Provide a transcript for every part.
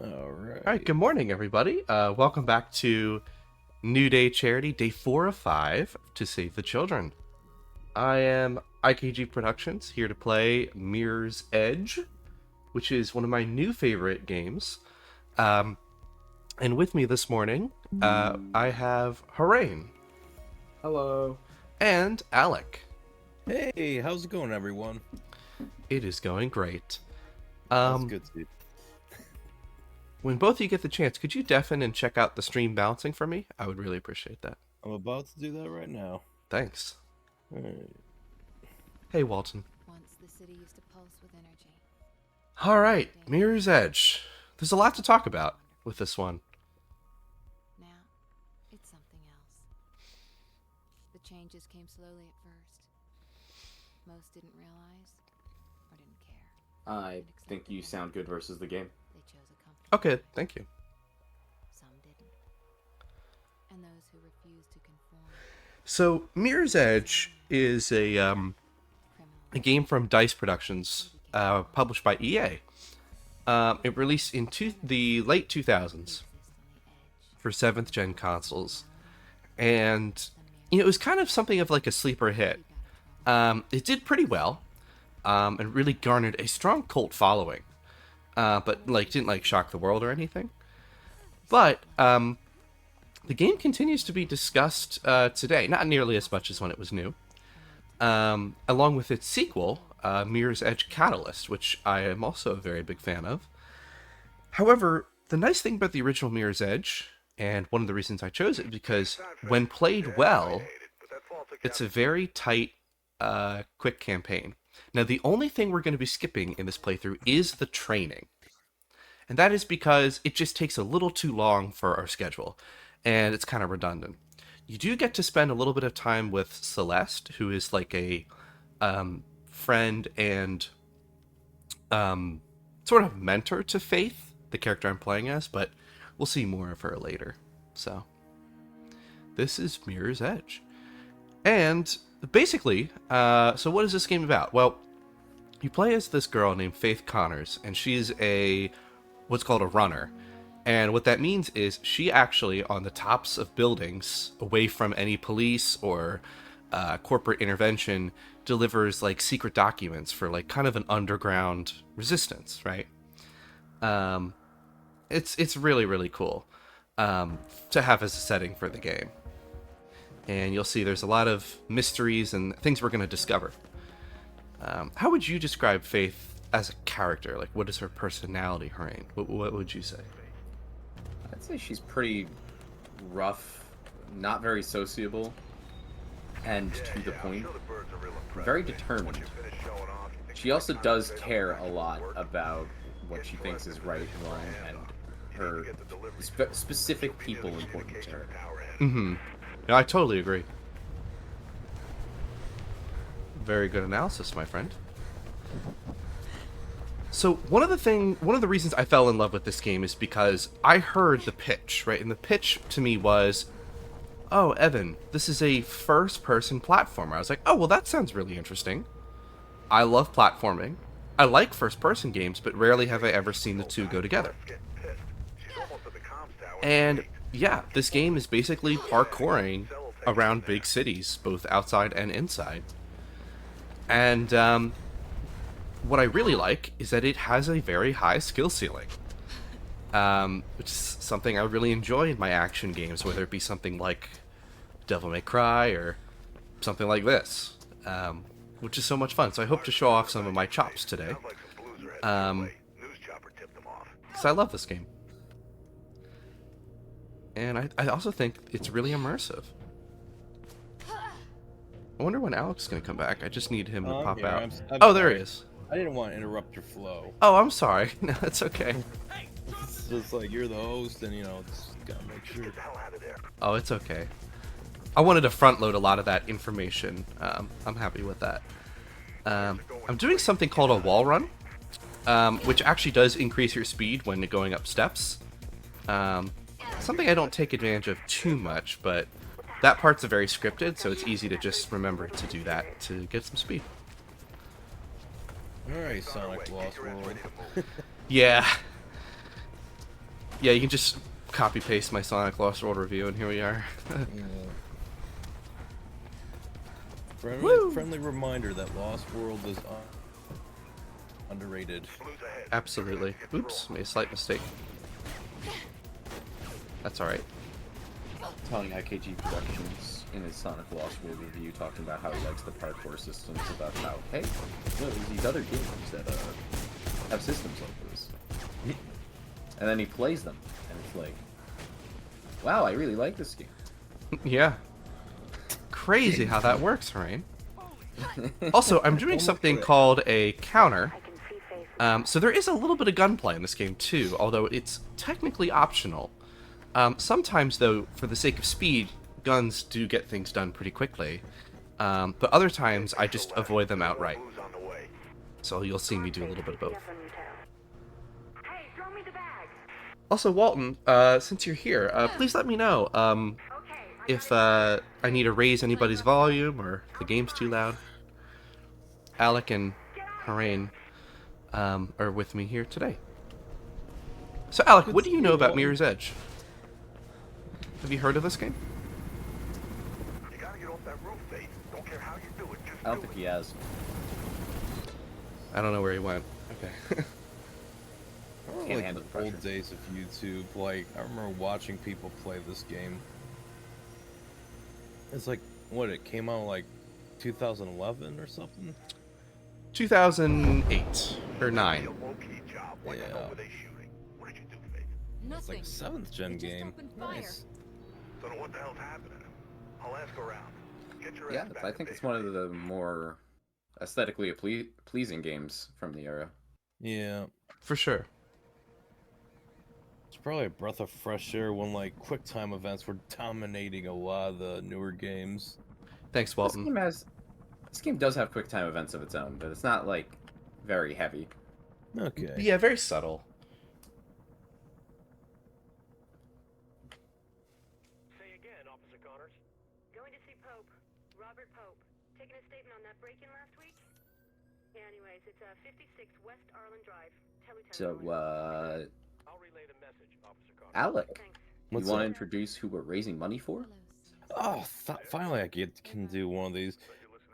All All right, right. good morning, everybody. Welcome back to New Day Charity, day 4 of 5 to Save the Children. I am IKG Productions, here to play Mirror's Edge, which is one of my new favorite games. Um, and with me this morning, I have Harain Hello. and Alec. Hey, how's it going, everyone? It is going great. That's Um, good to see. when both of you get the chance, could you deafen and check out the stream bouncing for me? I would really appreciate that. I'm about to do that right now. Thanks. All right. Hey, Walton. Once the city used to pulse with energy. All right, Mirror's Edge. There's a lot to talk about with this one. Now, it's something else. The changes came slowly at first. Most didn't realize or didn't care. I think you sound good versus the game. They chose a comfortable Okay, life. thank you. Some didn't. And those who refused to conform, So, Mirror's Edge is a criminals. game from Dice Productions, published by EA. It released in the late 2000s Exist on the edge. for 7th gen consoles, and it was kind of something of like a sleeper hit. It did pretty well, and really garnered a strong cult following, but like didn't like shock the world or anything. But the game continues to be discussed today, not nearly as much as when it was new, along with its sequel, Mirror's Edge Catalyst, which I am also a very big fan of. However, the nice thing about the original Mirror's Edge, and one of the reasons I chose it, because when played well, it's a very tight, quick campaign. Now, the only thing we're going to be skipping in this playthrough is the training. And that is because it just takes a little too long for our schedule, and it's kind of redundant. You do get to spend a little bit of time with Celeste, who is like a friend and sort of mentor to Faith, the character I'm playing as, but we'll see more of her later. So, this is Mirror's Edge. And basically, so what is this game about? Well, you play as this girl named Faith Connors, and she's what's called a runner. And what that means is she actually, on the tops of buildings, away from any police or corporate intervention, delivers like secret documents for like kind of an underground resistance, right? It's really really cool to have as a setting for the game. And you'll see there's a lot of mysteries and things we're going to discover. How would you describe Faith as a character? Like, what is her personality, Harain? What would you say? I'd say she's pretty rough, not very sociable, and to the point. Very determined. She also does care a lot about what she thinks is right and wrong, and her specific people important to her. Mm-hmm. Yeah, I totally agree. Very good analysis, my friend. So one of the reasons I fell in love with this game is because I heard the pitch, right? And the pitch to me was, "Oh, Evan, this is a first-person platformer." I was like, "Oh, well, that sounds really interesting. I love platforming. I like first-person games, but rarely have I ever seen the two go together." And yeah, this game is basically parkouring around big cities, both outside and inside. And what I really like is that it has a very high skill ceiling, which is something I really enjoy in my action games, whether it be something like Devil May Cry or something like this, which is so much fun. So I hope to show off some of my chops today, because I love this game. And I also think it's really immersive. I wonder when Alex is going to come back. I just need him to I'm pop here. out. I'm Oh, there sorry. he is. I didn't want to interrupt your flow. Oh, I'm sorry. No, it's okay. It's just like you're the host, and just gotta make sure. Oh, it's okay. I wanted to front load a lot of that information. I'm happy with that. I'm doing something called a wall run, which actually does increase your speed when going up steps. Something I don't take advantage of too much, but that part's very scripted, so it's easy to just remember to do that to get some speed. All right, Sonic Lost World. Yeah. Yeah, you can just copy paste my Sonic Lost World review, and here we are. Yeah. Woo! Friendly reminder that Lost World is underrated. Absolutely. Oops, made a slight mistake. That's alright. Telling IKG Productions in his Sonic Lost World review, talking about how he likes the parkour systems, about how, hey, there's these other games that have systems like this. And then he plays them, and it's like, wow, I really like this game. Yeah. Crazy how that works, Rain. Also, I'm doing something called a counter. So there is a little bit of gunplay in this game too, although it's technically optional. Sometimes, though, for the sake of speed, guns do get things done pretty quickly. But other times, I just avoid them outright. So you'll see me do a little bit of both. Also, Walton, since you're here, please let me know if I need to raise anybody's volume or if the game's too loud. Alec and Harain are with me here today. So, Alec, what do you know about Mirror's Edge? Have you heard of this game? I don't think he has. I don't know where he went. Okay. I remember, Can't like, handle the the old pressure. days of YouTube. Like, I remember watching people play this game. It's like, what, it came out like 2011 or something? 2008 or 9. Yeah. It's like Nothing. a 7th gen They just game. opened fire. Nice. Don't know what the hell's happening. I'll ask around. Get your Yeah, ass back I to think it's base. one of the more aesthetically pleasing games from the era. Yeah. For sure. It's probably a breath of fresh air when like QuickTime events were dominating a lot of the newer games. Thanks, Walton. This game does have quick time events of its own, but it's not like very heavy. Okay. Yeah, very subtle. Say again, Officer Connors. Going to see Pope. Robert Pope. Taking a statement on that break-in last week? Yeah, anyways, it's 56 West Arlen Drive. Tell Lieutenant So, Miller. I'll relay the message, Officer Connors. Alec, Thanks. you What's want to up? introduce who we're raising money for? Oh, finally I can do one of these.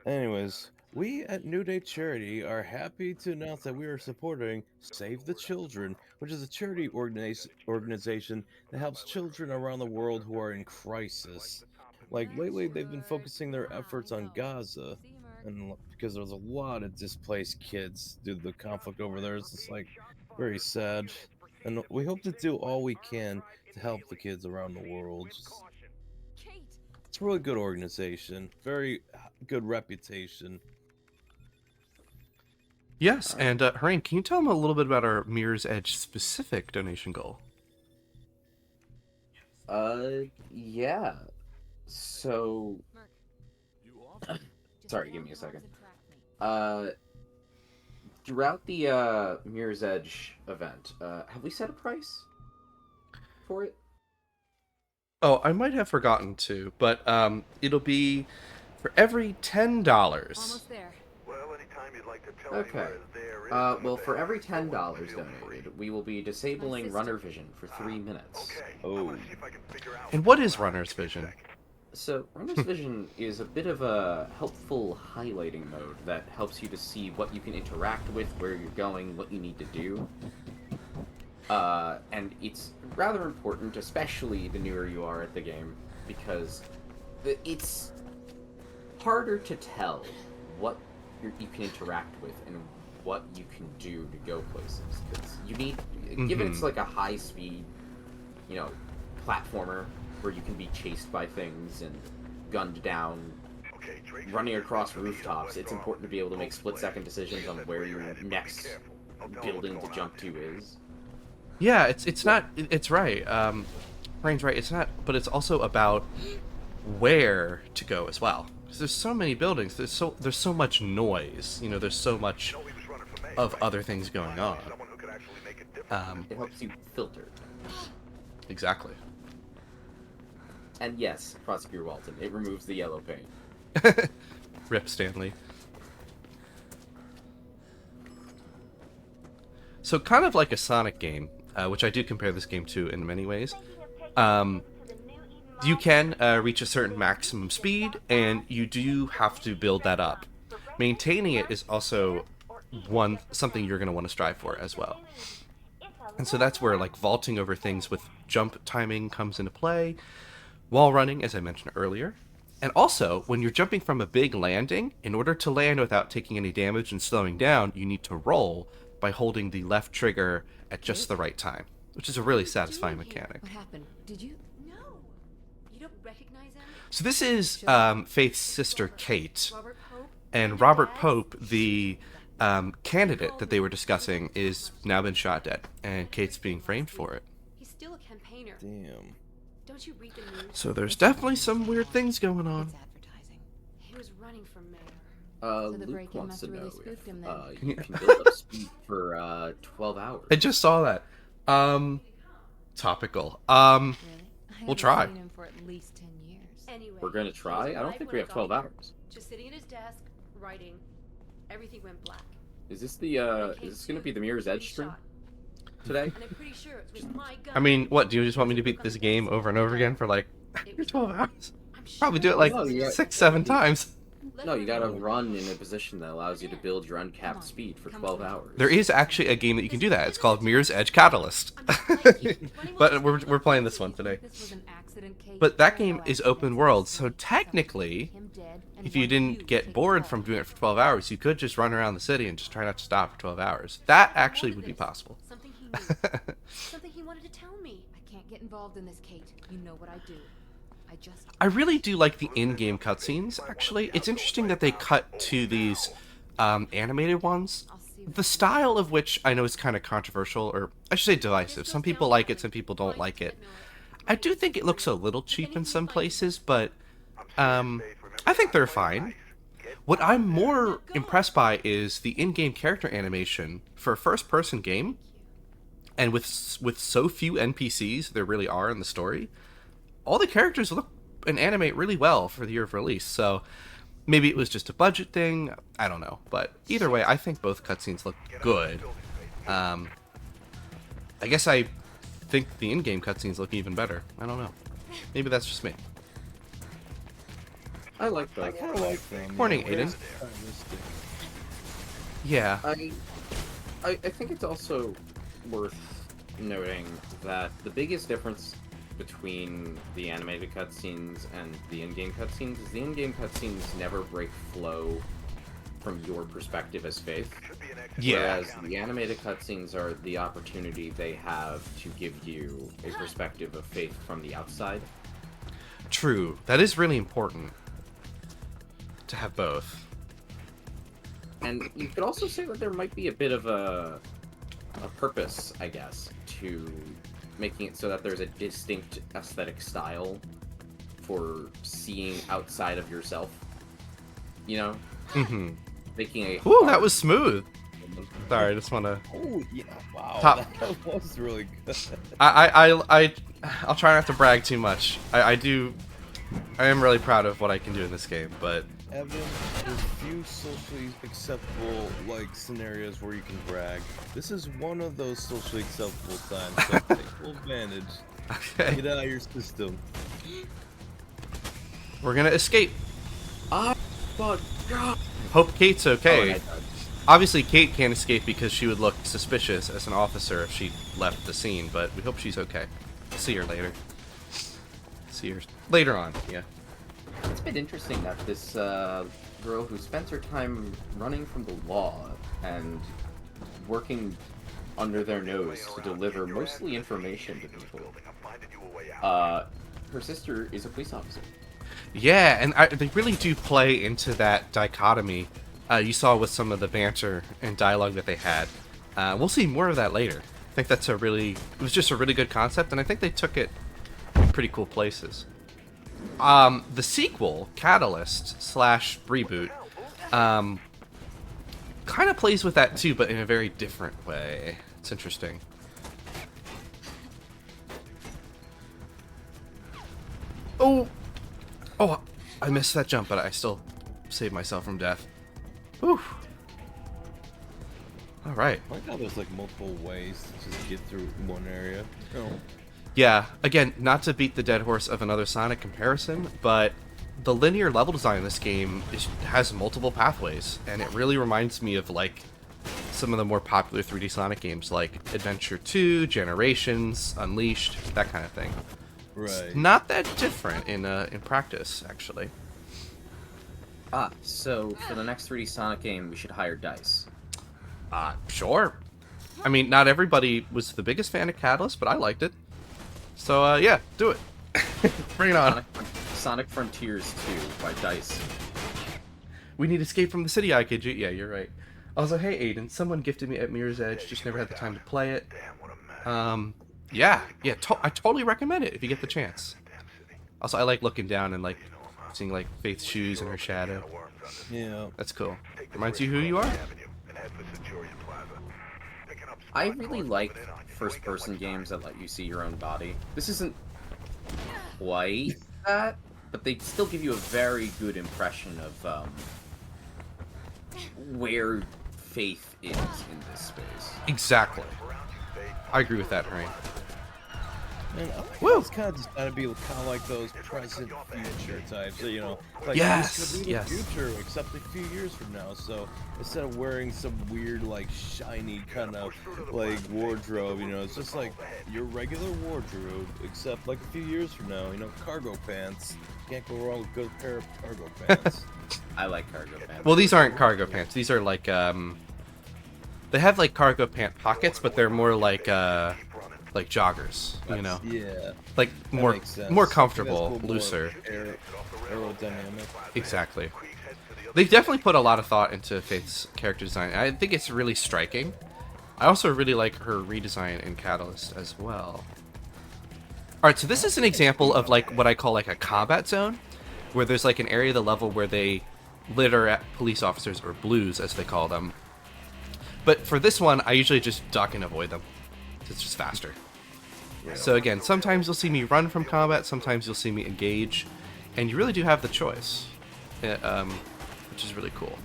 Anyways, we at New Day Charity are happy to announce that we are supporting Save the Children, which is a charity organization that helps children around the world who are in crisis. Like lately, they've been focusing their efforts on Gaza, and because there's a lot of displaced kids due to the conflict over there, it's just like very sad. And we hope to do all we can to help the kids around the world. Kate. It's a really good organization, very good reputation. Yes, and Harain, can you tell them a little bit about our Mirror's Edge specific donation goal? Yeah. So, Merc. sorry, give me a second. Throughout the Mirror's Edge event, have we set a price for it? Oh, I might have forgotten to, but it'll be for every $10. Almost there. Well, anytime you'd like to tell Okay. me where there is Well, something, for every feel $10 free. donated, we will be disabling sister. Runner Vision for 3 minutes. Okay. Oh. I want to see if I can figure out And what is Runner's Vision? So, Runner's Vision is a bit of a helpful highlighting mode that helps you to see what you can interact with, where you're going, what you need to do. And it's rather important, especially the newer you are at the game, because it's harder to tell what you can interact with and what you can do to go places. Because you need, given it's like a high-speed, platformer where you can be chased by things and gunned down, Okay, Drake, running across I'll be rooftops, West it's Arlen. important to be able to make Hopefully, split-second decisions on that's where where your you're headed, but be next careful. I'll tell 'em building what's to going jump on to here. is. Yeah, it's not. It's right. Rain's right. It's not, but it's also about where to go as well. Because there's so many buildings. There's so much noise. There's so much No, he was running for mayor, of right? other things going on. Someone who could actually make a difference. It helps you filter. Exactly. And yes, Prosecutor Walton, it removes the yellow paint. Rip Stanley. So kind of like a Sonic game, which I do compare this game to in many ways. You can reach a certain maximum speed, and you do have to build that up. Maintaining it is also something you're going to want to strive for as well. And so that's where like vaulting over things with jump timing comes into play, wall running, as I mentioned earlier. And also, when you're jumping from a big landing, in order to land without taking any damage and slowing down, you need to roll by holding the left trigger at just the right time, which is a really satisfying mechanic. What happened? Did you? No. You don't recognize him? So this is Faith's sister, Kate. Robert Pope? And Robert Pope, the candidate that they were discussing, is now been shot dead, and Kate's being framed for it. He's still a campaigner. Damn. Don't you read the news? So there's definitely some weird things going on. It's advertising. He was running for mayor. So the Luke break-in wants to must have really know spooked him if then. you can build up speed for 12 hours. I just saw that. Topical. Really? I We'll haven't try. seen him for at least 10 years. Anyway, We're gonna try? he was I don't alive think when we have got 12 here. hours. Just sitting at his desk, writing. Everything went black. Is this the is this gonna be the Mirror's Edge stream today? And I'm pretty sure it was my gun. I mean, what, do you just want me to beat this game over and over again for like 12 hours? I'm sure Probably do it like No, you got- 6-7 times. No, you gotta run in a position that allows you to build your uncapped speed for 12 hours. There is actually a game that you can do that. It's called Mirror's Edge Catalyst. But we're playing this one today. This was an accident, Kate. But that No game is accidents. open world, so technically, Him dead, and if you want didn't to get take bored the from fall. doing it for 12 hours, you could just run around the city and just try not to stop for 12 hours. That actually would be possible. Something he knew. Something he wanted to tell me. I can't get involved in this, Kate. You know what I do. I just. I really do like the in-game cutscenes, actually. It's interesting that they cut to these animated ones. I'll see what The style of which I know is kind of controversial, or I should say divisive. Some people like it, some people don't like it. I do think it looks a little cheap in some places, but I think they're fine. What I'm more impressed by is the in-game character animation for a first-person game, and with so few NPCs there really are in the story. All the characters look and animate really well for the year of release, so maybe it was just a budget thing, I don't know. But either way, I think both cutscenes look good. I guess I think the in-game cutscenes look even better. I don't know. Maybe that's just me. I like I that. kind of like them. Morning, yeah, Aiden. stylistic. Yeah. I think it's also worth noting that the biggest difference between the animated cutscenes and the in-game cutscenes is the in-game cutscenes never break flow from your perspective as Faith. Yeah. Whereas the animated cutscenes are the opportunity they have to give you a perspective of Faith from the outside. True. That is really important to have both. And you could also say that there might be a bit of a purpose, I guess, to making it so that there's a distinct aesthetic style for seeing outside of yourself. You know? Mm-hmm. Making a Ooh, that was smooth. Sorry, I just want to. Oh yeah! Wow, Top. that was really good. I'll try not to brag too much. I am really proud of what I can do in this game, but Evan, there's few socially acceptable scenarios where you can brag. This is one of those socially acceptable times, so take full advantage. okay. Get out of your system. We're gonna escape. But God. Hope Kate's Oh, okay. and I died. Obviously, Kate can't escape because she would look suspicious as an officer if she left the scene, but we hope she's okay. See her later. See her later on, yeah. It's been interesting that this girl who spends her time running from the law and working under their nose to deliver mostly information to people, her sister is a police officer. Yeah, and they really do play into that dichotomy you saw with some of the banter and dialogue that they had. We'll see more of that later. I think it was just a really good concept, and I think they took it pretty cool places. The sequel, Catalyst / Reboot, kind of plays with that too, but in a very different way. It's interesting. Oh, I missed that jump, but I still saved myself from death. Whew. All right. I like how there's like multiple ways to just get through one area. Oh. Yeah, again, not to beat the dead horse of another Sonic comparison, but the linear level design in this game has multiple pathways, and it really reminds me of like some of the more popular 3D Sonic games like Adventure 2, Generations, Unleashed, that kind of thing. Right. Not that different in practice, actually. So for the next 3D Sonic game, we should hire DICE. Sure. I mean, not everybody was the biggest fan of Catalyst, but I liked it. So, yeah, do it. Bring it on. Sonic Frontiers 2 by DICE. We need Escape from the City IKG. Yeah, you're right. Also, hey, Aiden, someone gifted me at Mirror's Edge, just never had the time to play it. Yeah, I totally recommend it if you get the chance. Also, I like looking down and, like, seeing, like, Faith's shoes and her shadow. Yeah. That's cool. Reminds you who you are. I really like first-person games that let you see your own body. This isn't quite that, but they still give you a very good impression of where Faith is in this space. Exactly. I agree with that, Rain. And I think Woo! it's kind of just gotta be kind of like those present future types, you know. Like Yes, this could be yes. the future, except a few years from now. So instead of wearing some weird, like shiny kind of like wardrobe, you know, it's just like your regular wardrobe, except like a few years from now. You know, cargo pants. Can't go wrong with a good pair of cargo pants. I like cargo pants. Well, these aren't cargo pants. These are like, they have like cargo pant pockets, but they're more like joggers, you know? Yeah. Like That more makes sense. more That's comfortable, cool, more looser. Aerodynamic. Exactly. They've definitely put a lot of thought into Faith's character design. I think it's really striking. I also really like her redesign in Catalyst as well. Alright, so this is an example of like what I call like a combat zone, where there's like an area of the level where they litter at police officers, or blues as they call them. But for this one, I usually just duck and avoid them. It's just faster. So again, sometimes you'll see me run from combat, sometimes you'll see me engage, and you really do have the choice, which is really cool.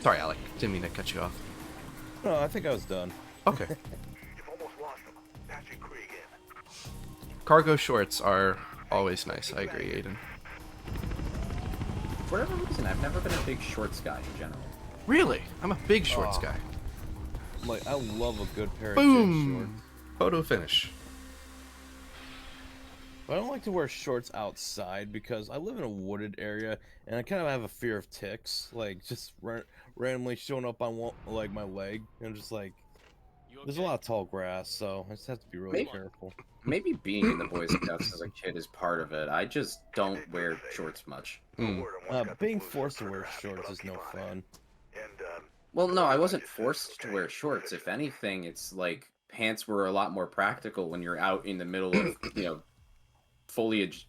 Sorry, Alec, didn't mean to cut you off. No, I think I was done. Okay. You've almost lost him. Patching Krieg in. Cargo shorts are always nice, I agree, Aiden. For whatever reason, I've never been a big shorts guy in general. Really? I'm a big shorts guy. Like, I love a good pair of Boom! shorts. Photo finish. But I don't like to wear shorts outside because I live in a wooded area and I kind of have a fear of ticks, like just randomly showing up on like my leg. And just like, there's a lot of tall grass, so I just have to be really careful. Maybe being in the Boy Scouts as a kid is part of it. I just don't wear shorts much. Being forced to wear shorts is no fun. Well, no, I wasn't forced to wear shorts. If anything, it's like pants were a lot more practical when you're out in the middle of, foliage,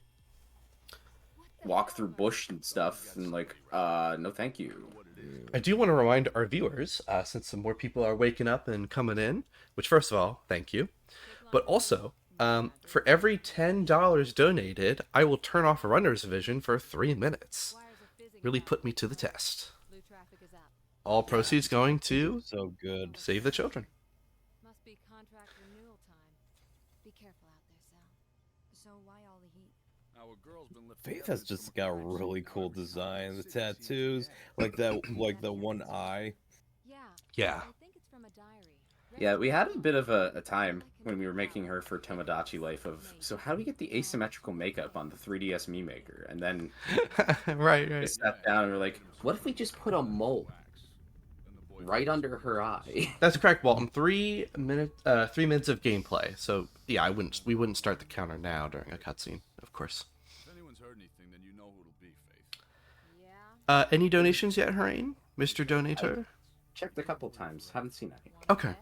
walk through bush and stuff, and like, no thank you. I do want to remind our viewers, since some more people are waking up and coming in, which first of all, thank you, but also, for every $10 donated, I will turn off a runner's vision for 3 minutes. Really put me to the test. All proceeds going to So good. Save the Children. Must be contract renewal time. Be careful out there, Sal. So why all the heat? Faith has just got a really cool design. The tattoos, like the one eye. Yeah. I think it's from a diary. Yeah, we had a bit of a time when we were making her for Tomodachi Life of, so how do we get the asymmetrical makeup on the 3DS Mii Maker? And then right. we sat down and we're like, what if we just put a mole right under her eye? That's correct, Walton. 3 minutes of gameplay. So yeah, we wouldn't start the counter now during a cutscene, of course. If anyone's heard anything, then you know who it'll be, Faith. Yeah. Any donations yet, Harain? Mr. Donator? Checked a couple times, haven't seen any. Okay.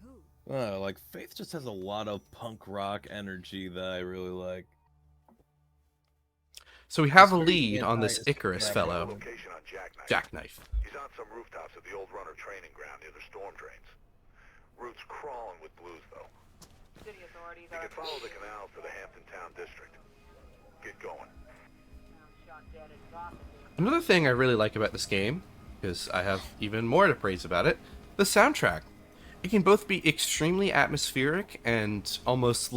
Who? Like Faith just has a lot of punk rock energy that I really like. So we have a It's very lead on this anti- Icarus Right. fellow, Location on Jackknife. Jackknife. He's on some rooftops of the old runner training ground near the storm drains. Route's crawling with blues, though. City authorities You are can follow the canals to the Hampton Town District. Get going. shot dead and dropping. Another thing I really like about this game because I have even more to praise about it. The soundtrack. It can both be extremely atmospheric and almost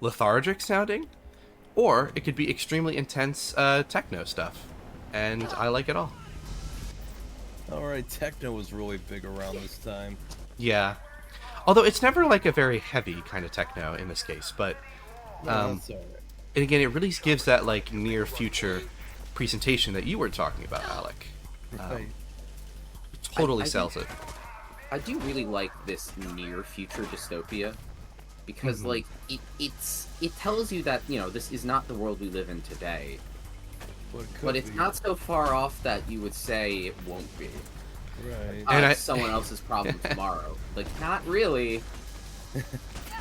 lethargic sounding, or it could be extremely intense techno stuff, and I like it all. Alright, techno was really big around this time. Yeah. Although it's never like a very heavy kind of techno in this case, but No, that's alright. and again, it really gives that like near future presentation that you were talking about, Alec. Right. Totally I sells it. I do really like this near future dystopia because like it tells you that, you know, this is not the world we live in today, But, it could but it's be. not so far off that you would say it won't be. Right. And I- Someone else's problem tomorrow. Like, not really.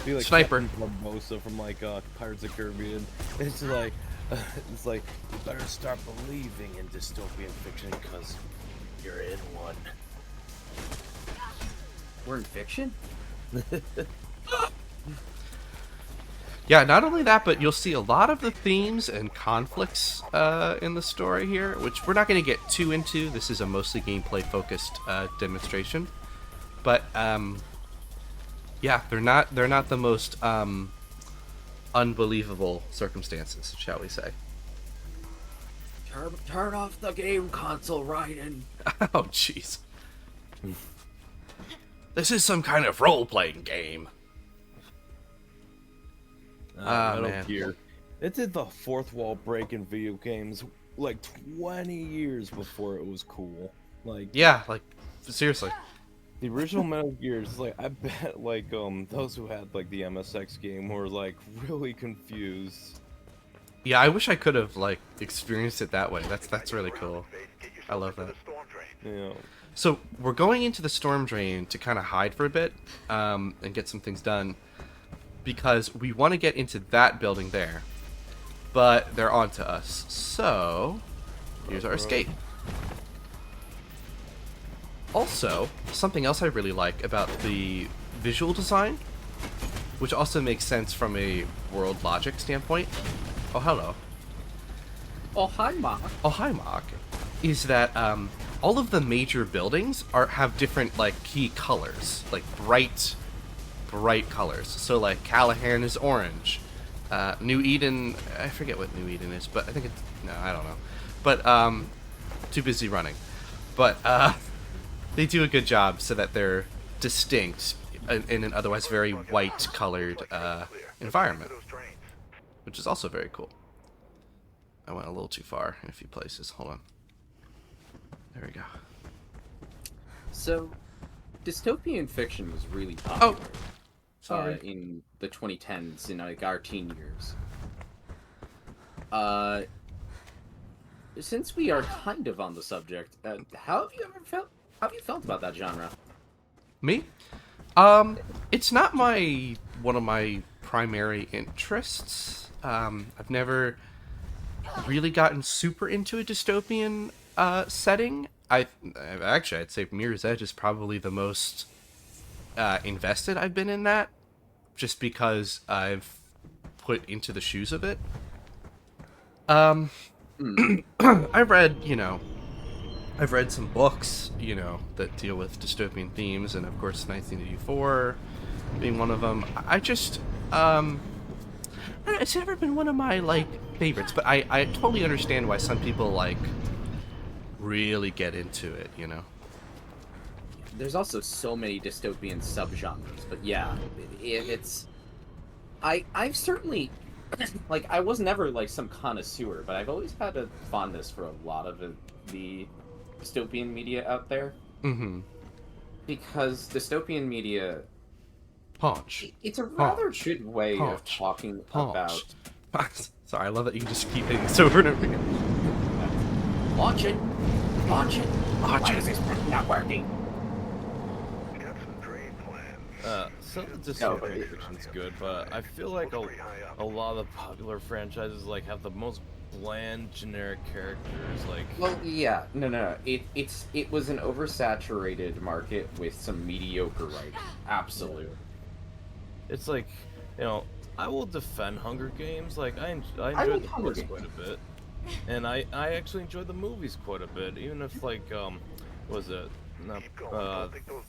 Be like Sniper. Captain Barbossa from like Pirates of the Caribbean. It's like you better start believing in dystopian fiction because you're in one. We're in fiction? Yeah, not only that, but you'll see a lot of the themes and conflicts in the story here, which we're not going to get too into. This is a mostly gameplay-focused demonstration, but yeah, they're not the most unbelievable circumstances, shall we say? Turn off the game console, Raiden. Oh, jeez. This is some kind of role-playing game. Metal man. Gear. It did the fourth wall break in video games like 20 years before it was cool. Like Yeah, like seriously. the original Metal Gears, like I bet like those who had like the MSX game were like really confused. Yeah, I wish I could have like experienced it that way. That's really cool. Get yourself I love into that. the storm drain. You know. So we're going into the storm drain to kind of hide for a bit and get some things done because we want to get into that building there, but they're onto us. So here's our escape. Also, something else I really like about the visual design, which also makes sense from a world logic standpoint. Oh, hello. Oh, hi, Mark. Oh, hi, Mark. Is that all of the major buildings have different like key colors, like bright colors. So like Callahan is orange. New Eden, I forget what New Eden is, but I think it's I don't know. But too busy running. But they do a good job so that they're distinct in an otherwise very white colored environment, Those drains. which is also very cool. I went a little too far in a few places. Hold on. There we go. So, dystopian fiction was really popular Sorry. in the 2010s, in like our teen years. Since we are kind of on the subject, how have you felt about that genre? Me? It's not one of my primary interests. I've never really gotten super into a dystopian setting. I'd say Mirror's Edge is probably the most invested I've been in that, just because I've put into the shoes of it. I've read some books, that deal with dystopian themes, and of course 1984 being one of them. It's never been one of my, favorites, but I totally understand why some people, really get into it, There's also so many dystopian subgenres, but yeah, I've certainly, I was never, some connoisseur, but I've always had a fondness for a lot of the dystopian media out there. Mm-hmm. Because dystopian media, Punch. it's a rather Punch. good way of Punch. talking Punch. about... Sorry, I love that you can just keep hitting this over and over again. Launch it! Launch it! Launch Why it. is this not working? Got some drain plans. Some of the No, but dystopian fiction's good, but I feel like a lot of the popular franchises have the most bland, generic characters. Well, yeah, no. It was an oversaturated market with some mediocre writing. Absolutely. It's I will defend Hunger Games. I I enjoyed like the Hunger books Games. quite a bit. and I actually enjoyed the movies quite a bit, even if like was it not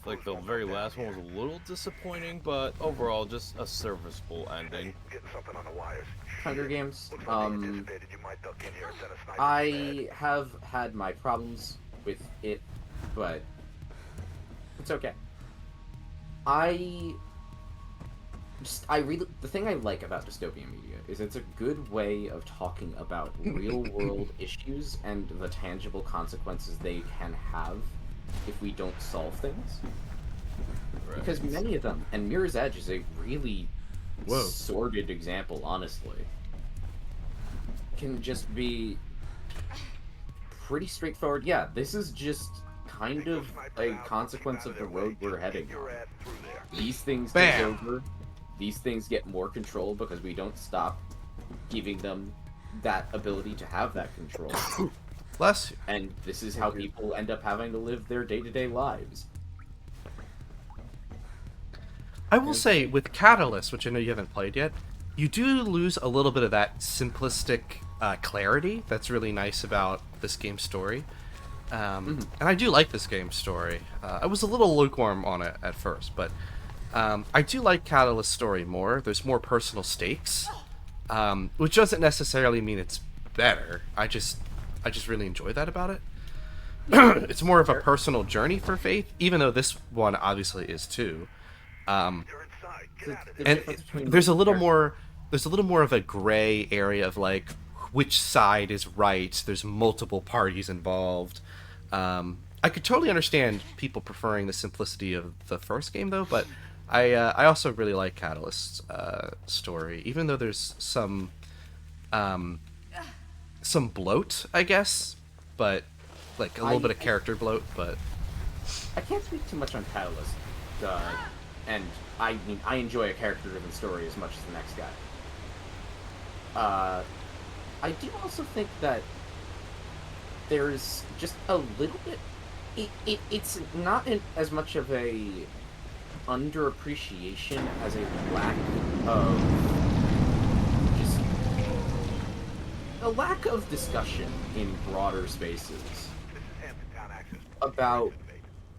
like the very last one was a little disappointing, but overall just a serviceable ending. Getting something on the wires. Hunger Games. Looks like they anticipated you might duck in here and send a sniper I have had my problems with it, but it's okay. The thing I like about dystopian media is it's a good way of talking about real world issues and the tangible consequences they can have if we don't solve things. Because many of them, and Mirror's Edge is a really sordid example, honestly, can just be pretty straightforward. Yeah, this is just kind of a consequence of the road we're heading on. These things take over. These things get more control because we don't stop giving them that ability to have that control. Bless you. And this is how people end up having to live their day-to-day lives. I will say, with Catalyst, which I know you haven't played yet, you do lose a little bit of that simplistic clarity that's really nice about this game's story. And I do like this game's story. I was a little lukewarm on it at first, but I do like Catalyst's story more. There's more personal stakes, which doesn't necessarily mean it's better. I just really enjoy that about it. It's more of a personal journey for Faith, even though this one obviously is too. And there's a little more of a gray area of like which side is right. There's multiple parties involved. I could totally understand people preferring the simplicity of the first game though, but I also really like Catalyst's story, even though there's some bloat, I guess, but like a little bit of character bloat. But I can't speak too much on Catalyst, and I mean I enjoy a character-driven story as much as the next guy. I do also think that there's just a little bit. It's not as much of a underappreciation as a lack of discussion in broader spaces about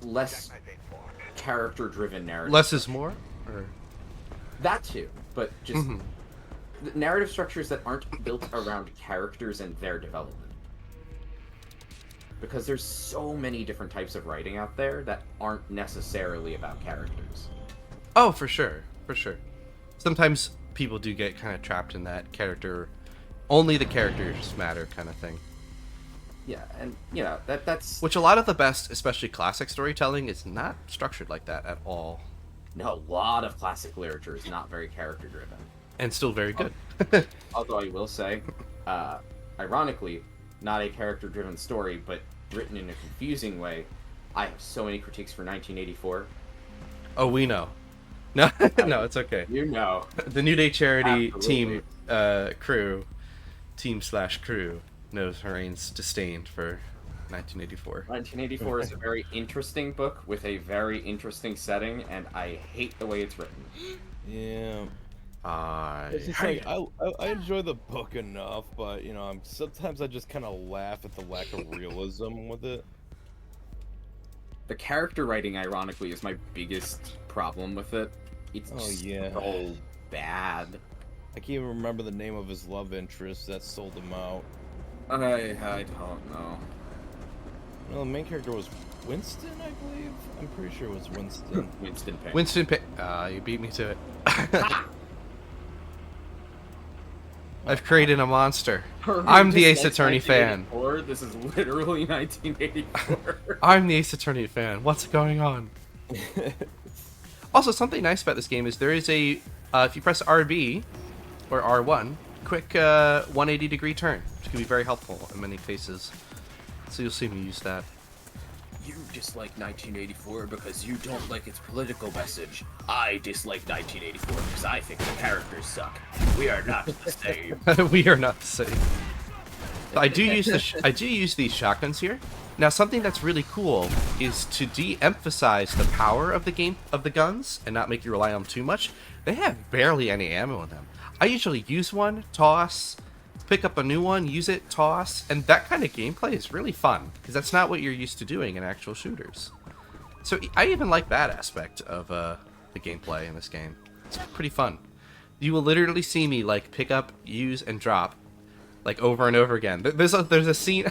less character-driven narrative. less is more, or That too, but just narrative structures that aren't built around characters and their development. Because there's so many different types of writing out there that aren't necessarily about characters. oh, for sure. Sometimes people do get kind of trapped in that character, only the characters matter kind of thing. Yeah, and you know that's Which a lot of the best, especially classic storytelling, is not structured like that at all, a lot of classic literature is not very character-driven. and still very good. Although I will say, ironically, not a character-driven story, but written in a confusing way. I have so many critiques for 1984. Oh, we know. No, no, it's okay. You know. The New Day Charity Absolutely. team/crew knows Harane's disdain for 1984. 1984 is a very interesting book with a very interesting setting, and I hate the way it's written. Yeah. I It's just like, I enjoy the book enough, but you know, sometimes I just kind of laugh at the lack of realism with it. The character writing, ironically, is my biggest problem with it. It's Oh, just yeah. so bad. I can't even remember the name of his love interest that sold him out. I don't know. Well, the main character was Winston, I believe. I'm pretty sure it was Winston. Winston Payne. You beat me to it. I've created a monster. I'm the Ace Attorney fan. This is literally 1984. I'm the Ace Attorney fan. What's going on? Also, something nice about this game is there is a, if you press RB, or R1, quick 180-degree turn, which can be very helpful in many cases. So you'll see me use that. You dislike 1984 because you don't like its political message. I dislike 1984 because I think the characters suck. We are not the same. We are not the same. I do use I do use these shotguns here. Now, something that's really cool is to de-emphasize the power of the guns and not make you rely on them too much. They have barely any ammo in them. I usually use one, toss, pick up a new one, use it, toss, and that kind of gameplay is really fun because that's not what you're used to doing in actual shooters. So I even like that aspect of the gameplay in this game. It's pretty fun. You will literally see me like pick up, use, and drop like over and over again. There's a scene.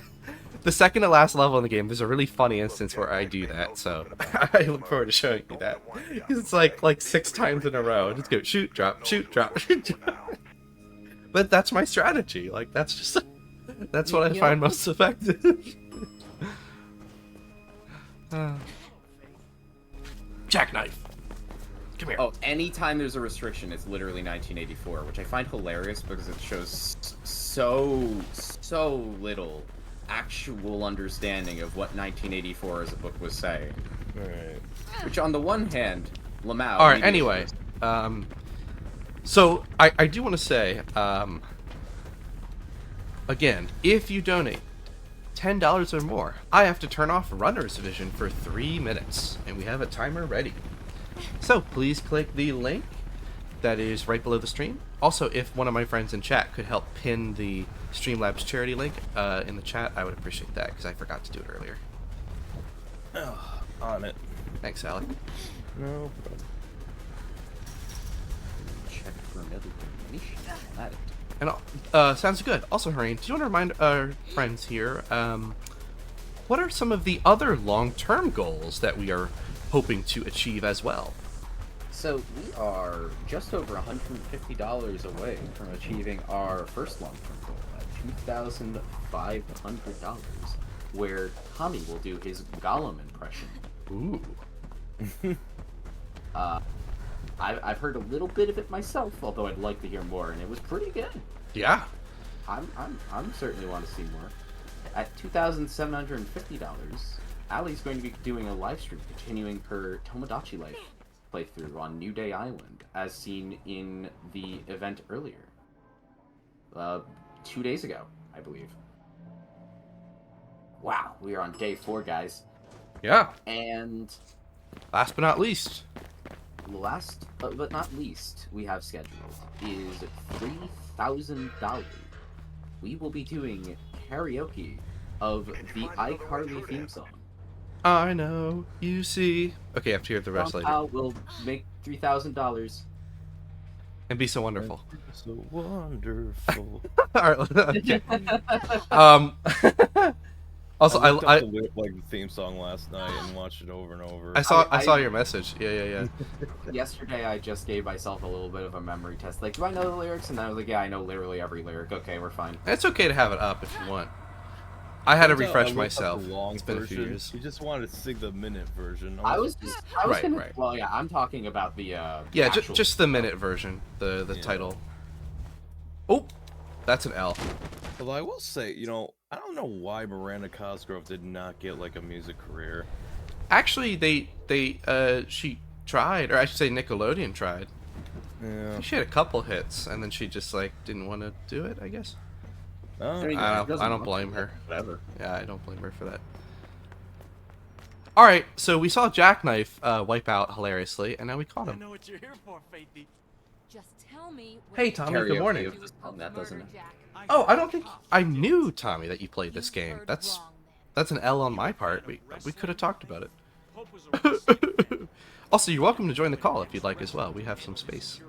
The second to last level in the game, there's a really funny instance where I do that, so I look forward to showing you that. Because it's like 6 times in a row. Just go shoot, drop, shoot, drop, shoot, drop. But that's my strategy. Like, that's just... That's what I find most effective. Jackknife! Come here. Oh, anytime there's a restriction, it's literally 1984, which I find hilarious because it shows so little actual understanding of what 1984 as a book was saying. Alright. Which, on the one hand, Lamau... Alright, anyway. So, I do want to say, again, if you donate $10 or more, I have to turn off Runner's Vision for 3 minutes, and we have a timer ready. So, please click the link that is right below the stream. Also, if one of my friends in chat could help pin the Streamlabs charity link in the chat, I would appreciate that, because I forgot to do it earlier. Oh, on it. Thanks, Alec. No problem. Check for another donation. Got it. And sounds good. Also, Hareen, do you want to remind our friends here, what are some of the other long-term goals that we are hoping to achieve as well? So we are just over $150 away from achieving our first long-term goal at $2,500, where Tommy will do his Gollum impression. Ooh. I've heard a little bit of it myself, although I'd like to hear more, and it was pretty good. Yeah. I'm certainly want to see more. At $2,750, Allie's going to be doing a live stream continuing her Tomodachi Life playthrough on New Day Island, as seen in the event earlier. 2 days ago, I believe. Wow, we are on day 4, guys. Yeah. And Last but not least. last but not least we have scheduled is $3,000. We will be doing karaoke of the iCarly theme song. I know, you see. Okay, I have to hear the rest later. Somehow we'll make $3,000. And be so wonderful. So wonderful. Alright, okay. Also, I looked I up the theme song last night and watched it over and over. I saw your message. Yeah. Yesterday I just gave myself a little bit of a memory test. Like, do I know the lyrics? And I was like, yeah, I know literally every lyric. Okay, we're fine. It's okay to have it up if you want. I had to Turns out I refresh looked up myself. the long It's been a few version. years. You just wanted to sing the minute version. I was Right, gonna, right. well, yeah, I'm talking about the Yeah, actual- just the minute version, the Yeah. title. Oh, that's an L. Although I will say, I don't know why Miranda Cosgrove did not get like a music career. Actually, she tried, or I should say Nickelodeon tried. I Yeah. think she had a couple hits, and then she just like didn't want to do it, I guess. Oh, mean, I it doesn't don't look blame like her. Whatever. Yeah, I don't blame her for that. All right, so we saw Jackknife wipe out hilariously, and now we caught I him. know what you're here for, Faithy. Just tell me. Hey, Tommy. Good Karaoke morning. of the song, that doesn't it? Oh, I don't think I knew, Tommy, that you played this game. That's an L on my part. We could have talked about it. Pope was a wrestling Also, you're welcome to join the call if you'd like as well. We have some space.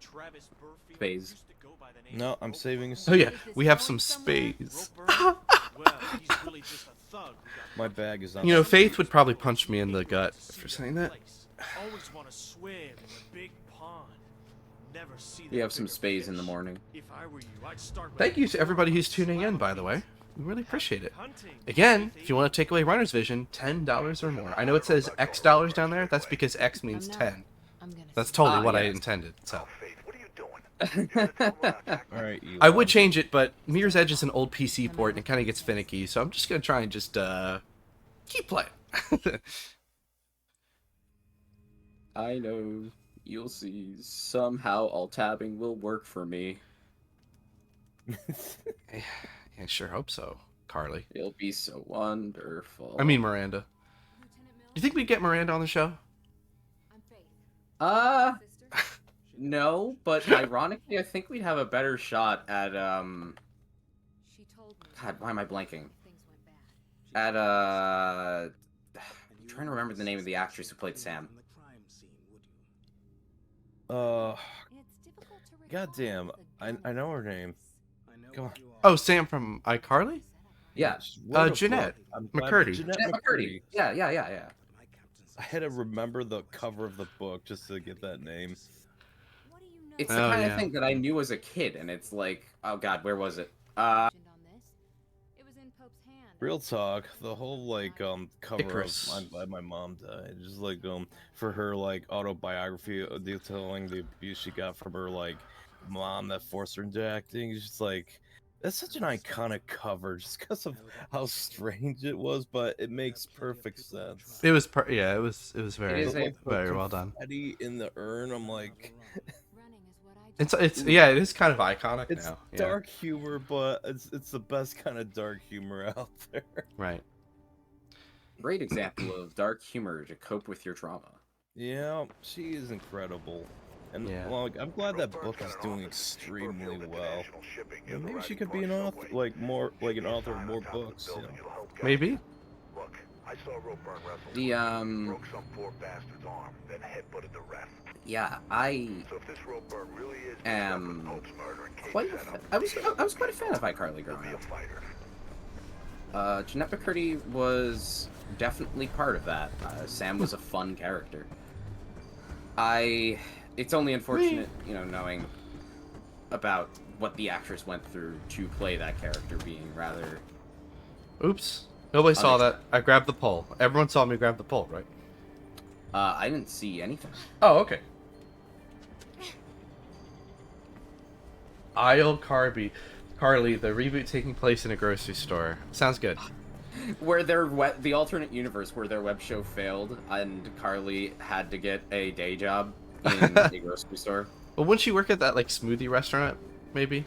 Travis Burfield Phase. used to go by the name no, I'm saving a Oh yeah, seat. we have some space. Roper. Well, he's really just a thug who got My bag is on. You know, Faith would probably punch me in the gut for saying that. place. Always want to swim in the big pond. Never see We the have some bigger space in the fish. morning. If I were you, I'd start with Thank you to everybody who's tuning in, by the way. We really appreciate it. Again, if you want to take away Runner's Vision, $10 or more. I know it says X dollars down there. That's because X means 10. I'm gonna That's totally what I yes. intended. So Faith, what are you doing? All right, I would change it, but Mirror's Edge is an old PC port and it kind of gets finicky. So I'm just gonna try and just keep playing. I know. You'll see. Somehow alt-tabbing will work for me. I sure hope so, Carly. It'll be so wonderful. I mean Miranda. You think we'd get Miranda on the show? I'm Faith. Uh, Sister? No, but ironically, I think we'd have a better shot at She told me. God, why am I blanking? Things went bad. At I'm trying to remember the name of the actress who played Sam. It's difficult to recall Goddamn, the I know her name. Come on. Oh, Sam from iCarly? Yeah, What the Jeanette fuck? I'm McCurdy. Jeanette Jeanette McCurdy. McCurdy. Yeah. I had to remember the cover of the book just to get that name. What do you know? It's the Oh, kind yeah. of thing that I knew as a kid, and it's like, oh god, where was it? Legend on this. It was in Pope's hand. Real talk, the whole like cover Icarus. of I'm Glad My Mom Died, just like for her like autobiography detailing the abuse she got from her like mom that forced her into acting. It's just like that's such an iconic cover just because of how strange it was, but it makes perfect sense. It was it was very is a- Like, the very well done. confetti in the urn, I'm like, Running is what I do. It's yeah, it is kind of iconic it's now. Yeah. dark humor, but it's the best kind of dark humor out there. Right. Great example of dark humor to cope with your trauma. Yeah, she is incredible. And Yeah. well, I'm glad that book is doing extremely well. Yeah, maybe she could be an author, like more like an author of more books. You know? Maybe. Look, I saw Ropeburn wrestle. The Broke some poor bastard's arm, then headbutted the ref. yeah, I So if this Ropeburn really is am Pope's murder and Kate's quite. setup, I was quite a fan of iCarly he'll growing be a up. fighter. Jeanette McCurdy was definitely part of that. Sam was a fun character. It's only unfortunate, knowing about what the actress went through to play that character, being rather. Oops. Nobody saw that. I grabbed the pole. Everyone saw me grab the pole, right? I didn't see anything. Oh, okay. Isle Carly, the reboot taking place in a grocery store. Sounds good. Where the alternate universe where their web show failed and Carly had to get a day job in a grocery store. Well, wouldn't she work at that like smoothie restaurant? Maybe.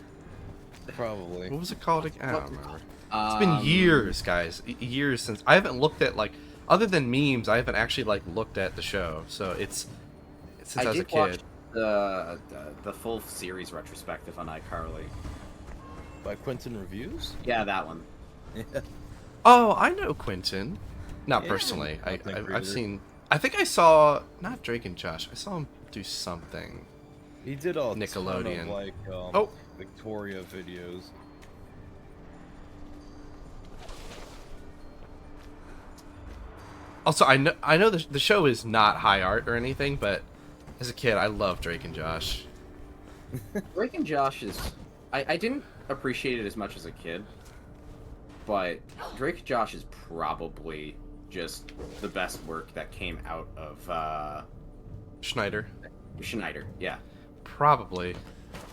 Probably. What was it called again? I don't What's it remember. It's been years, guys. Years since I haven't looked at like other than memes. I haven't actually like looked at the show. So it's since I was a did watch kid. the full series retrospective on iCarly. By Quentin Reviews? Yeah, that one. Yeah. Oh, I know Quentin. Not Yeah, personally. I think I've reader. seen. I think I saw not Drake and Josh. I saw him do something. He did all Nickelodeon. Ton of, like Oh. Victoria videos. Also, I know the show is not high art or anything, but as a kid, I love Drake and Josh. Drake and Josh is. I didn't appreciate it as much as a kid, but Drake and Josh is probably just the best work that came out of Schneider, Schneider. Yeah. probably.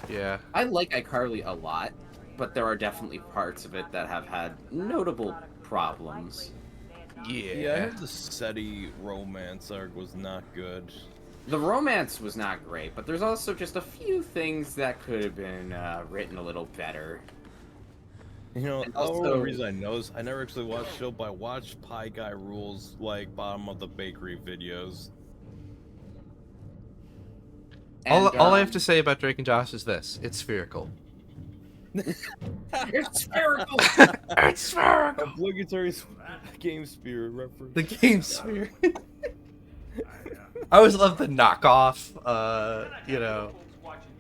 Yeah. I like iCarly a lot, but there are definitely parts of it that have had notable problems. Yeah, I heard the SETI romance arc was not good. The romance was not great, but there's also just a few things that could have been written a little better. You know, And the only also- reason I know is I never actually watched the show, but I watched Pie Guy Rules, like, bottom of the bakery videos. All And, I have to say about Drake and Josh is this: it's spherical. It's spherical! It's spherical. Obligatory Game Spirit reference. The game sphere. I always love the knockoff,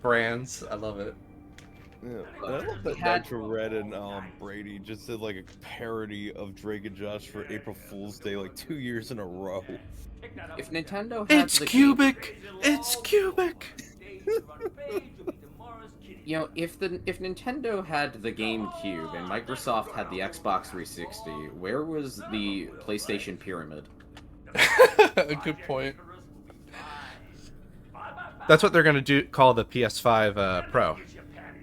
brands. I love it. Yeah. And I love that had- Nitro Red and Brady just did like a parody of Drake and Josh for April Fool's Day like 2 years in a row. If Nintendo had It's the cubic. It's cubic. if Nintendo had the GameCube and Microsoft had the Xbox 360, where was the PlayStation Pyramid? A good point. That's what they're gonna do. Call the PS5 Pro.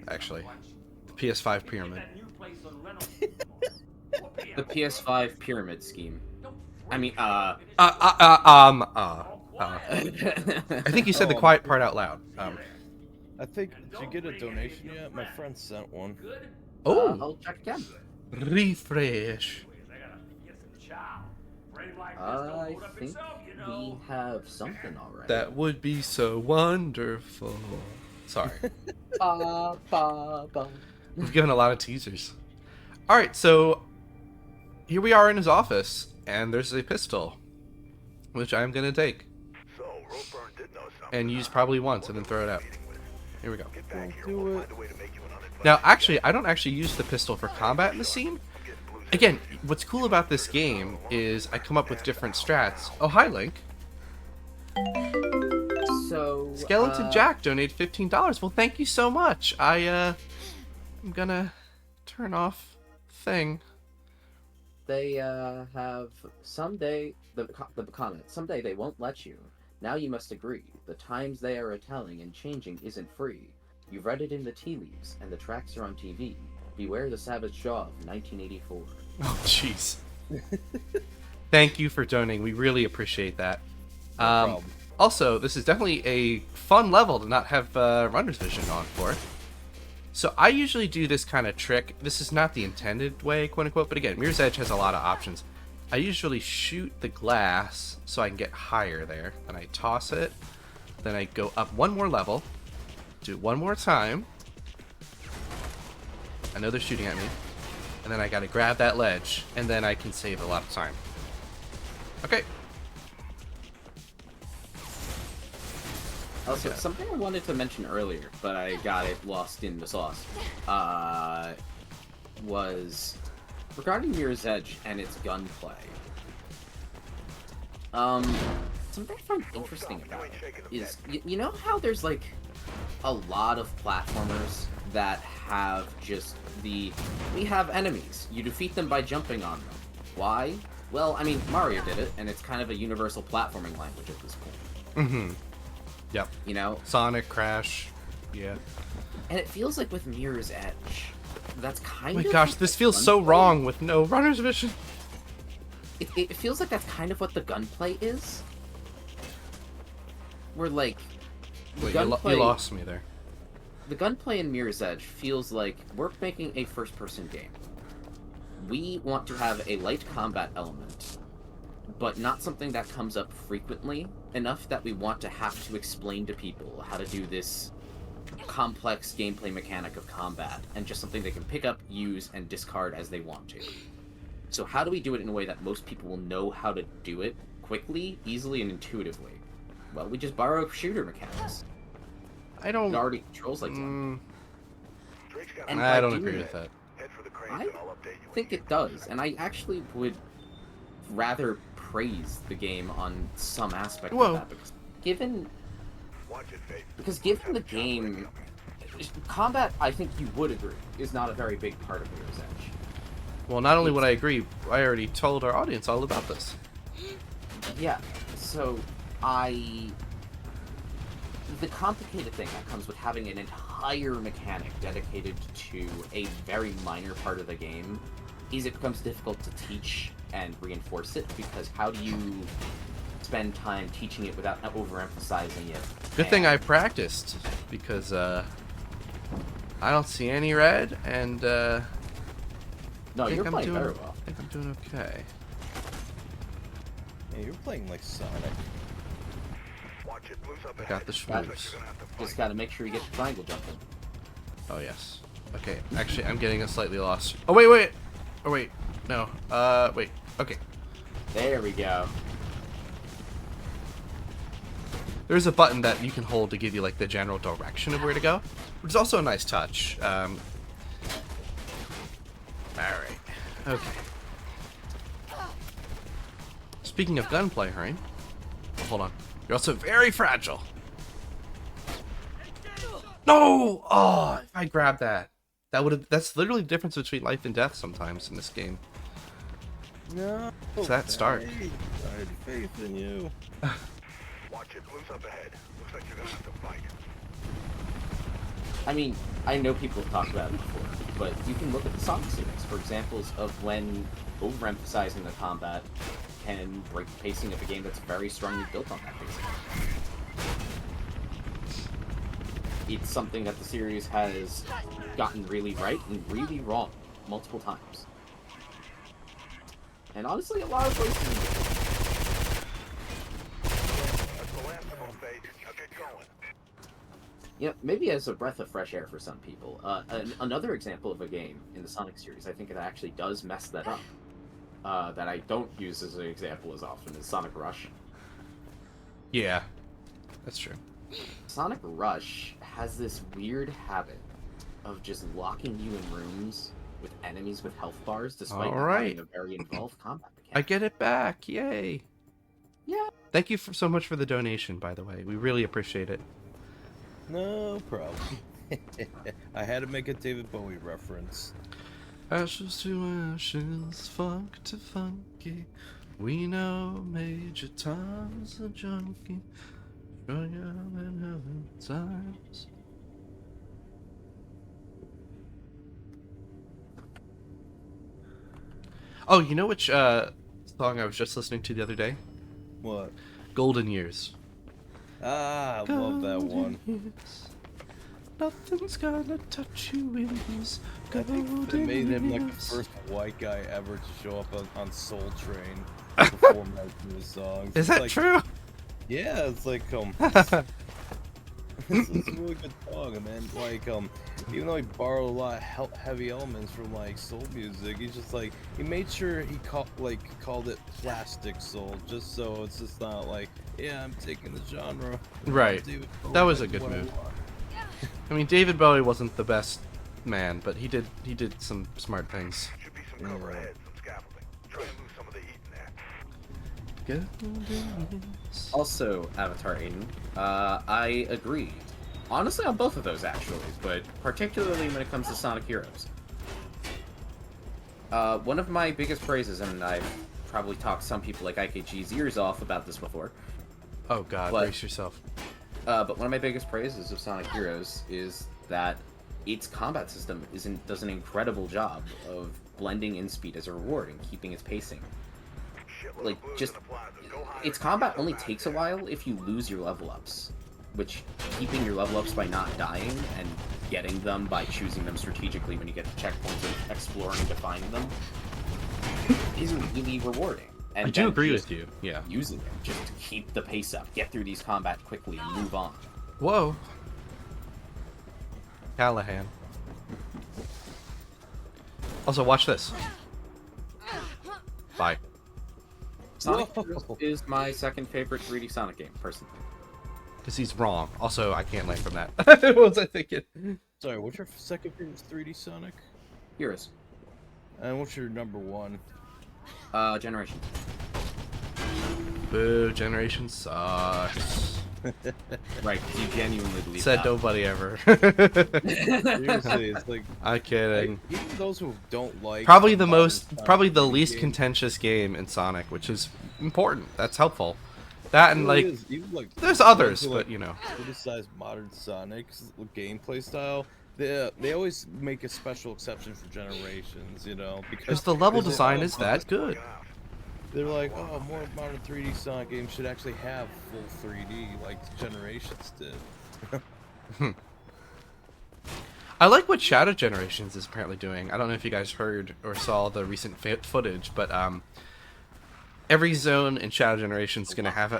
Actually, the PS5 Pyramid. The PS5 Pyramid Scheme. I mean, I think you said the quiet part out loud. I think, did you get a donation yet? My friend sent one. Oh, I'll check again. refresh. I think we have something already. That would be so wonderful. Sorry. Ba, ba, ba. We've given a lot of teasers. Alright, so here we are in his office, and there's a pistol, which I'm going to take. So, Ropeburn did know something. And use probably once and then throw it out. Here we go. Get back here. do We'll it. find a way to make you an uninvited Now, actually, I don't actually use the pistol for combat in the scene. Again, what's cool about this game is I come up with different strats. Oh, hi, Link. So Skeleton Jack donated $15. Well, thank you so much. I'm gonna turn off thing. They have someday the comment. Someday they won't let you. Now you must agree. The times they are a-telling and changing isn't free. You've read it in the tea leaves, and the tracks are on TV. Beware the Savage Jaw of 1984. Oh, jeez. Thank you for donating. We really appreciate that. problem. Also, this is definitely a fun level to not have runner's vision on for. So I usually do this kind of trick. This is not the intended way, quote unquote, but again, Mirror's Edge has a lot of options. I usually shoot the glass so I can get higher there. Then I toss it. Then I go up one more level. Do it one more time. I know they're shooting at me. And then I gotta grab that ledge. And then I can save a lot of time. Okay. Also, something I wanted to mention earlier, but I got it lost in the sauce, was regarding Mirror's Edge and its gunplay. Something I find interesting about it is, you know how there's like a lot of platformers that have just we have enemies. You defeat them by jumping on them. Why? Well, I mean, Mario did it, and it's kind of a universal platforming language at this point. Mm-hmm. Yep. You know? Sonic, Crash. Yeah. And it feels like with Mirror's Edge, that's kind Oh of... my gosh, this feels so gunplay. wrong with no runner's vision. It feels like that's kind of what the gunplay is. Where, like... the Wait, gunplay, you lost me there. The gunplay in Mirror's Edge feels like we're making a first-person game. We want to have a light combat element, but not something that comes up frequently enough that we want to have to explain to people how to do this complex gameplay mechanic of combat, and just something they can pick up, use, and discard as they want to. So how do we do it in a way that most people will know how to do it quickly, easily, and intuitively? Well, we just borrow shooter mechanics. I don't... It already controls like that. Drake's got And I by don't doing agree it, with that. head for the cranes I and I'll update you when think you it get does, and I actually would rather praise the game on some aspect Whoa. of that, because given Watch it, Faith. the game, combat, I think you would agree, is not a very big part of Mirror's Edge. Well, not only would I agree, I already told our audience all about this. Yeah, so the complicated thing that comes with having an entire mechanic dedicated to a very minor part of the game is it becomes difficult to teach and reinforce it, because how do you spend time teaching it without overemphasizing it? Good thing And- I practiced, because I don't see any red, and No, think you're I'm playing doing, very well. I think I'm doing okay. Yeah, you're playing like Sonic. Watch it. Blue's up I ahead. got the Looks like schmooze. you're gonna have to Just fight. gotta make sure you get the triangle jumping. Oh, yes. Okay, actually, I'm getting a slightly lost. Oh, wait. Oh, wait. No. Wait. Okay. There we go. There's a button that you can hold to give you, like, the general direction of where to go, which is also a nice touch. Alright. Okay. Speaking of gunplay, Hurry. Oh, hold on. You're also very fragile. No! Oh, if I grabbed that. That's literally the difference between life and death sometimes in this game. No. It's that start. I had faith in you. Watch it. Blue's up ahead. Looks like you're gonna have to fight. I mean, I know people have talked about it before, but you can look at the Sonic series for examples of when overemphasizing the combat can break the pacing of a game that's very strongly built on that pacing. It's something that the series has gotten really right and really wrong multiple times. And honestly, a lot of places going. Maybe as a breath of fresh air for some people. Another example of a game in the Sonic series, I think it actually does mess that up. That I don't use as an example as often is Sonic Rush. Yeah, that's true. Sonic Rush has this weird habit of just locking you in rooms with enemies with health bars, despite not Alright. having a very involved combat I mechanic. get it back. Yay. Yeah. Thank you so much for the donation, by the way. We really appreciate it. No problem. I had to make a David Bowie reference. Ashes to ashes, funk to funky. We know Major Tom's a junkie. Sure you haven't had times. Oh, you know which song I was just listening to the other day? What? Golden Years. Ah, I love that one. Years. Nothing's gonna touch you in these I think they golden made him like the years. first white guy ever to show up on Soul Train to perform the songs. Is It's that like, true? Yeah, it's like it's a really good song, and then like even though he borrowed a lot of heavy elements from like soul music, he's just like he made sure he called it plastic soul, just so it's just not like, yeah, I'm taking the genre. Right. David Bowie, That was a like, good what I move. want. I mean, David Bowie wasn't the best man, but he did some smart things. Should be some cover ahead, some scaffolding. Try and lose some of the heat in there. Golden years. Also, Avatar Aiden, I agree. Honestly, on both of those, actually, but particularly when it comes to Sonic Heroes. One of my biggest praises, and I've probably talked some people like IKG's ears off about this before, Oh god, But- brace yourself. but one of my biggest praises of Sonic Heroes is that its combat system does an incredible job of blending in speed as a reward and keeping its pacing. Shitload Like, of booze just in the plaza. Go hide its or combat come only back. takes a while if you lose your level ups, which keeping your level ups by not dying and getting them by choosing them strategically when you get to checkpoints and exploring to find them is really rewarding. And I do then agree just with you. Yeah. using it just to keep the pace up, get through these combat quickly, and move on. Whoa. Callahan. Also, watch this. Bye. Sonic Whoa. Heroes is my second favorite 3D Sonic game, personally. Because he's wrong. Also, I can't land from that. What was I thinking? Sorry, what's your second favorite 3D Sonic? Heroes. And what's your number one? Generation. Boo, Generation sucks. Right, 'cause you genuinely believe Said that. nobody ever. Seriously, it's like I'm kidding. even those who don't like Probably the modern most, Sonic probably the 3D least games, contentious game in Sonic, which is important. That's helpful. That and it like, is, even, like, there's those others, who, but like, you know. criticize modern Sonic's gameplay style. They always make a special exception for Generations, you know, Because the level because they- design oh, is that good. They're like, oh, more modern 3D Sonic games should actually have full 3D like Generations did. I like what Shadow Generations is apparently doing. I don't know if you guys heard or saw the recent footage, but every zone in Shadow Generations is gonna have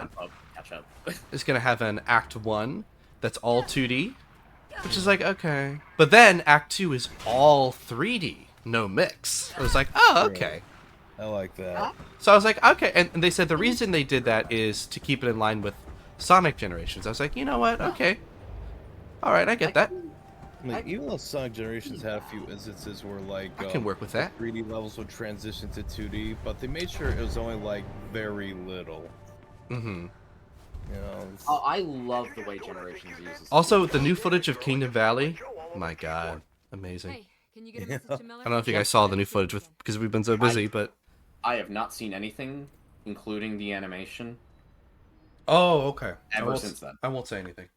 Catch up. an Act 1 that's all 2D, which is like okay. But then Act 2 is all 3D, no mix. I was like, oh, okay. I like that. So I was like, okay, and they said the reason they did that is to keep it in line with Sonic Generations. I was like, you know what? Okay, all right, I get that. Like, even though Sonic Generations had a few instances where like I can work with that. 3D levels would transition to 2D, but they made sure it was only like very little. Mm-hmm. You know. It's- Oh, I love the way Generations uses. Also, the new footage of Kingdom Valley, my god, amazing. Hey, can you get a message to Miller? I don't know if you guys saw the new footage because we've been so busy, but I have not seen anything, including the animation, oh, okay. ever since then. I won't say anything.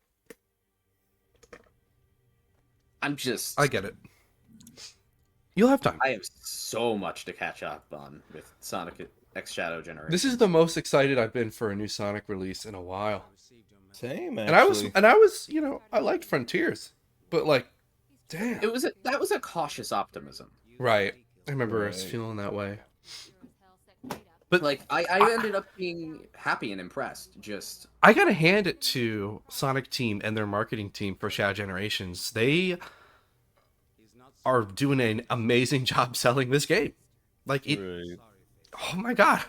I'm just. I get it. You'll have time. I have so much to catch up on with Sonic X Shadow Generation. This is the most excited I've been for a new Sonic release in a while. Same, And I was, actually. you know, I liked Frontiers, but like, damn. That was a cautious optimism. Right. I remember us Right. feeling that way. But Like, I ended up being happy and impressed. Just I gotta hand it to Sonic Team and their marketing team for Shadow Generations. They are doing an amazing job selling this game. Like it. Right. Oh my god.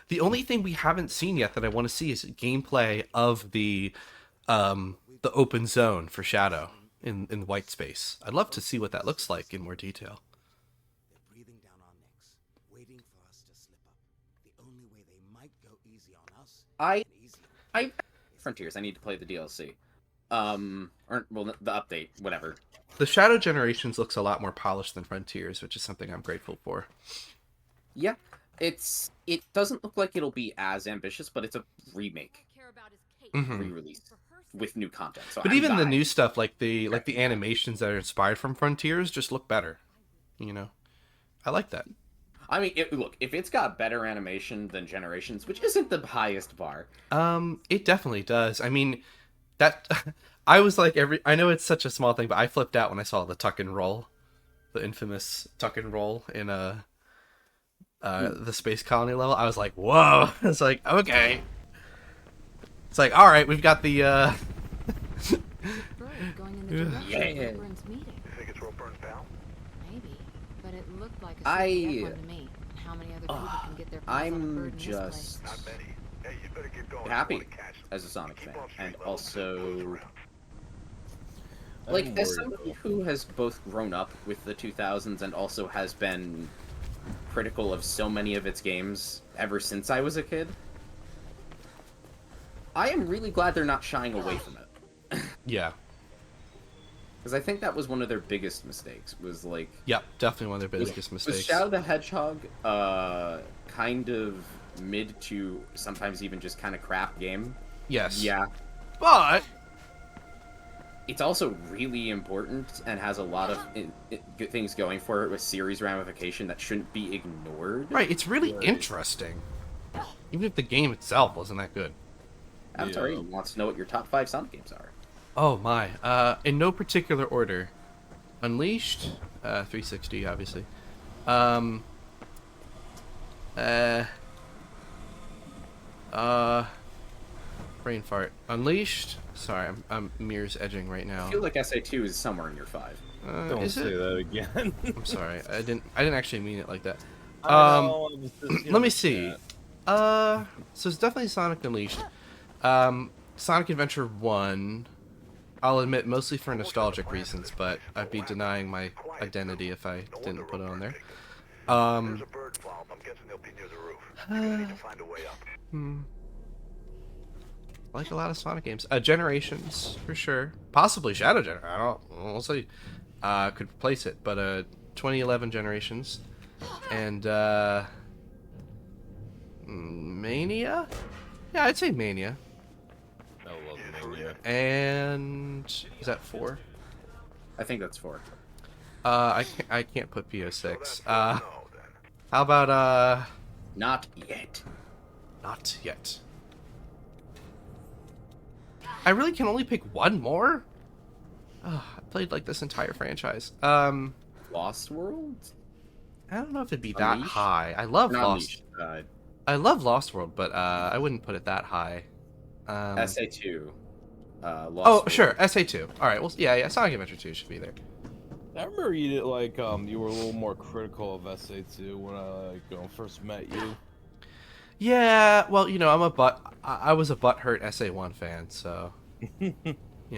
The only thing we haven't seen yet that I want to see is gameplay of the open zone for Shadow in white space. I'd love to see what that looks like in more detail. They're breathing down our necks, waiting for us to slip up. The only way they might go easy on us. I Frontiers. I need to play the DLC. Or well, the update, whatever. The Shadow Generations looks a lot more polished than Frontiers, which is something I'm grateful for. Yeah, it doesn't look like it'll be as ambitious, but it's a remake, Mhm. re-release with new content. So But I'm even the dying. new stuff, like the animations that are inspired from Frontiers, just look better. You know, I like that. I mean, look, if it's got better animation than Generations, which isn't the highest bar, It definitely does. I mean, that I was like I know it's such a small thing, but I flipped out when I saw the tuck and roll, the infamous tuck and roll in the Space Colony level. I was like, whoa! It's like, okay. It's like, all right, we've got the Bird going in the Yeah. direction Yeah. of Ropeburns meeting. You think it's Ropeburns, pal? Maybe, but it looked like a I- CPF one to me. And how many other people can get their paws on a I'm bird in this place? just Not many. Hey, you better get going. happy You wanna catch them. as a Sonic Keep fan, on street and level, see what goes also around. like I'm as worried, somebody though. who has both grown up with the 2000s and also has been critical of so many of its games ever since I was a kid. I am really glad they're not shying away from it. yeah, Because I think that was one of their biggest mistakes, was like... yep, definitely one of their biggest Was mistakes. Shadow the Hedgehog kind of mid to sometimes even just kind of crap game? Yes. Yeah. But It's also really important and has a lot of good things going for it with series ramification that shouldn't be ignored. right, it's really interesting. Even if the game itself wasn't that good. Avatar Yeah. 8 wants to know what your top 5 Sonic games are. Oh my. In no particular order. Unleashed, 360 obviously. Brain fart. Unleashed. Sorry, I'm mirrors edging right now. I feel like SA2 is somewhere in your 5. Don't Is say it? that again. I'm sorry. I didn't actually mean it like that. I know, I was just, Let me see. So it's definitely Sonic Unleashed. Sonic Adventure 1. I'll admit, mostly for nostalgic reasons, but I'd be denying my identity if I didn't put it on there. There's a bird farm. I'm guessing they'll be near the roof. You're gonna need to find a way up. I like a lot of Sonic games. Generations, for sure. Possibly Shadow Generation. I don't. We'll see. Could replace it, but 2011 Generations, and Mania. Yeah, I'd say Mania. I love Mania. And is that 4? I think that's 4. I can't put PO6. No, then. How about Not yet. not yet. I really can only pick one more. Oh, I played like this entire franchise. Lost World? I don't know if it'd be that Unleashed? high. I love Not Lost. Unleashed. I love Lost World, but I wouldn't put it that high. SA2. Lost Oh, World. sure, SA2. All right, well, yeah, Sonic Adventure 2 should be there. I remember you did like you were a little more critical of SA2 when I first met you. Yeah, well, you know, I was a butthurt SA1 fan, so you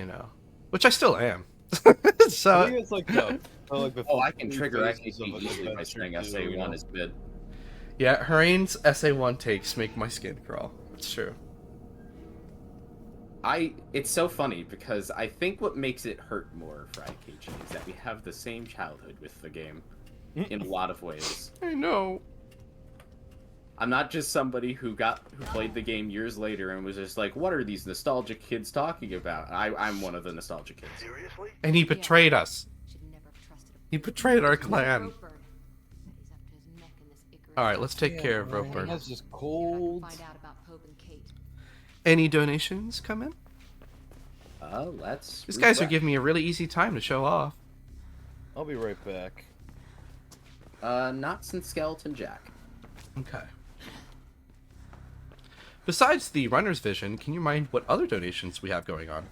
know, which I still am. I So think it's like the Oh, I can three trigger phases SAT of easily by Adventure saying 2, SA1 you know? is mid. yeah, Harane's SA1 takes make my skin crawl. It's true. It's so funny because I think what makes it hurt more for IKG is that we have the same childhood with the game in a lot of ways. I know. I'm not just somebody who played the game years later and was just like, what are these nostalgic kids talking about? I'm one of the nostalgic kids. Seriously? And he betrayed us. Should never have trusted a He betrayed our clan. Ropeburn. He's up to his neck in this Icarus. All right, let's take care of man, Ropeburn. That's just See if I can cold. find out about Pope and Kate. Any donations come in? Let's. These guys are refresh. giving me a really easy time to show off. I'll be right back. Not since Skeleton Jack. Okay. Besides the runner's vision, can you mind what other donations we have going on?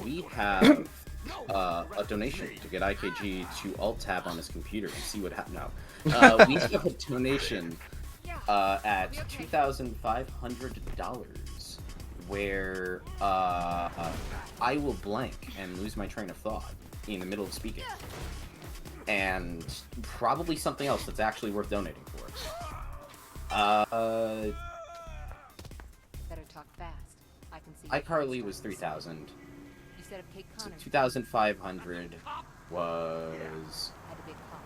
We have a donation to get IKG to alt-tab on his computer and see what happens now. We have a donation at $2,500 where I will blank and lose my train of thought in the middle of speaking. And probably something else that's actually worth donating for. Better talk fast. I can see. iCarly was 3,000. You said of Kate So Connor. 2,500 was. Had a big call.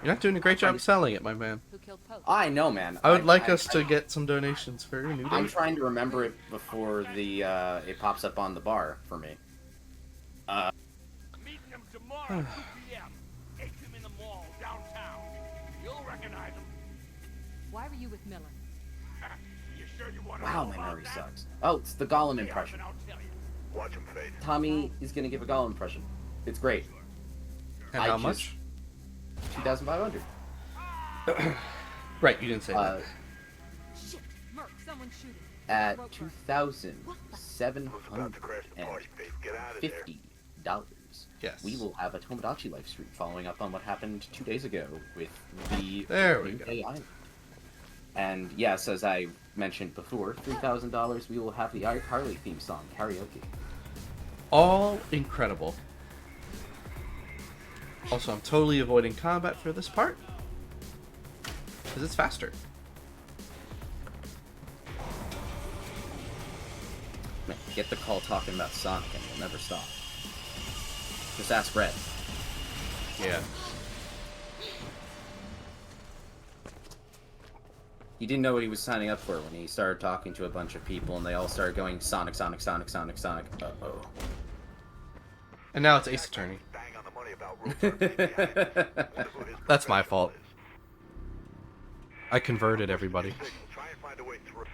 You're not doing a great job selling it, my man. Who killed Pope? I know, man. I would like us to get some donations for New Day. I'm trying to remember it before the it pops up on the bar for me. Meeting him tomorrow, 2 p.m. Atrium in the mall, downtown. You'll recognize him. Why were you with Miller? You sure you want to Wow, know my about memory that? sucks. Oh, it's the Gollum impression. Then I'll tell you. Watch him, Faith. Tommy is gonna give a Gollum impression. It's great. And I how just- much? 2,500. Right, you didn't say that. Shit! Merc, someone's shooting. At Roper. Who's about to crash the party, $2,750, Faith? Get out of there. Yes. we will have a Tomodachi live stream following up on what happened 2 days ago with the There we New go. Day Island. And yes, as I mentioned before, $3,000 we will have the iCarly theme song karaoke. All incredible. Also, I'm totally avoiding combat for this part. Because it's faster. Man, get the call talking about Sonic and we'll never stop. Just ask Red. Yeah. He didn't know what he was signing up for when he started talking to a bunch of people and they all started going Sonic, Sonic, Sonic, Sonic, Sonic. Uh-oh. And now it's Ace Attorney. Bang on the money about Rope's behind. Wonder who his That's my professional fault. is. I converted everybody Try and find a way through.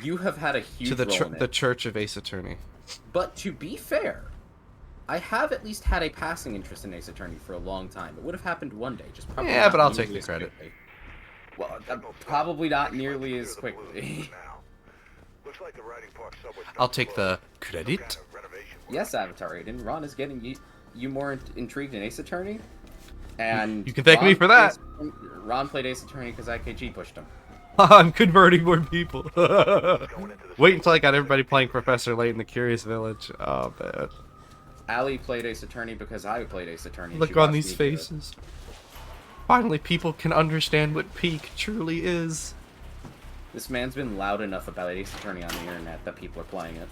You have had a huge to the role in the it. Church of Ace Attorney. But to be fair, I have at least had a passing interest in Ace Attorney for a long time. It would have happened one day, just probably Yeah, not but I'll nearly take the as credit. quickly. Well, probably not nearly as Clear the blues quickly. now. Looks like the Riding Park subway I'll stop take closed. the Some credit. kind of renovation work. Yes, Avatar Aiden. Ron is getting you more intrigued in Ace Attorney. And You can thank me Ron for that. Ron played Ace Attorney because IKG pushed him. I'm converting more people. Going into the Wait until I got everybody playing Professor Layton, the Curious Village. Oh, man. Allie played Ace Attorney because I played Ace Attorney. and Look she on watched these me do it. faces. Finally, people can understand what peak truly is. This man's been loud enough about Ace Attorney on the internet that people are playing it.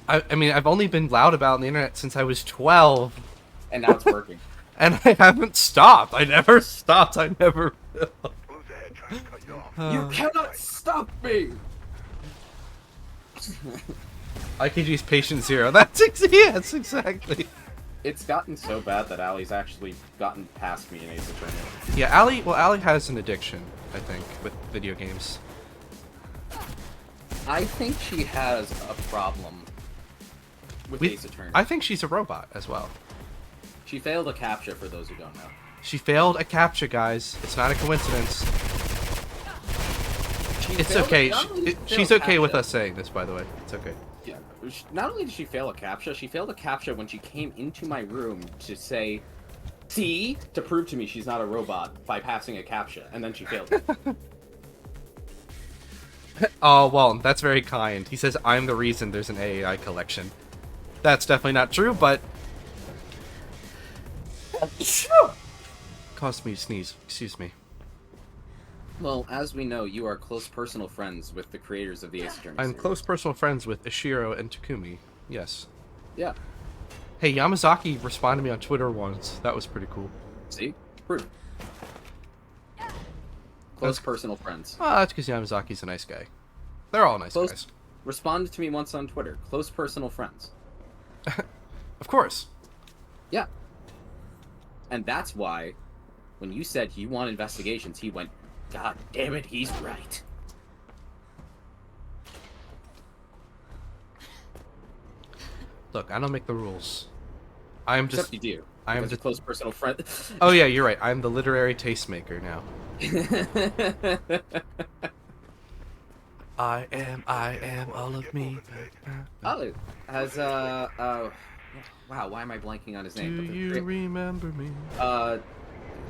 I mean, I've only been loud about it on the internet since I was 12. And now it's working. And I haven't stopped. I never stopped. I never will. Blues ahead trying to cut you off. You cannot stop me! IKG's patient zero. Yes, exactly. It's gotten so bad that Allie's actually gotten past me in Ace Attorney. Yeah, Allie has an addiction, I think, with video games. I think she has a problem with Ace Attorney. I think she's a robot as well. She failed a captcha, for those who don't know. She failed a captcha, guys. It's not a coincidence. It's failed okay. not only did she She's fail a okay with captcha- us saying this, by the way. It's okay. Yeah. Not only did she fail a captcha, she failed a captcha when she came into my room to say, "See," to prove to me she's not a robot by passing a captcha, and then she failed it. Oh, well, that's very kind. He says, I'm the reason there's an AAI collection. That's definitely not true, but... caused me to sneeze. Excuse me. Well, as we know, you are close personal friends with the creators of the Ace Attorney I'm series. close personal friends with Ishiro and Takumi. Yes. Yeah. Hey, Yamazaki responded to me on Twitter once. That was pretty cool. See? Proof. Close personal friends. Oh, that's because Yamazaki's a nice guy. They're all nice Close. guys. Responded to me once on Twitter. Close personal friends. Of course. Yeah. And that's why, when you said you want investigations, he went, "God damn it, he's right." Look, I don't make the rules. I'm Except just... you do. I am because you're just... close personal friend. Oh yeah, you're right. I'm the literary tastemaker now. I am all of me. Oh, has wow, why am I blanking on his Do name? But you remember me?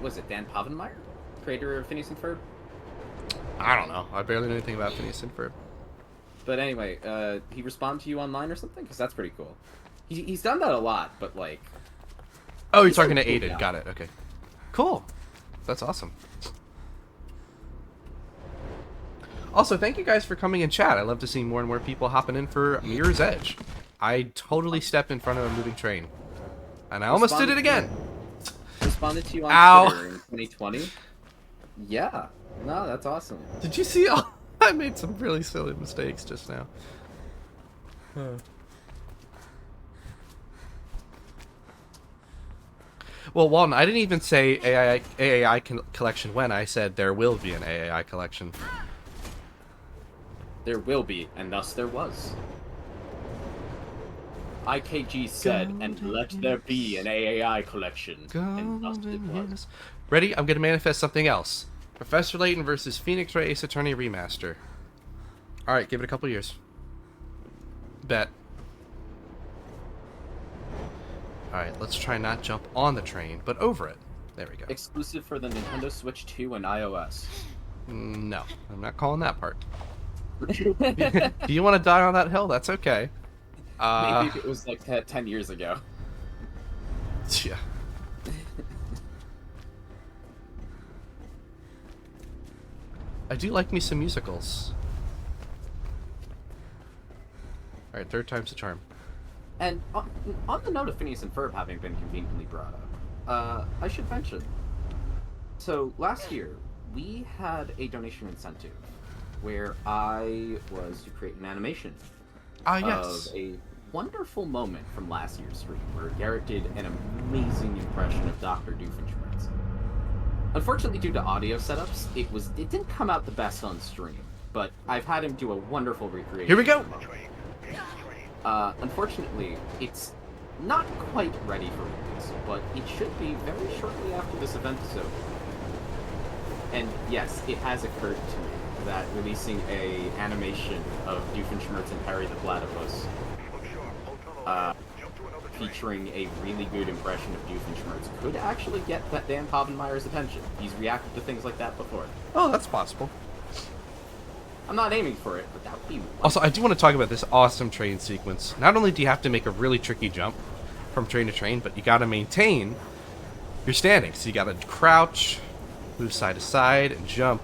Was it Dan Povenmire, creator of Phineas and Ferb? I don't know. I barely know anything about Phineas and Ferb. But anyway, he responded to you online or something? Because that's pretty cool. He's done that a lot, but like. Oh, you're talking to cool Aiden. guy. Got it. Okay. Cool. That's awesome. Also, thank you guys for coming in chat. I love to see more and more people hopping in for Mirror's Edge. I totally stepped in front of a moving train. And I almost did it again. Responded to you on Ow. Twitter in 2020. Yeah. No, that's awesome. Did you see? Oh, I made some really silly mistakes just now. Well, Walton, I didn't even say AAI collection when I said there will be an AAI collection. There will be, and thus there was. IKG said, and let there be an AAI collection, and thus it was. Ready? I'm going to manifest something else. Professor Layton versus Phoenix Wright Ace Attorney Remaster. Alright, give it a couple years. Bet. Alright, let's try not jump on the train, but over it. There we go. Exclusive for the Nintendo Switch 2 and iOS. No, I'm not calling that part. Do you want to die on that hill? That's okay. Maybe it was like 10 years ago. Yeah. I do like me some musicals. Alright, third time's the charm. And on the note of Phineas and Ferb having been conveniently brought up, I should mention. So last year, we had a donation incentive where I was to create an animation yes. of a wonderful moment from last year's stream where Garrett did an amazing impression of Dr. Doofenshmirtz. Unfortunately, due to audio setups, it didn't come out the best on stream, but I've had him do a wonderful recreation. Here we go! Unfortunately, it's not quite ready for release, but it should be very shortly after this event is over. And yes, it has occurred to me that releasing a animation of Doofenshmirtz and Harry the Platypus, featuring a really good impression of Doofenshmirtz, could actually get that Dan Povenmire's attention. He's reacted to things like that before. Oh, that's possible. I'm not aiming for it, but that would be wonderful. Also, I do want to talk about this awesome train sequence. Not only do you have to make a really tricky jump from train to train, but you got to maintain your standing. So you got to crouch, move side to side, and jump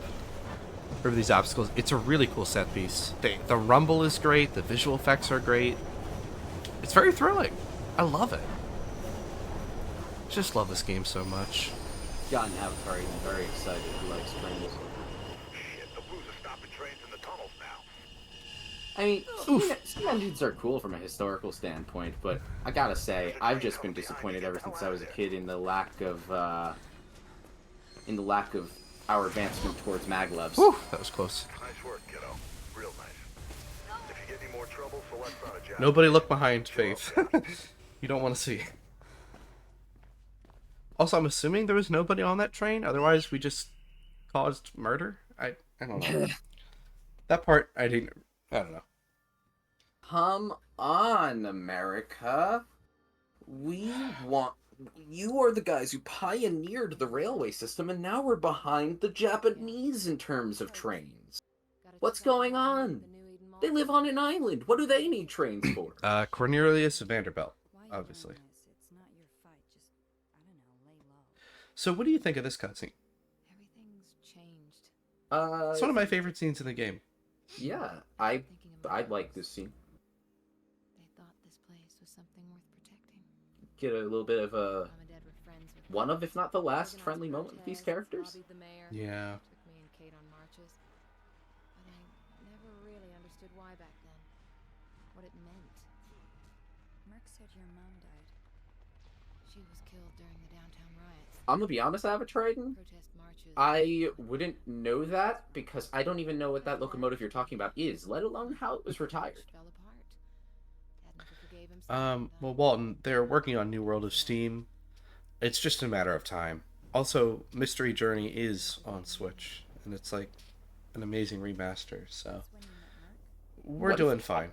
over these obstacles. It's a really cool set piece. The rumble is great. The visual effects are great. It's very thrilling. I love it. Just love this game so much. Got an avatar, I'm very excited. He likes trains. Shit, the Blues are stopping trains in the tunnels now. I mean, steam engines are cool from a historical standpoint, but I gotta say, I've just been disappointed ever since I was a kid in the lack of our advancement towards maglevs. Whew, that was close. Nice work, kiddo. Real nice. If you get any more trouble, Select's not a job. Nobody look behind, Faith. You don't want to see. Also, I'm assuming there was nobody on that train. Otherwise, we just caused murder. I don't know. That part, I don't know. Come on, America. You are the guys who pioneered the railway system, and now we're behind the Japanese in terms of trains. What's going on? They live on an island. What do they need trains for? Cornelius Vanderbilt, obviously. So, what do you think of this cutscene? Everything's changed. It's one of my favorite scenes in the game. Yeah, I like this scene. They thought this place was something worth protecting. Get a little bit of a Mom and Dad were friends with one of, if not the last, friendly moment with these characters. lobbied the mayor, Yeah. took me and Kate on marches. But I never really understood why back then. What it meant. Merc said your mom died. She was killed during the downtown riots. I'm gonna be honest, Avatriden. Protest marches. I wouldn't know that because I don't even know what that locomotive you're talking about is, let alone how it was retired. Fell apart. Dad never forgave himself for Well, Walton, they're working on New World of Steam. It's just a matter of time. Also, Mystery Journey is on Switch, and it's like an amazing remaster. So we're What if- doing fine.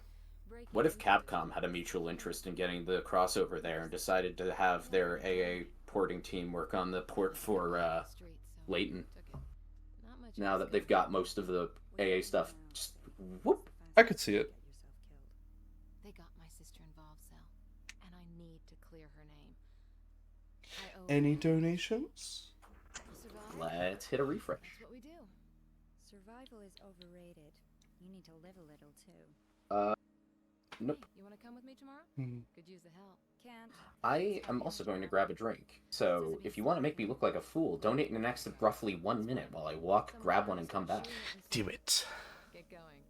What if Capcom had a mutual interest in getting the crossover there and decided to have their AA porting team work on the port for Layton? Now that they've got most of the AA stuff, just whoop. I could see it. They got my sister involved, Cell, and I need to clear her name. I owe Any her. donations? Survive? Let's hit a refresh. That's what we do. Survival is overrated. You need to live a little too. Nope. Hey, you want to come with me tomorrow? Mhm. Could use the help. Can't. I am also going to grab a drink. So if you want to make me look like a fool, donate in the next roughly 1 minute while I walk, grab one, and come back. Do it. Get going.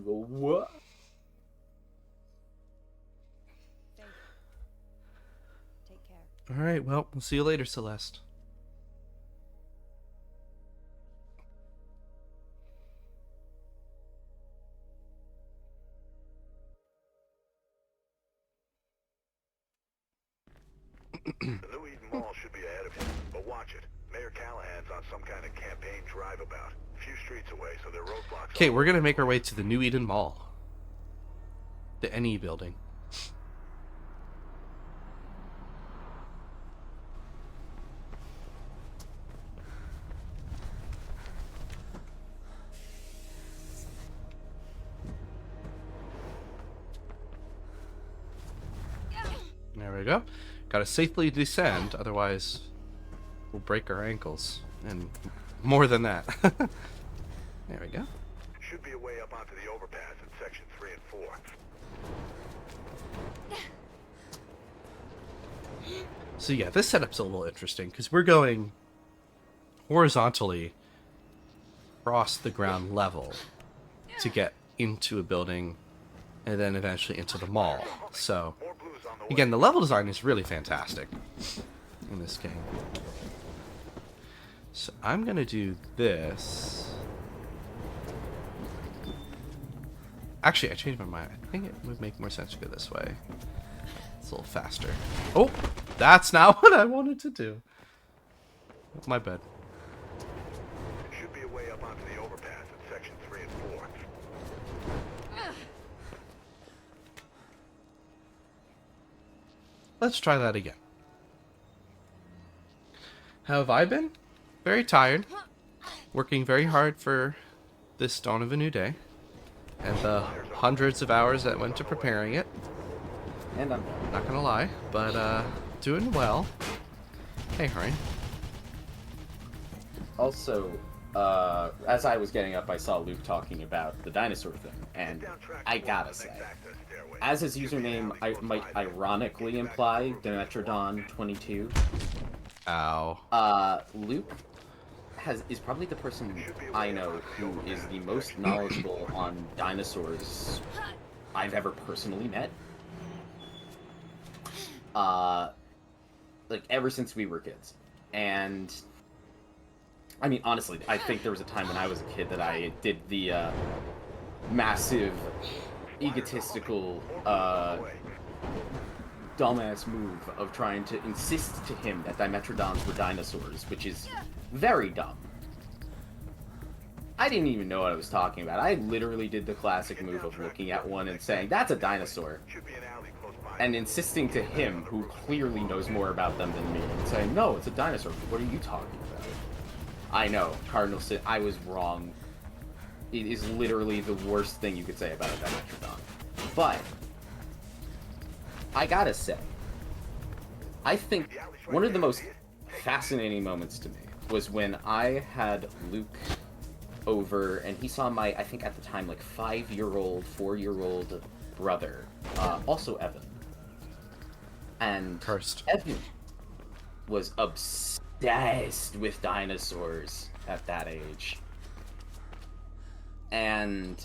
What? Faith. Take care. All right. Well, we'll see you later, Celeste. The New Eden Mall should be ahead of you, but watch it. Mayor Callahan's on some kind of campaign drive-about. A few streets away, so there are roadblocks. Okay, we're gonna make our way to the New Eden Mall, the NE building. There we go. Gotta safely descend, otherwise we'll break our ankles. And more than that. There we go. Should be a way up onto the overpass in section 3 and 4. So yeah, this setup's a little interesting, because we're going horizontally across the ground level to get into a building and then eventually into the mall. So, More blues on the way. again, the level design is really fantastic in this game. So I'm gonna do this. Actually, I changed my mind. I think it would make more sense to go this way. It's a little faster. Oh, that's not what I wanted to do. My bad. Should be a way up onto the overpass in section 3 and 4. Let's try that again. How have I been? Very tired. Working very hard for this dawn of a new day. And the hundreds of hours that went to preparing it. And I'm done. Not gonna lie, but doing well. Hey, Hurry. Also, as I was getting up, I saw Luke talking about the dinosaur thing, and I gotta say, as his username I might ironically imply, Demetrodon22, Luke is probably the person I know who is the most knowledgeable on dinosaurs I've ever personally met. Like, ever since we were kids. And I mean, honestly, I think there was a time when I was a kid that I did the massive, egotistical, dumbass move of trying to insist to him that Dimetrodons were dinosaurs, which is very dumb. I didn't even know what I was talking about. I literally did the classic move of looking at one and saying, "That's a dinosaur," Should be an alley close by. and insisting to him, who clearly knows more about them than me, and saying, "No, it's a dinosaur. What are you talking about?" I know, Cardinal Sin, I was wrong. It is literally the worst thing you could say about a Dimetrodon. But I gotta say, I think one of the most fascinating moments to me was when I had Luke over and he saw my, I think at the time, like 5-year-old, 4-year-old brother, also Evan. And Cursed. Evan was obsessed with dinosaurs at that age. And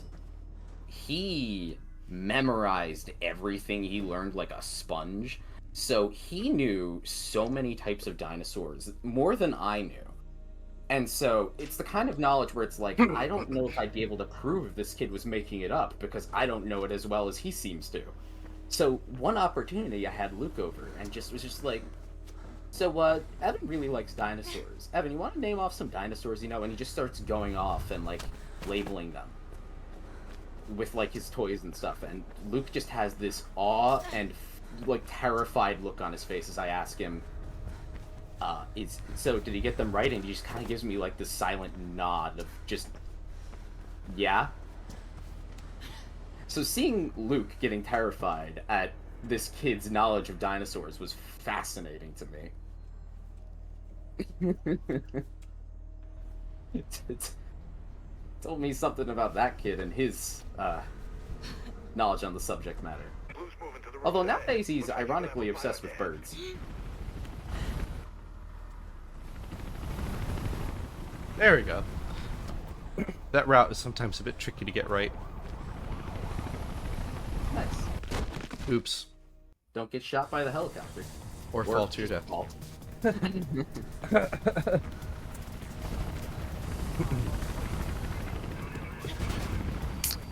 he memorized everything he learned like a sponge. So he knew so many types of dinosaurs, more than I knew. And so it's the kind of knowledge where it's like, I don't know if I'd be able to prove this kid was making it up because I don't know it as well as he seems to. So one opportunity I had Luke over and was just like, So, Evan really likes dinosaurs. Evan, you want to name off some dinosaurs you know? And he just starts going off and, like, labeling them with, like, his toys and stuff. And Luke just has this awe and, like, terrified look on his face as I ask him, so did he get them right? And he just kind of gives me, like, this silent nod of just, yeah. So seeing Luke getting terrified at this kid's knowledge of dinosaurs was fascinating to me. it told me something about that kid and his knowledge on the subject matter. Although nowadays he's ironically obsessed with birds. There we go. That route is sometimes a bit tricky to get right. Nice. Oops. Don't get shot by the helicopter. Or fall to your death. Fall.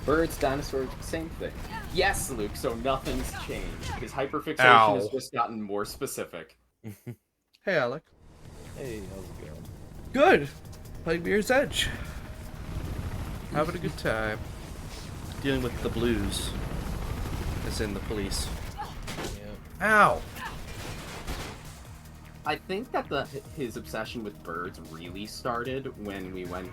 Birds, dinosaurs, same thing. Yes, Luke, so nothing's changed. His hyperfixation has just gotten more specific. Hey, Alec. Hey, how's it going? Good. Playing Mirror's Edge. Having a good time. Dealing with the blues. As in the police. Yeah. Ow! I think that his obsession with birds really started when we went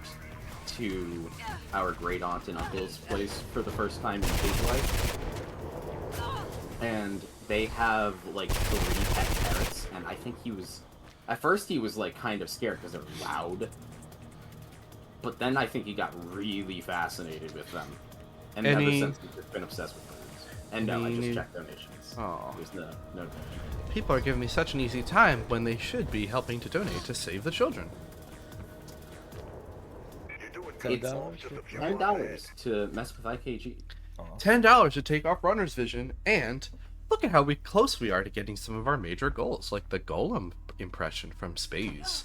to our great aunt and uncle's place for the first time in his life. And they have, like, 3 pet parrots, and I think he was... At first he was, like, kind of scared because they're loud. But then I think he got really fascinated with them. And ever since he's just been obsessed with birds. And no, I just checked donations. Aw. There's no donation. People are giving me such an easy time when they should be helping to donate to save the children. It's $9 to mess with IKG. $10 to take off Runner's Vision, and look at how close we are to getting some of our major goals, like the Golem impression from Space.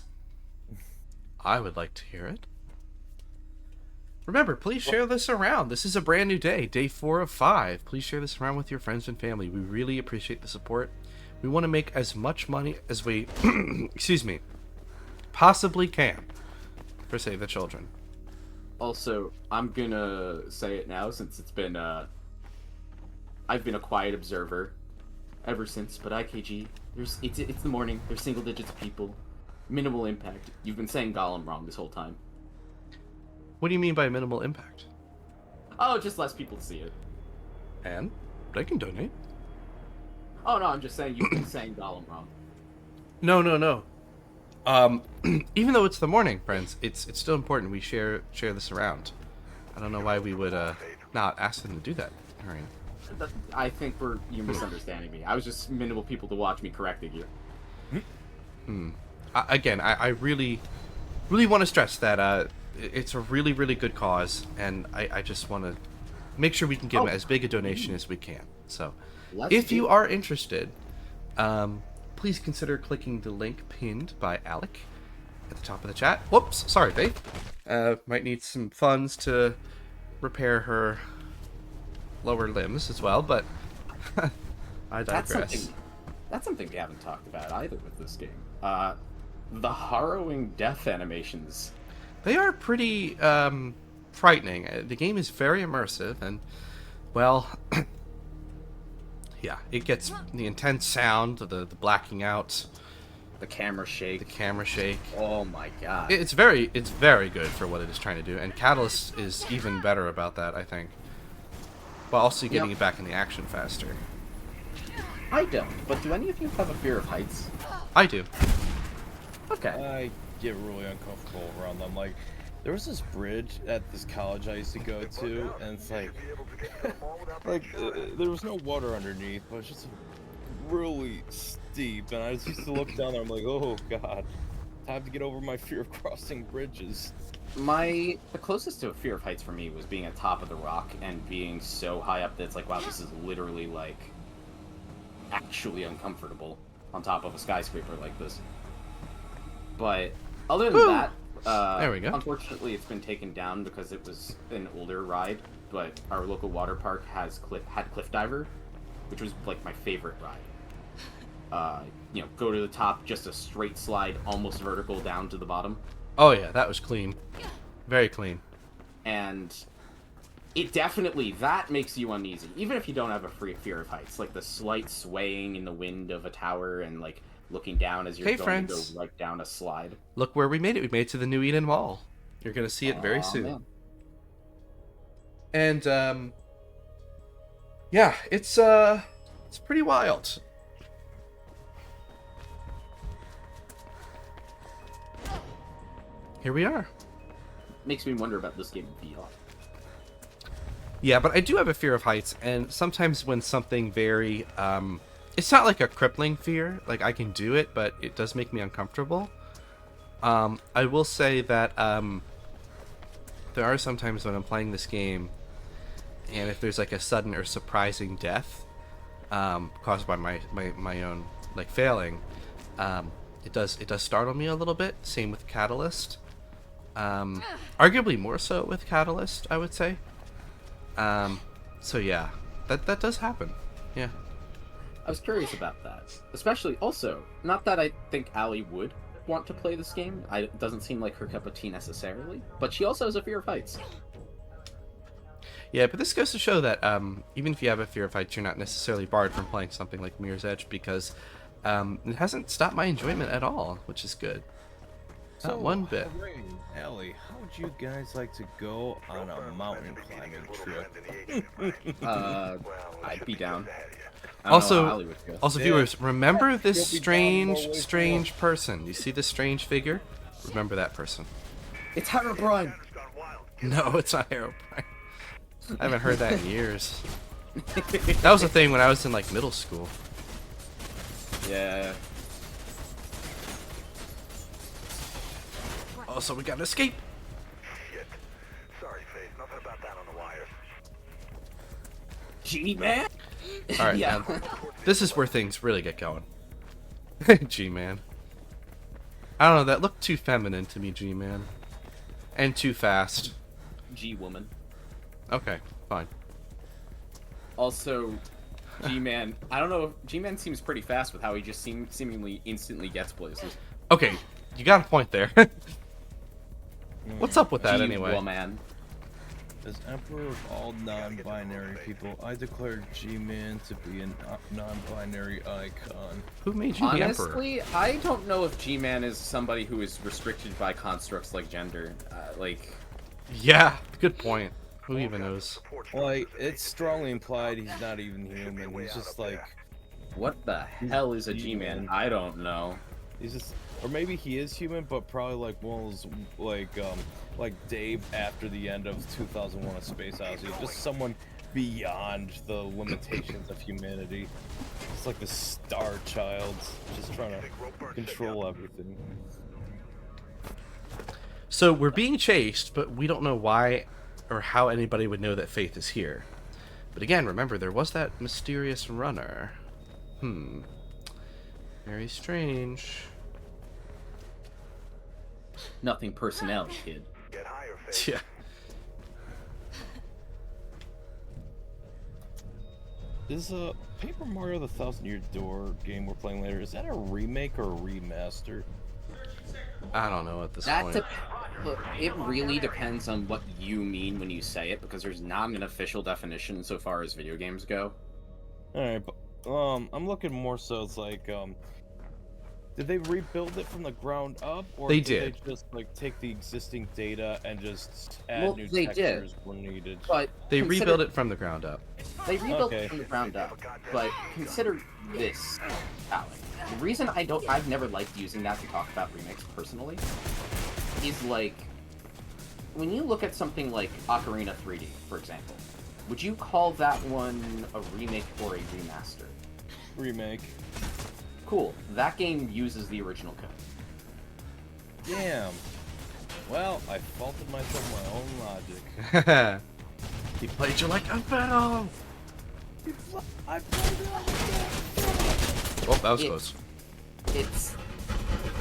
I would like to hear it. Remember, please share this around. This is a brand new day, day 4 of 5. Please share this around with your friends and family. We really appreciate the support. We want to make as much money as we, excuse me, possibly can for Save the Children. Also, I'm gonna say it now since it's been, I've been a quiet observer ever since, but IKG, it's the morning, there's single digits of people, minimal impact. You've been saying Gollum wrong this whole time. What do you mean by minimal impact? Oh, just less people see it. And they can donate. Oh no, I'm just saying you've been saying Gollum wrong. No. Even though it's the morning, friends, it's still important we share this around. I don't know why we would not ask them to do that. All right. I think you're misunderstanding me. I was just minimal people to watch me correcting you. I really want to stress that it's a really, really good cause, and I just want to make sure we can give as big a donation as we can. So, if you are interested, please consider clicking the link pinned by Alec at the top of the chat. Whoops, sorry, Faith. Might need some funds to repair her lower limbs as well, but I digress. That's something we haven't talked about either with this game. The harrowing death animations. They are pretty frightening. The game is very immersive, and, well... yeah, it gets the intense sound, the blacking out, the camera shake. Oh my god! It's very good for what it is trying to do, and Catalyst is even better about that, I think. While also getting it back in the action faster. I don't, but do any of you have a fear of heights? I do. Okay. I get really uncomfortable around them. Like, there was this bridge at this college I used to go to, and it's like, there was no water underneath, but it's just really steep, and I just used to look down there, I'm like, oh god, time to get over my fear of crossing bridges. The closest to a fear of heights for me was being at top of the rock and being so high up that it's like, wow, this is literally, like, actually uncomfortable on top of a skyscraper like this. But other than that, there we go. Unfortunately, it's been taken down because it was an older ride, but our local water park had Cliff Diver, which was, like, my favorite ride. go to the top, just a straight slide, almost vertical down to the bottom. Oh yeah, that was clean. Very clean. And it definitely, that makes you uneasy, even if you don't have a fear of heights. Like the slight swaying in the wind of a tower and like looking down as you're Hey, going friends. to go right down a slide. Look where we made it. We made it to the New Eden Mall. You're gonna see it very soon. Man. And yeah, it's pretty wild. Here we are. Makes me wonder about this game in VR. Yeah, but I do have a fear of heights, and sometimes when something very it's not like a crippling fear, like I can do it, but it does make me uncomfortable. I will say that there are some times when I'm playing this game, and if there's like a sudden or surprising death caused by my own like failing, it does startle me a little bit. Same with Catalyst, arguably more so with Catalyst, I would say. So yeah, that does happen. Yeah. I was curious about that. Especially, also, not that I think Allie would want to play this game. It doesn't seem like her cup of tea necessarily. But she also has a fear of heights. Yeah, but this goes to show that even if you have a fear of heights, you're not necessarily barred from playing something like Mirror's Edge, because it hasn't stopped my enjoyment at all, which is good. Not one bit. Allie, how would you guys like to go on a mountain climbing trip? I'd be down. I don't know how Allie would feel. Also, viewers, remember this strange person. You see this strange figure? Remember that person. It's Herobrine! No, it's not Herobrine. I haven't heard that in years. That was a thing when I was in like middle school. Yeah. Oh, so we gotta escape. Shit. Sorry, Faith. Nothing about that on the wires. G-Man? Alright, Yeah. this is where things really get going. G-Man. I don't know, that looked too feminine to me, G-Man. And too fast. G-Woman. Okay, fine. Also, G-Man, I don't know, G-Man seems pretty fast with how he just seemingly instantly gets places. Okay, you got a point there. What's up with that anyway? G-Woman. As Emperor of all non-binary people, I declare G-Man to be a non-binary icon. Who made you the Emperor? Honestly, I don't know if G-Man is somebody who is restricted by constructs like gender. Yeah, good point. Who even knows? Like, it's strongly implied he's not even human. He's just like... What the hell is a G-Man? I don't know. He's just... Or maybe he is human, but probably like one of those, like Dave after the end of 2001: A Space Odyssey. Just someone beyond the limitations of humanity. It's like the Star Child, just trying to control everything. So we're being chased, but we don't know why or how anybody would know that Faith is here. But again, remember, there was that mysterious runner. Very strange. Nothing personnel, kid. Get higher, Faith. Yeah. Is Paper Mario: The Thousand Year Door game we're playing later, is that a remake or a remaster? I don't know at this That point. Look, it really depends on what you mean when you say it, because there's not an official definition so far as video games go. Alright, but I'm looking more so it's like did they rebuild it from the ground up, or They did did. they just like take the existing data and just add Well, new they textures when needed? But They consider- rebuilt it from the ground up. They rebuilt Okay. it from the ground up, but consider this, Alec. The reason I've never liked using that to talk about remakes personally is like, when you look at something like Ocarina 3D, for example, would you call that one a remake or a remaster? Remake. Cool. That game uses the original code. Damn. Well, I faulted myself my own logic. He played you like a fiddle. I played it on the Oh, that was It- close. It's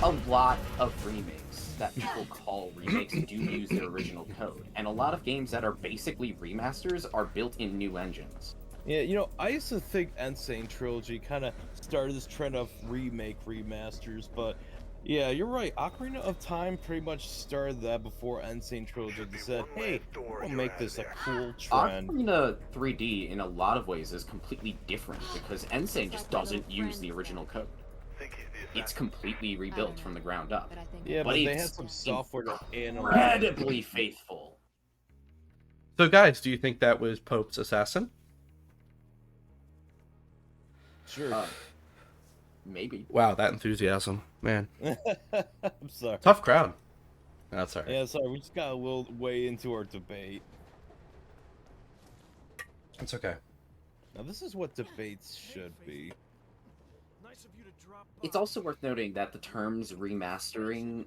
a lot of remakes that people call remakes do use their original code, and a lot of games that are basically remasters are built in new engines. Yeah, you know, I used to think Insane Trilogy kind of started this trend of remasters, but yeah, you're right. Ocarina of Time pretty much started that before Insane Trilogy. They said, hey, we'll make this a cool trend. Ocarina 3D, in a lot of ways, is completely different because Insane just doesn't use the original code. It's completely rebuilt from the ground up. Yeah, but but they had it's some software to analyze. incredibly faithful. So, guys, do you think that was Pope's assassin? Sure. Maybe. Wow, that enthusiasm, man. I'm sorry. Tough crowd. That's alright. Yeah, sorry. We just got a little way into our debate. It's okay. Now, this is what debates should be. It's also worth noting that the terms remastering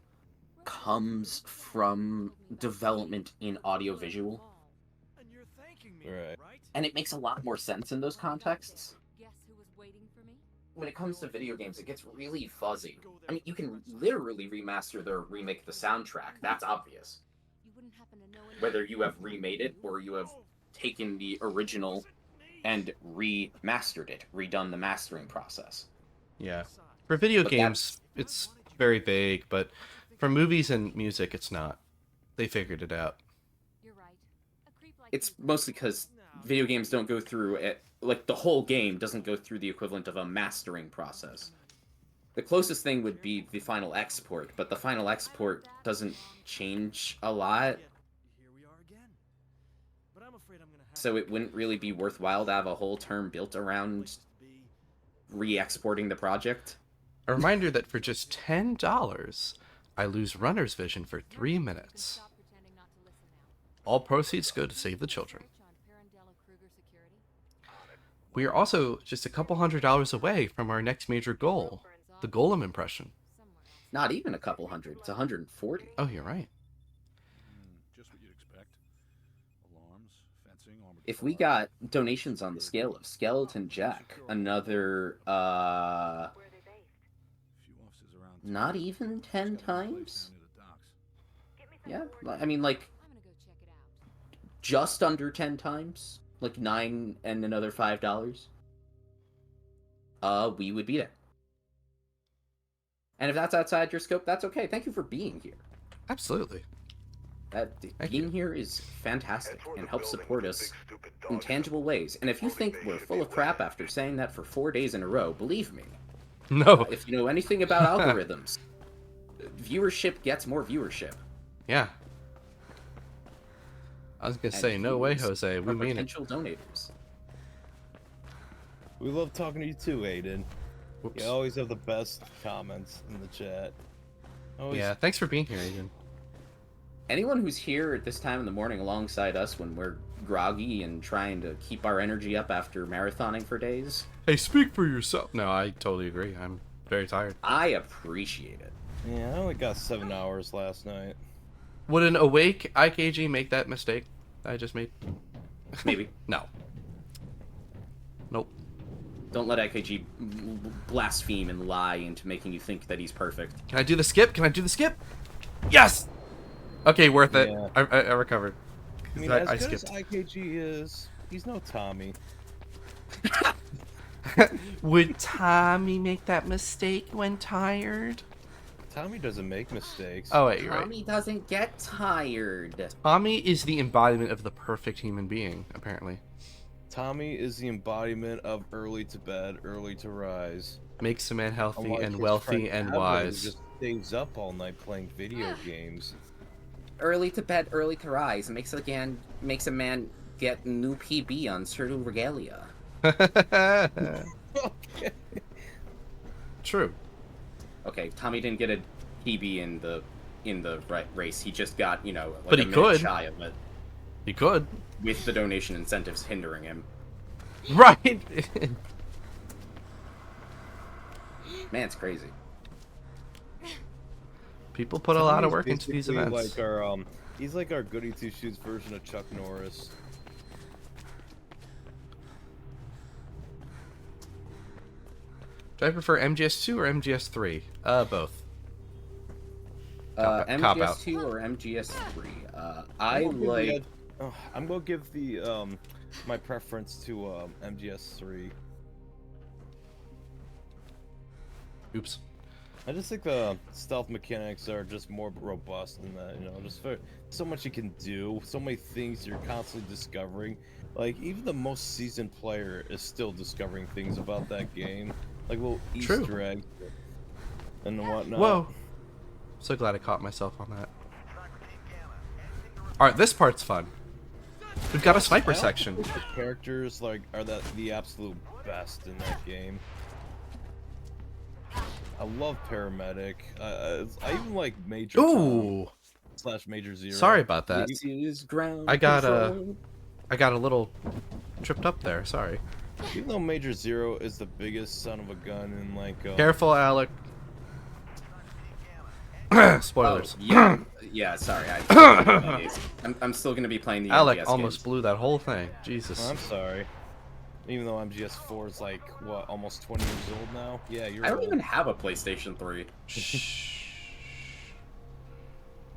comes from development in audiovisual. Right. And it makes a lot more sense in those contexts. When it comes to video games, it gets really fuzzy. I mean, you can literally remaster or remake the soundtrack. That's obvious. Whether you have remade it or you have taken the original and remastered it, redone the mastering process. Yeah. For video But games, it's very vague, but for movies and music, it's not. They figured it out. It's mostly because video games don't go through it. Like, the whole game doesn't go through the equivalent of a mastering process. The closest thing would be the final export, but the final export doesn't change a lot. So it wouldn't really be worthwhile to have a whole term built around re-exporting the project. A reminder that for just $10, I lose runner's vision for 3 minutes. All proceeds go to save the children. We are also just a couple $100 away from our next major goal, the Golem impression. Not even a couple hundred, it's 140. Oh, you're right. Just what you'd expect. Alarms, fencing, armored If we got donations on the scale of Skeleton Jack, another, not even 10 times? Yeah, I mean, like, just under 10 times? Like 9 and another $5? We would be there. And if that's outside your scope, that's okay. Thank you for being here. Absolutely. Being here is fantastic and helps support us in tangible ways. And if you think we're full of crap after saying that for 4 days in a row, believe me. No. If you know anything about algorithms, viewership gets more viewership. Yeah. I was gonna say, no way, Jose. We mean it. Potential donators. We love talking to you too, Aiden. Whoops. You always have the best comments in the chat. Always... Yeah, thanks for being here, Aiden. Anyone who's here at this time in the morning alongside us when we're groggy and trying to keep our energy up after marathoning for days. Hey, speak for yourself. No, I totally agree. I'm very tired. I appreciate it. Yeah, I only got 7 hours last night. Would an awake IKG make that mistake that I just made? Maybe. No. Nope. Don't let IKG blaspheme and lie into making you think that he's perfect. Can I do the skip? Can I do the skip? Yes! Okay, worth it. Yeah. I recovered. I mean, as good as IKG is, he's no Tommy. Would Tommy make that mistake when tired? Tommy doesn't make mistakes. Oh, wait, you're right. Tommy doesn't get tired. Tommy is the embodiment of the perfect human being, apparently. Tommy is the embodiment of early to bed, early to rise. Makes a man healthy Unlike and his wealthy friend and Evelyn, who wise. just stays up all night playing video games. Early to bed, early to rise makes a man get new PB on Certain Regalia. True. Okay, Tommy didn't get a PB in the race. He just got, you know, like But a he minute could. shy of it. He could. With the donation incentives hindering him. Right. Man, it's crazy. People put a lot of Tommy's work into these basically events. Like our, he's like our goody two shoes version of Chuck Norris. Do I prefer MGS2 or MGS3? Both. Cop MGS2 or MGS3? I like... I'm gonna give the my preference to MGS3. Oops. I just think the stealth mechanics are just more robust than that, you know, just so much you can do, so many things you're constantly discovering. Like, even the most seasoned player is still discovering things about that game. Like little True. Easter eggs and whatnot. Whoa. So glad I caught myself on that. Alright, this part's fun. We've got a sniper section. The characters, like, are the absolute best in that game. I love Paramedic. I even like Major Ooh. Tom / Major Zero. Sorry about that. I got a little tripped up there. Sorry. Even though Major Zero is the biggest son of a gun in like. Careful, Alec. Spoilers. Oh, yeah, sorry. I'm still gonna be playing the Alec MGS almost games. blew that whole thing. Jesus. I'm sorry. Even though MGS4 is like what, almost 20 years old now. Yeah, you're. I don't old. even have a PlayStation 3.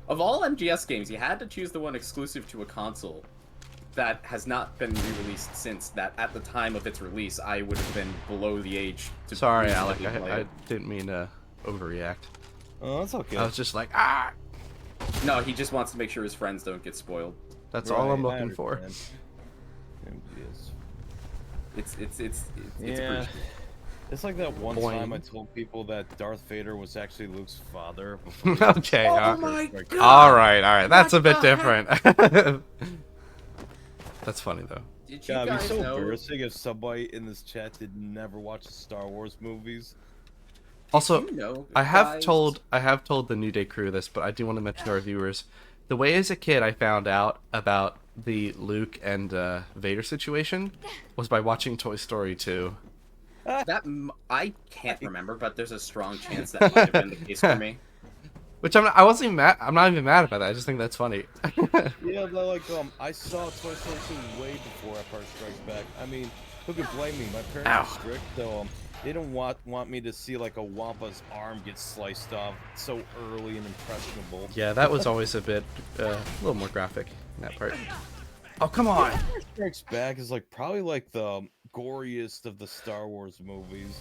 Of all MGS games, you had to choose the one exclusive to a console that has not been re-released since. That at the time of its release, I would have been below the age to. Sorry, Alec. reasonably play I it. didn't mean to overreact. Oh, that's okay. I was just like, ah. No, he just wants to make sure his friends don't get spoiled. That's all I'm Right, I looking for. understand. MGS. It's Yeah. appreciated. It's like that one Boing. time I told people that Darth Vader was actually Luke's father. before he Okay. Oh my like, God. All right. That's a bit What the different. That's funny though. Did you God, it'd be guys so know? embarrassing if somebody in this chat did never watch the Star Wars movies. Also, You know, I have guys- told the New Day crew this, but I do want to mention to our viewers, the way as a kid I found out about the Luke and Vader situation was by watching Toy Story 2. I can't remember, but there's a strong chance that might have been the case for me. Which I wasn't even mad. I'm not even mad about that. I just think that's funny. Yeah, but like I saw Toy Story 2 way before Empire Strikes Back. I mean, who could blame me? My parents Ow. are strict, so they don't want me to see like a Wampa's arm get sliced off so early and impressionable. Yeah, that was always a bit, a little more graphic in that part. Oh, come on! Empire Strikes Back is like probably like the goriest of the Star Wars movies.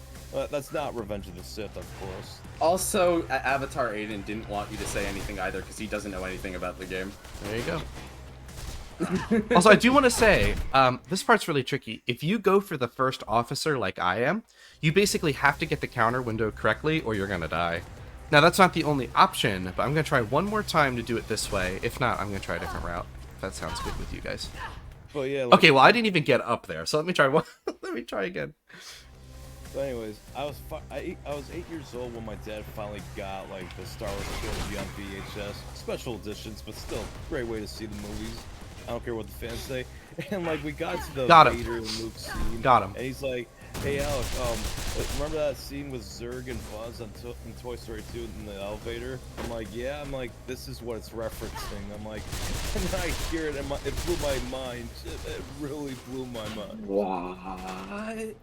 That's not Revenge of the Sith, of course. Also, Avatar Aiden didn't want you to say anything either because he doesn't know anything about the game. There you go. Also, I do want to say, this part's really tricky. If you go for the first officer like I am, you basically have to get the counter window correctly or you're going to die. Now, that's not the only option, but I'm going to try one more time to do it this way. If not, I'm going to try a different route. If that sounds good with you guys. But yeah. Like, Okay, well, I didn't even get up there, so let me try one. Let me try again. But anyways, I was 8 years old when my dad finally got like the Star Wars trilogy on VHS, special editions, but still great way to see the movies. I don't care what the fans say. And like we got to the Got him. Vader and Luke scene. Got him. And he's like, "Hey Alec, remember that scene with Zurg and Buzz in Toy Story 2 in the elevator?" I'm like, "Yeah." I'm like, "This is what it's referencing." I'm like, and then I hear it, and it blew my mind. It really blew my mind. What?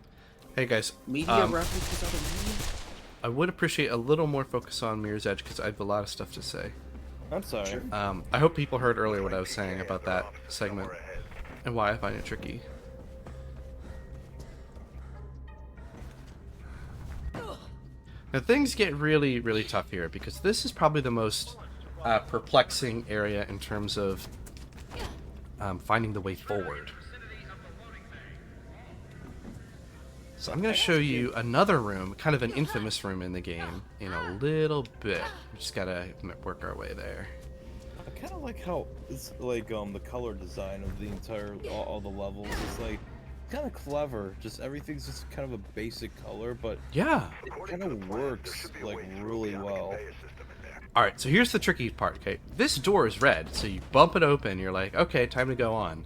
Hey, guys. Media references other media? I would appreciate a little more focus on Mirror's Edge, because I have a lot of stuff to say. I'm sorry. I hope people heard earlier what I was saying about that segment and why I find it tricky. Now things get really, really tough here because this is probably the most perplexing area in terms of finding the way forward. So I'm going to show you another room, kind of an infamous room in the game, in a little bit. We just got to work our way there. I kind of like how it's like the color design of the entire all the levels is like kind of clever. Just everything's just kind of a basic color, but Yeah. it kind of works like really well. Alright, so here's the tricky part, okay? This door is red, so you bump it open, you're like, okay, time to go on.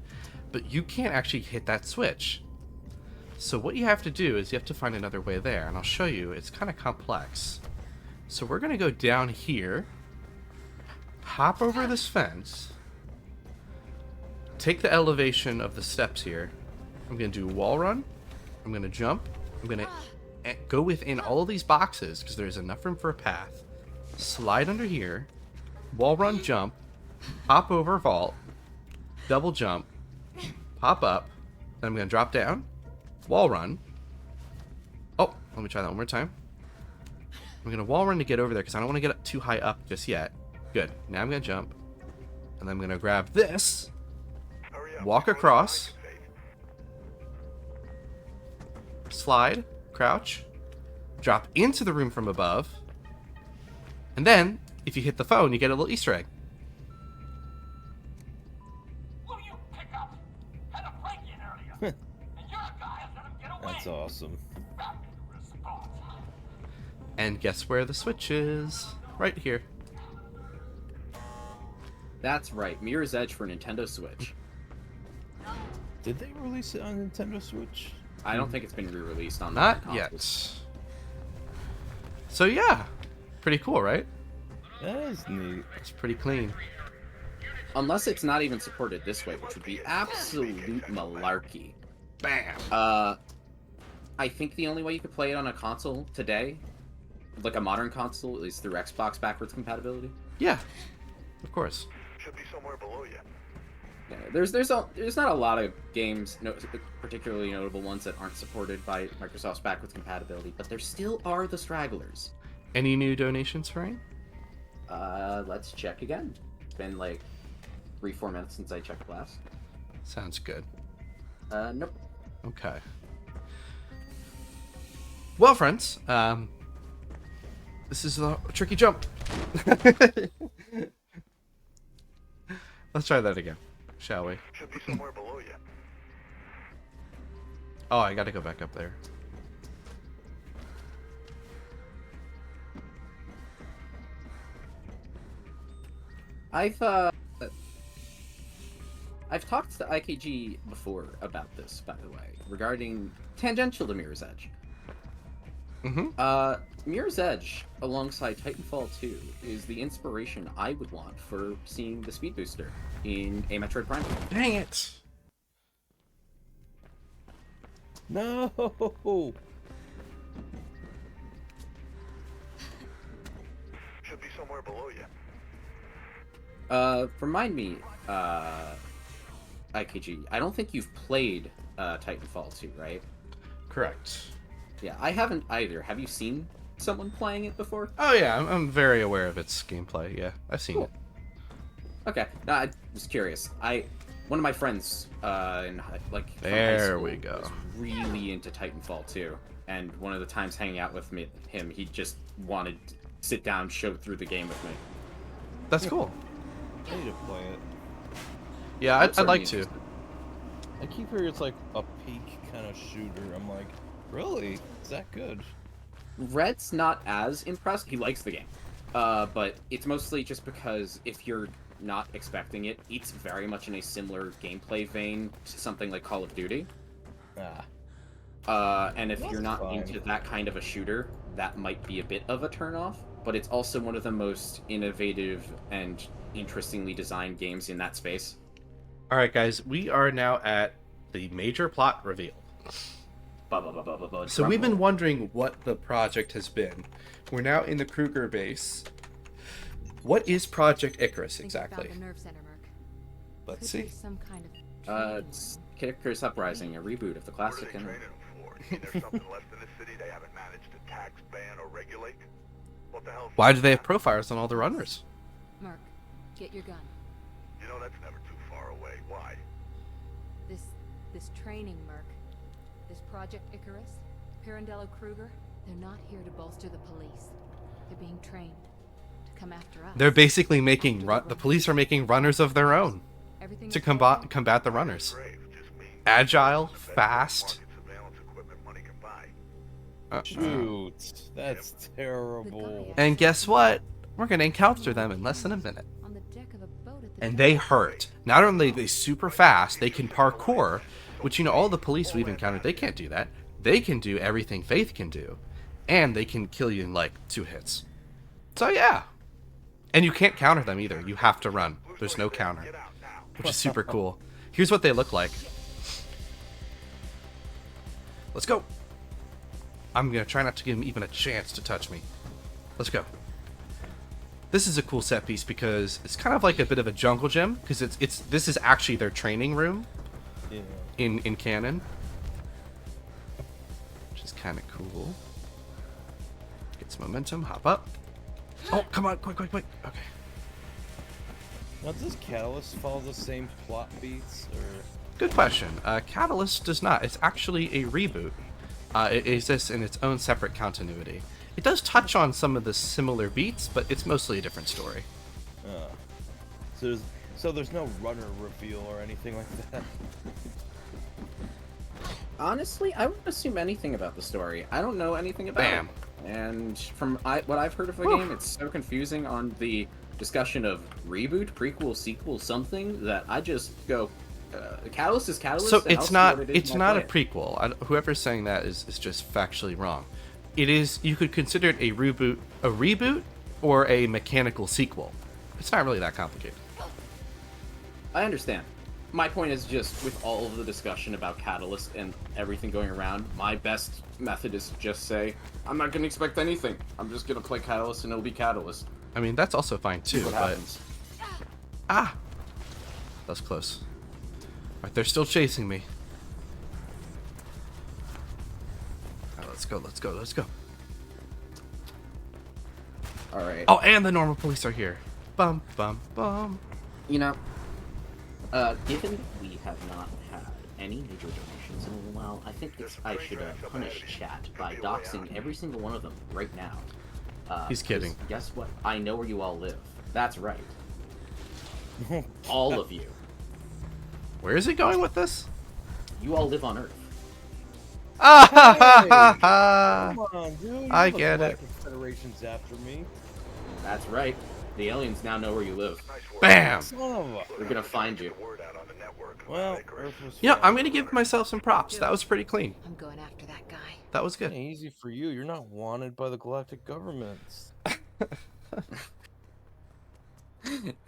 But you can't actually hit that switch. So what you have to do is you have to find another way there, and I'll show you. It's kind of complex. So we're going to go down here, hop over this fence, take the elevation of the steps here. I'm going to do a wall run. I'm going to jump. I'm going to go within all of these boxes because there's enough room for a path. Slide under here, wall run, jump, hop over vault, double jump, pop up, Then I'm going to drop down. Wall run. Oh, let me try that one more time. I'm going to wall run to get over there because I don't want to get too high up just yet. Good. Now I'm going to jump. And then I'm going to grab this. Walk across. Slide. Crouch. Drop into the room from above. And then, if you hit the phone, you get a little Easter egg. Will you pick up? Had a break-in earlier. And you're a guy who let him get away. That's awesome. Rapid response. And guess where the switch is? Right here. That's right, Mirror's Edge for Nintendo Switch. Did they release it on Nintendo Switch? I don't think it's been re-released on Not modern yet. consoles. So yeah, pretty cool, right? That is neat. It's pretty clean. Unless it's not even supported this way, which would be absolute malarkey. Bam! I think the only way you could play it on a console today, like a modern console, is through Xbox backwards compatibility. Yeah, of course. Should be somewhere below you. Yeah, there's not a lot of games, particularly notable ones, that aren't supported by Microsoft's backwards compatibility, but there still are the stragglers. Any new donations, Ryan? Let's check again. It's been like 3-4 minutes since I checked last. Sounds good. Nope. Okay. Well, friends, this is a tricky jump. Let's try that again, shall we? Should be somewhere below you. Oh, I gotta go back up there. I've talked to IKG before about this, by the way, regarding tangential to Mirror's Edge. Mm-hmm. Mirror's Edge, alongside Titanfall 2, is the inspiration I would want for seeing the speed booster in a Metroid Prime game. Dang it! No. Should be somewhere below you. Remind me, IKG, I don't think you've played Titanfall 2, right? Correct. Yeah, I haven't either. Have you seen someone playing it before? Oh yeah, I'm very aware of its gameplay. Yeah, I've seen Cool. it. Okay, no, I was curious. One of my friends, from high There school we go. was really into Titanfall 2, and one of the times hanging out with him, he just wanted to sit down, show through the game with me. That's cool. I need to play it. Yeah, I'm I'd like certainly to. I keep hearing it's like a peak kind of shooter. I'm like, really? Is that good? Red's not as impressed. He likes the game. But it's mostly just because if you're not expecting it, it's very much in a similar gameplay vein to something like Call of Duty. And if That's you're not fine. into that kind of a shooter, that might be a bit of a turnoff. But it's also one of the most innovative and interestingly designed games in that space. All right, guys, we are now at the major plot reveal. So we've been wondering what the project has been. We're now in the Kruger base. What is Project Icarus Think you exactly? found the nerve center, Merc. Let's Could be see. some kind of It's Kid Icarus Uprising, a reboot of the What are classic. they And training them for? You mean there's something left in this city they haven't managed to tax, ban, or regulate? What the hell? Why do they have profiles on all the runners? Merc, get your gun. You know that's never too far away. Why? This training, Merc. This Project Icarus, Pirandello Kruger, they're not here to bolster the police. They're being trained to come after us. They're basically making the police are making runners of their own Everything to is going well. combat the runners. Brave just means Agile, the best fast. market surveillance equipment money can buy. Shoot, that's terrible. And guess what? We're gonna encounter them in less than a minute. On the deck of a boat at the And they hurt. Not only are they super fast, they can parkour, which, you know, all the police we've encountered, they can't do that. They can do everything Faith can do. And they can kill you in, like, 2 hits. So, yeah. And you can't counter them either. You have to run. There's no counter. Which is super cool. Here's what they look like. Let's go. I'm going to try not to give them even a chance to touch me. Let's go. This is a cool set piece because it's kind of like a bit of a jungle gym. Because this is actually their training room. Yeah. in canon, which is kind of cool. Get some momentum. Hop up. Oh, come on, quick. Okay. Now, does Catalyst follow the same plot beats, or? Good question. Catalyst does not. It's actually a reboot. It exists in its own separate continuity. It does touch on some of the similar beats, but it's mostly a different story. So there's no runner reveal or anything like that. Honestly, I wouldn't assume anything about the story. I don't know anything about Bam. it. And from what I've heard of the game, it's so confusing on the discussion of reboot, prequel, sequel, something, that I just go, Catalyst is Catalyst. So and I'll it's see not what it is it's and I'll not a play prequel. Whoever's saying that is just factually wrong. It is, you could consider it a reboot or a mechanical sequel. It's not really that complicated. I understand. My point is just, with all of the discussion about Catalyst and everything going around, my best method is to just say, I'm not going to expect anything. I'm just going to play Catalyst and it'll be Catalyst. I mean, that's also fine too, What but... happens. Ah! That was close. Alright, they're still chasing me. Alright, let's go. Alright. Oh, and the normal police are here. Bum. You know, given that we have not had any major donations in a while, I think I should punish chat by doxing every single one of them right now. He's kidding. Guess what? I know where you all live. That's right. All of you. Where is he going with this? You all live on Earth. Come on, dude. I get it. Federation's after me. That's right. The aliens now know where you live. Bam! Son of a... They're gonna find you. Well, Earth was Yeah, fine. I'm gonna give myself some props. That was pretty clean. I'm going after that guy. That was good. Easy for you. You're not wanted by the galactic governments.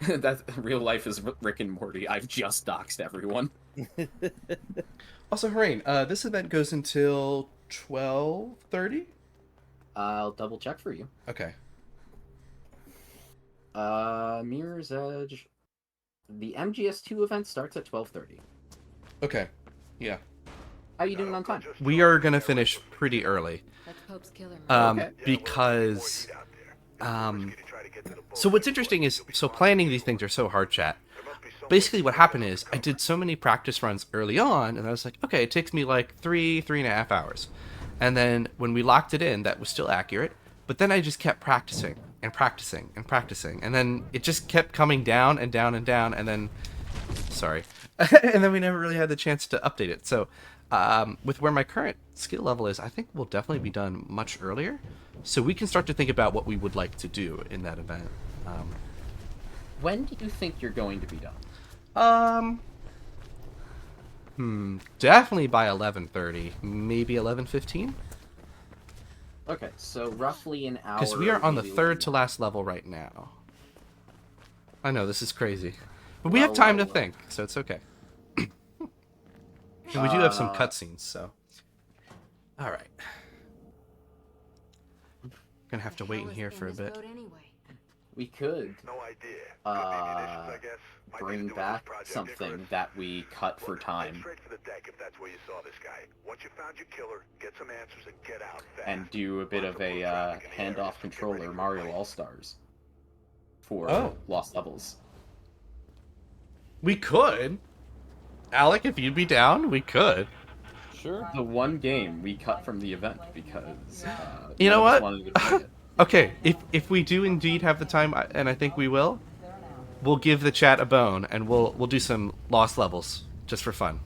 That real life is Rick and Morty. I've just doxed everyone. Also, Harine, this event goes until 12:30. I'll double check for you. Okay. Mirror's Edge. The MGS2 event starts at 12:30. Okay. Yeah. How you doing on time? We are gonna finish pretty early. That's Pope's killer. Okay. Because so what's interesting is, so planning these things are so hard, chat. Basically what happened is I did so many practice runs early on, and I was like, okay, it takes me like 3.5 hours. And then when we locked it in, that was still accurate, but then I just kept practicing and practicing and practicing, and then it just kept coming down and down and down, and then and then we never really had the chance to update it. So with where my current skill level is, I think we'll definitely be done much earlier, so we can start to think about what we would like to do in that event. When do you think you're going to be done? Definitely by 11:30, maybe 11:15. Okay, so roughly an hour. Because we are on the maybe third to last level right now. I know, this is crazy. But we have time to think, so it's okay. And we do have some cutscenes, so... Alright. Gonna have to wait in here for a bit. We could No idea. Could be munitions, I guess. Might be bring to do with this back project something first. that we cut for Look, head time straight for the deck if that's where you saw this guy. Once you found your killer, get some answers and get out fast. and do a bit of a handoff controller Mario All-Stars for Oh. Lost Levels. We could! Alec, if you'd be down, we could. Sure. The one game we cut from the event because You know none of us what? wanted to play it. Okay, if we do indeed have the time, and I think we will, we'll give the chat a bone, and we'll do some Lost Levels, just for fun.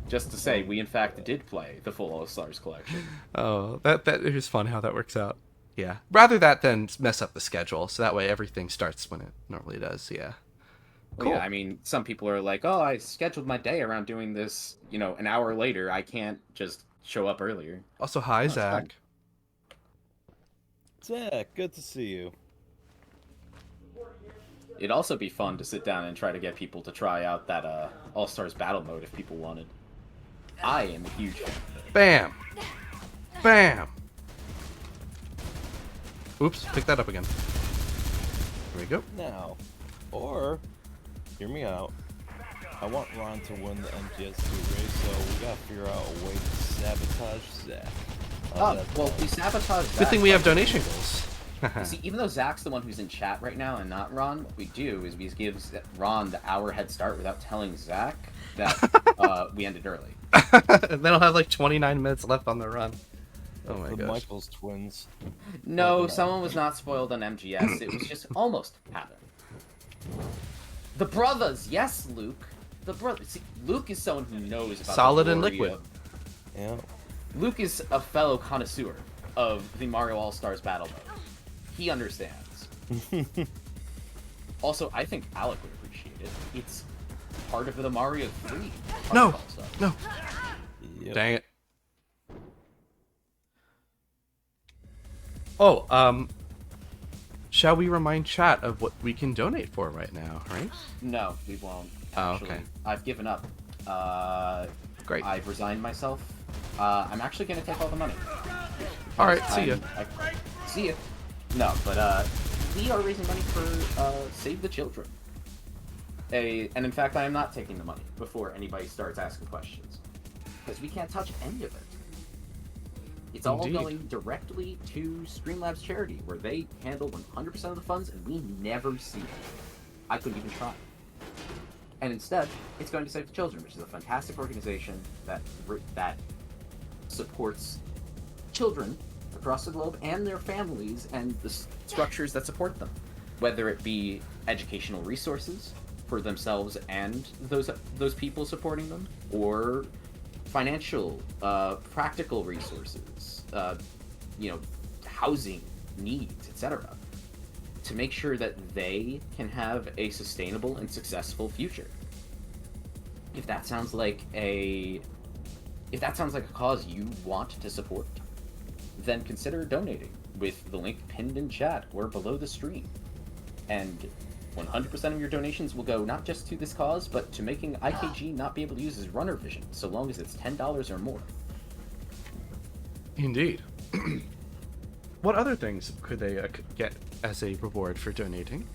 Just to say, we in fact did play the full All-Stars collection. Oh, that is fun how that works out. Yeah. Rather that than mess up the schedule, so that way everything starts when it normally does, yeah. Well, yeah, I mean, some people are like, oh, I scheduled my day around doing this, an hour later. I can't just show up earlier. Also, hi, Zach. Zach, good to see you. It'd also be fun to sit down and try to get people to try out that All-Stars battle mode if people wanted. I am a huge fan of it. Bam! Bam! Oops, pick that up again. Here we go. Now, or, hear me out. I want Ron to win the MGS2 race, so we gotta figure out a way to sabotage Zach. Well, we sabotage Zach. Good thing we have donation goals. You see, even though Zach's the one who's in chat right now and not Ron, what we do is we give Ron the hour head start without telling Zach that we ended early. Then I'll have like 29 minutes left on the run. Oh my the gosh. Michaels twins. No, someone was not spoiled on MGS. It was just almost happened. The brothers, yes, Luke. The brothers. See, Luke is someone who knows about Solid the and glory liquid. of- Yeah. Luke is a fellow connoisseur of the Mario All-Stars battle mode. He understands. Also, I think Alec would appreciate it. It's part of the Mario 3. No! All-Stars. No! Yep. Dang it. Oh, shall we remind chat of what we can donate for right now, right? No, we won't. Oh, Actually. okay. I've given up. Great. I've resigned myself. I'm actually going to take all the money. Alright, see ya. See ya. No, but we are raising money for Save the Children. And in fact, I am not taking the money before anybody starts asking questions. Because we can't touch any of it. It's all Indeed. going directly to Streamlabs charity, where they handle 100% of the funds, and we never see it. I couldn't even try. And instead, it's going to Save the Children, which is a fantastic organization that supports children across the globe and their families and the structures that support them, whether it be educational resources for themselves and those people supporting them, or financial, practical resources, housing needs, etc., to make sure that they can have a sustainable and successful future. If that sounds like a cause you want to support, then consider donating with the link pinned in chat or below the stream. And 100% of your donations will go not just to this cause, but to making IKG not be able to use his runner vision, so long as it's $10 or more. Indeed. What other things could they get as a reward for donating?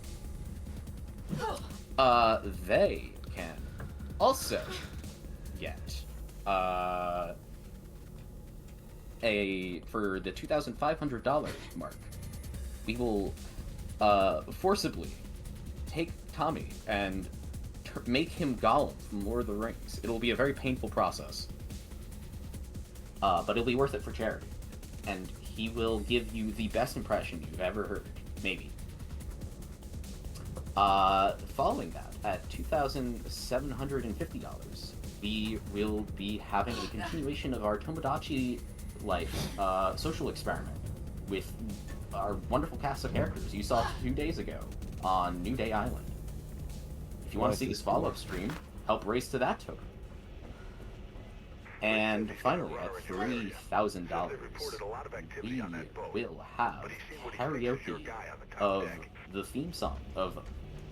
They can also get for the $2,500 mark, we will forcibly take Tommy and make him Gollum from Lord of the Rings. It'll be a very painful process, but it'll be worth it for charity, and he will give you the best impression you've ever heard, maybe. Following that, at $2,750, we will be having a continuation of our Tomodachi Life social experiment with our wonderful cast of characters you saw 2 days ago on New Day Island. If you want to see this follow-up stream, help race to that token. And finally, at $3,000, we will have karaoke of the theme song of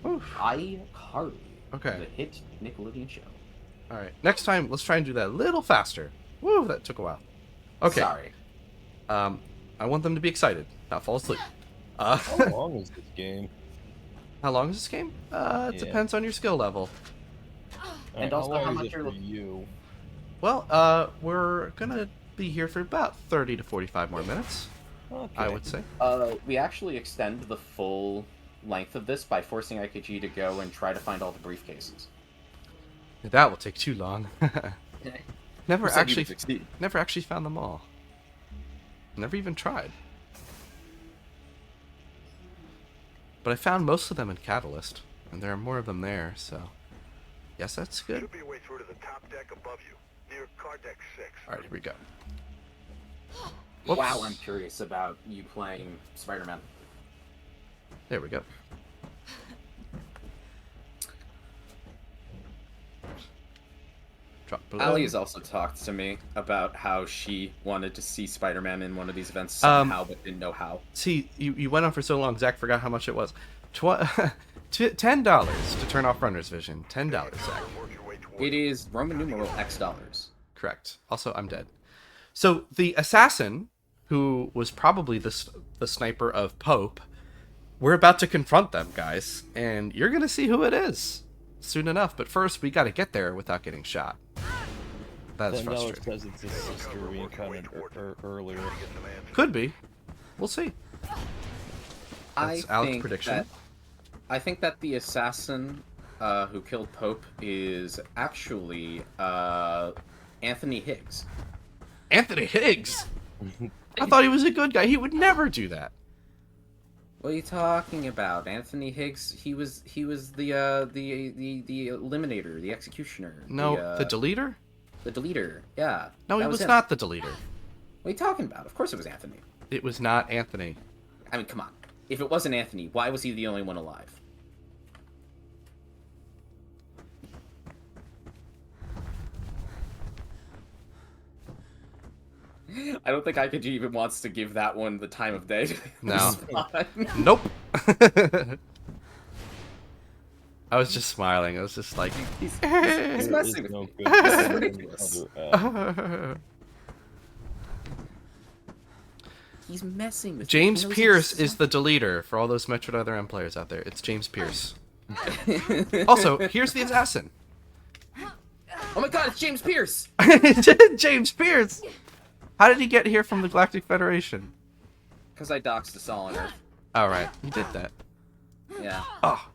iCarly, Okay. the hit Nickelodeon show. Alright, next time, let's try and do that a little faster. Woo, that took a while. Okay. Sorry. I want them to be excited, not fall asleep. How long is this game? How long is this game? It depends on your skill level. And How also long how is much it you're for you? Well, we're gonna be here for about 30 to 45 more minutes, Okay. I would say. We actually extend the full length of this by forcing IKG to go and try to find all the briefcases. That will take too long. Never Who said you actually, would succeed? never actually found them all. Never even tried. But I found most of them in Catalyst, and there are more of them there, so yes, that's good. Should be a way through to the top deck above you, near card deck 6. Alright, here we go. Wow, I'm curious about you playing Spider-Man. There we go. Drop below. Ali has also talked to me about how she wanted to see Spider-Man in one of these events somehow, but didn't know how. See, you went on for so long, Zach forgot how much it was. $10 to turn off runner's vision. $10, Zach. It is Roman numeral X dollars. Correct. Also, I'm dead. So the assassin, who was probably the sniper of Pope, we're about to confront them, guys, and you're gonna see who it is. soon enough. But first, we got to get there without getting shot. That is Then Nello frustrating. says it's his sister we encountered earlier. Could be. We'll see. I That's Alec's think prediction. that I think that the assassin who killed Pope is actually Anthony Higgs. Anthony Higgs. I thought he was a good guy. He would never do that. What are you talking about? Anthony Higgs, he was the eliminator, the executioner. No, the deleter? The deleter, yeah. No, that he was him. not the deleter. What are you talking about? Of course it was Anthony. It was not Anthony. I mean, come on. If it wasn't Anthony, why was he the only one alive? I don't think Ikaji even wants to give that one the time of day. No. Nope. I was just smiling. I was just like, He's There messing is with no me. good This is in ridiculous. other He's messing with James me. He knows Pierce he's- is the deleter for all those Metroid Other M players out there. It's James Pierce. Also, here's the assassin. Oh my god, it's James Pierce! James Pierce! How did he get here from the Galactic Federation? Because I doxed us all on Earth. Alright, you did that. Yeah. Oh,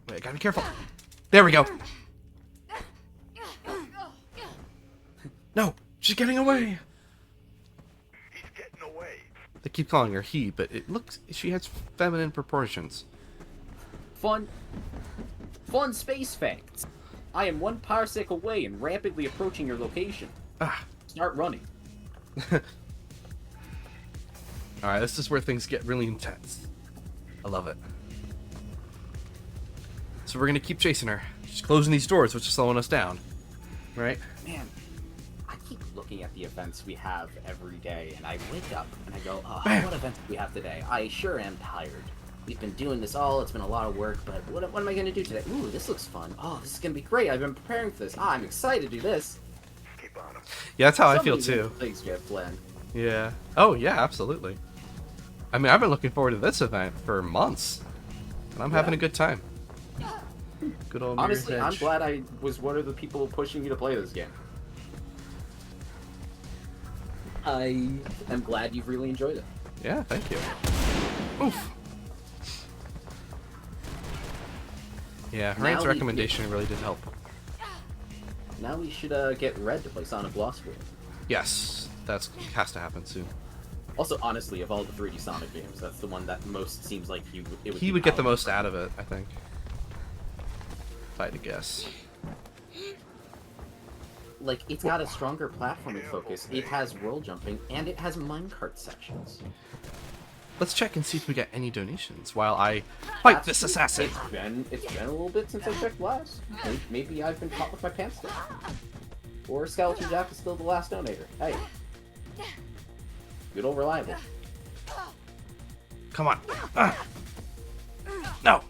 wait, I gotta be careful. There we go. No, she's getting away. He's getting away. They keep calling her he, but it looks she has feminine proportions. Fun space facts. I am 1 parsec away and rapidly approaching your location. Ah. Start running. Alright, this is where things get really intense. I love it. So we're gonna keep chasing her. She's closing these doors, which is slowing us down. Right? Man, I keep looking at the events we have every day, and I wake up and I go, oh, Man. what events do we have today? I sure am tired. We've been doing this all, it's been a lot of work, but what am I going to do today? Ooh, this looks fun. Oh, this is going to be great. I've been preparing for this. Ah, I'm excited to do this. Keep on him. Yeah, that's how I Some feel of these too. Things get planned. Yeah. Oh, yeah, absolutely. I mean, I've been looking forward to this event for months. And I'm having a good time. Good old Mirror's Honestly, I'm Edge. glad I was one of the people pushing you to play this game. I am glad you've really enjoyed it. Yeah, thank you. Oof. Yeah, Now Ryan's we- recommendation really did help. Now we should get Red to play Sonic Lost World. Yes, that has to happen soon. Also, honestly, of all the 3D Sonic games, that's the one that most seems like He would get the most out of it, I think. If I had to guess. Like, it's got a stronger platforming focus, it has world jumping, and it has minecart sections. Let's check and see if we get any donations while I fight That's this true. assassin. It's been a little bit since I checked last. Maybe I've been caught with my pants down. Or Skeleton Jack is still the last donator. Hey. Good old reliable. Come on. No.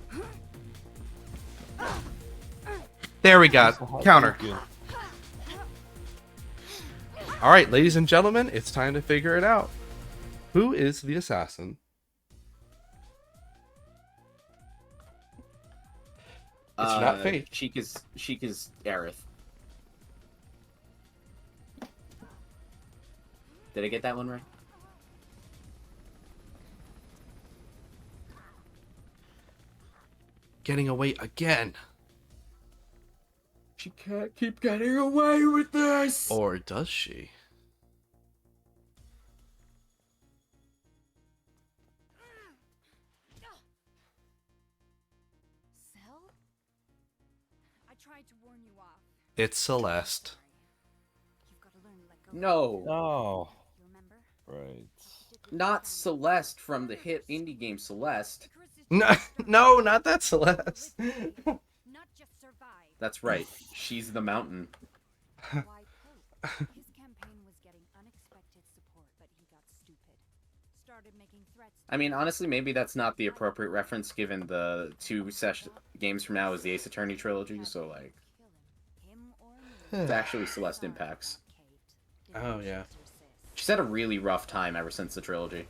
There we go. Counter. All right, ladies and gentlemen, it's time to figure it out. Who is the assassin? It's not Faith. Sheik is Aerith. Did I get that one right? Getting away again. She can't keep getting away with this! Or does she? Cell? I tried to warn you off. It's Celeste. You've got to learn to let go. No! Oh, You remember? right. Not Celeste from the hit indie game Celeste. No, no, not that Celeste. Not just survive. That's right. She's the mountain. Why Pope? His campaign was getting unexpected support, but he got stupid. Started making threats. I mean, honestly, maybe that's not the appropriate reference given the 2 games from now is the Ace Attorney trilogy, so, like, Him or me. it's actually Celeste Impacts. Oh, yeah. She's had a really rough time ever since the trilogy.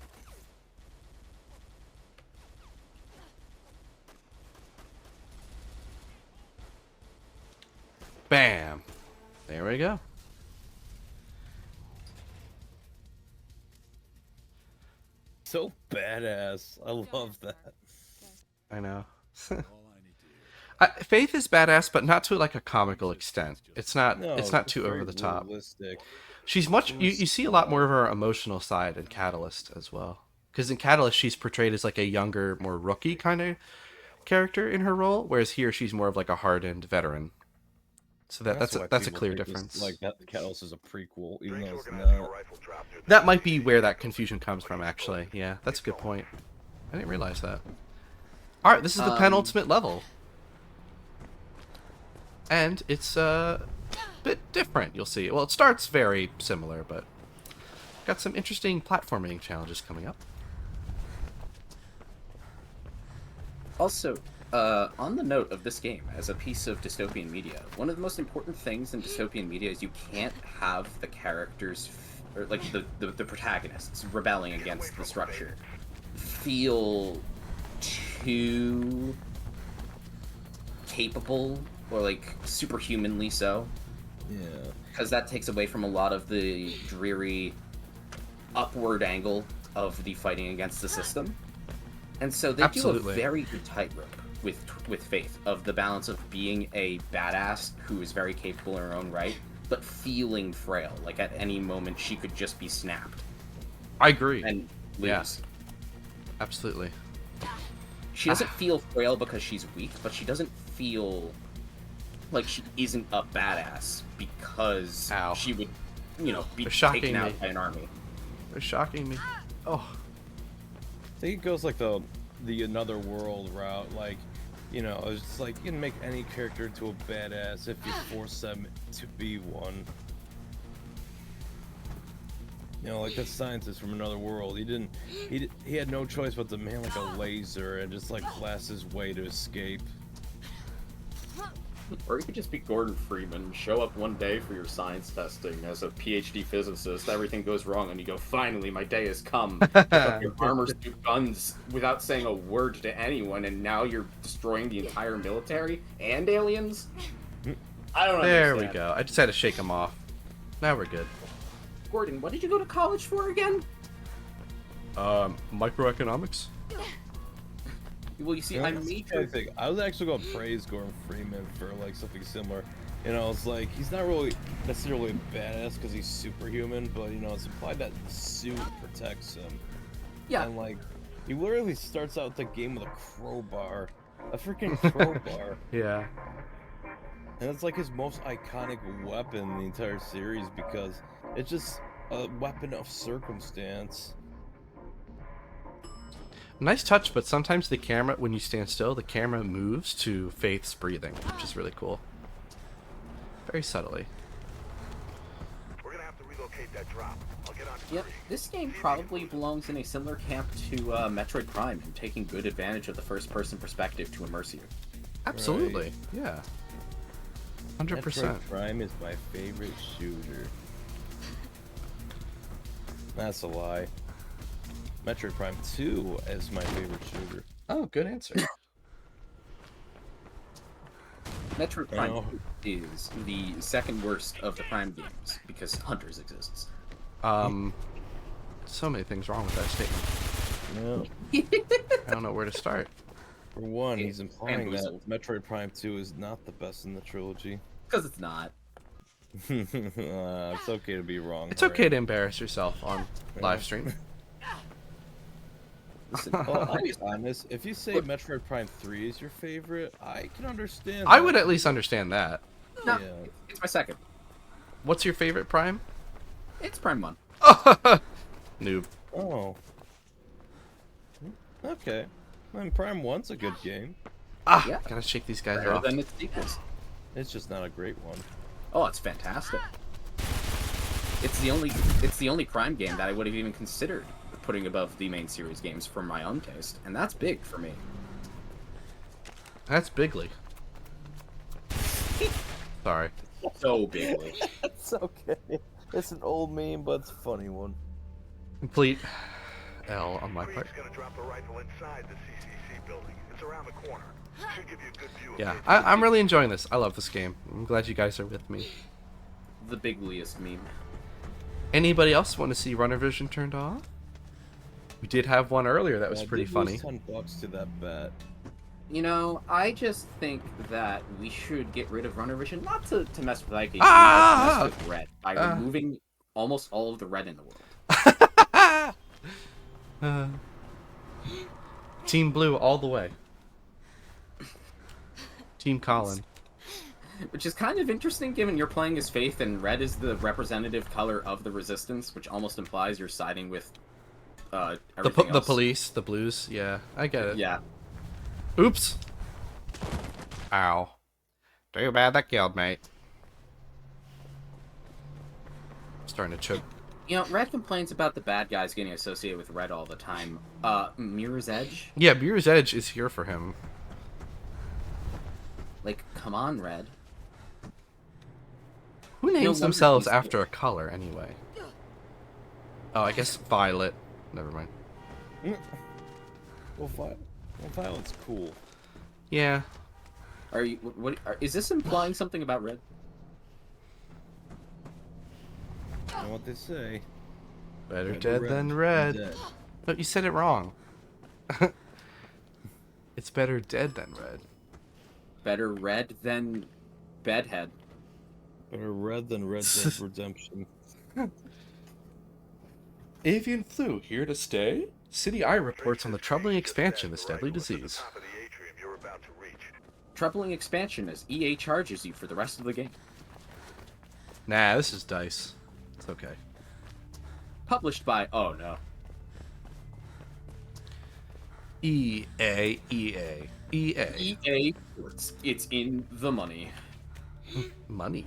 Bam. There we go. So badass. I love that. I know. All I need to hear. Faith is badass, but not to like a comical extent. It's not. No, it's not too very over the top. realistic. She's much. You see a lot more of her emotional side in Catalyst as well. Because in Catalyst, she's portrayed as like a younger, more rookie kind of character in her role, whereas here she's more of like a hardened veteran. So that's why a people clear think this- difference. Like that, Catalyst is a prequel, even though it's Organizing a not. rifle drop near the That might be where that confusion comes from. Actually, yeah, that's a good point. I didn't realize that. All right, this is the penultimate level, and it's a bit different. You'll see. Well, it starts very similar, but got some interesting platforming challenges coming up. Also, on the note of this game as a piece of dystopian media, one of the most important things in dystopian media is you can't have the characters, or like the protagonists rebelling against the structure, feel too capable or like superhumanly so. Yeah. Because that takes away from a lot of the dreary upward angle of the fighting against the system. And so they Absolutely. do a very good tightrope with Faith of the balance of being a badass who is very capable in her own right, but feeling frail. Like at any moment she could just be snapped I agree. and lose. Yeah. Absolutely. She doesn't feel frail because she's weak, but she doesn't feel like she isn't a badass because Ow. she would, be They're shocking taken out me. by an army. They're shocking me. Oh. I think it goes like the another world route. Like, it's just like you can make any character into a badass if you force them to be one. Like that scientist from another world. He had no choice but to man like a laser and just like blast his way to escape. Or you could just be Gordon Freeman, show up one day for your science testing as a PhD physicist, everything goes wrong, and you go, finally, my day has come. Pick up your armor suit guns without saying a word to anyone, and now you're destroying the entire military and aliens? I don't There understand. we go. I just had to shake them off. Now we're good. Gordon, what did you go to college for again? Microeconomics? Well, you see, Yeah, I that's made the funny thing. I was actually going to praise Gordon Freeman for like something similar. It's like he's not really necessarily a badass because he's superhuman, but it's implied that the suit protects him. Yeah. And like he literally starts out the game with a crowbar, a freaking crowbar, Yeah. and it's like his most iconic weapon in the entire series because it's just a weapon of circumstance. Nice touch, but sometimes the camera, when you stand still, the camera moves to Faith's breathing, which is really cool. Very subtly. We're gonna have to relocate that drop. I'll get on to Yep, three. this game probably belongs in a similar camp to Metroid Prime in taking good advantage of the first-person perspective to immerse you. Absolutely. Yeah. 100%. Metroid Prime is my favorite shooter. That's a lie. Metroid Prime 2 is my favorite shooter. Oh, good answer. Metroid Prime Oh. is the second worst of the Prime games because Hunters exists. So many things wrong with that statement. No. I don't know where to start. For one, he's implying that bamboozled. Metroid Prime 2 is not the best in the trilogy. Because it's not. It's okay to be wrong. It's okay to embarrass yourself on live stream. Listen, Well, I'll be honest. If you say Metroid Prime 3 is your favorite, I can understand. I that. would at least understand that. no, Yeah. it's my second. What's your favorite Prime? It's Prime 1. Noob. Oh. Okay. Prime 1's a good game. Ah, Yeah. gotta shake these guys Better off. than its sequels. It's just not a great one. Oh, it's fantastic. It's the only Prime game that I would have even considered putting above the main series games for my own taste, and that's big for me. That's bigly. Sorry. So bigly. It's okay. It's an old meme, but it's a funny one. Complete L on my part. Three's gonna drop the rifle inside the CCC building. It's around the corner. Should give you a good view of Yeah, the I'm really enjoying this. I love this game. I'm glad you guys are with me. The bigliest meme. Anybody else want to see runner vision turned off? We did have one earlier that was I pretty did funny. lose $10 to that bet. You know, I just think that we should get rid of runner vision, not to mess with IKG, Ah! but to mess with red by removing almost all of the red in the world. Team Blue all the way. Team Colin. Which is kind of interesting given you're playing as Faith and red is the representative color of the resistance, which almost implies you're siding with everything The else. police, the blues. Yeah, I get it. Yeah. Oops. Ow. Too bad that killed me. Starting to choke. You know, red complains about the bad guys getting associated with red all the time. Mirror's Edge? Yeah, Mirror's Edge is here for him. Like, come on, red. Who names wonder themselves he's- after a color anyway? Oh, I guess Violet. Never mind. Well, Violet's cool. Yeah. Are you? Is this implying something about red? You know what they say. Better Better dead red than than red. dead. No, you said it wrong. It's better dead than red. Better red than bedhead. Better red than Red Dead Redemption. Avian flu here to stay? City Eye reports on the troubling expansion of this deadly disease. Top of the atrium you're about to reach. Troubling expansion as EA charges you for the rest of the game. Nah, this is DICE. It's okay. Published by... Oh, no. EA. EA. It's in the money. Money.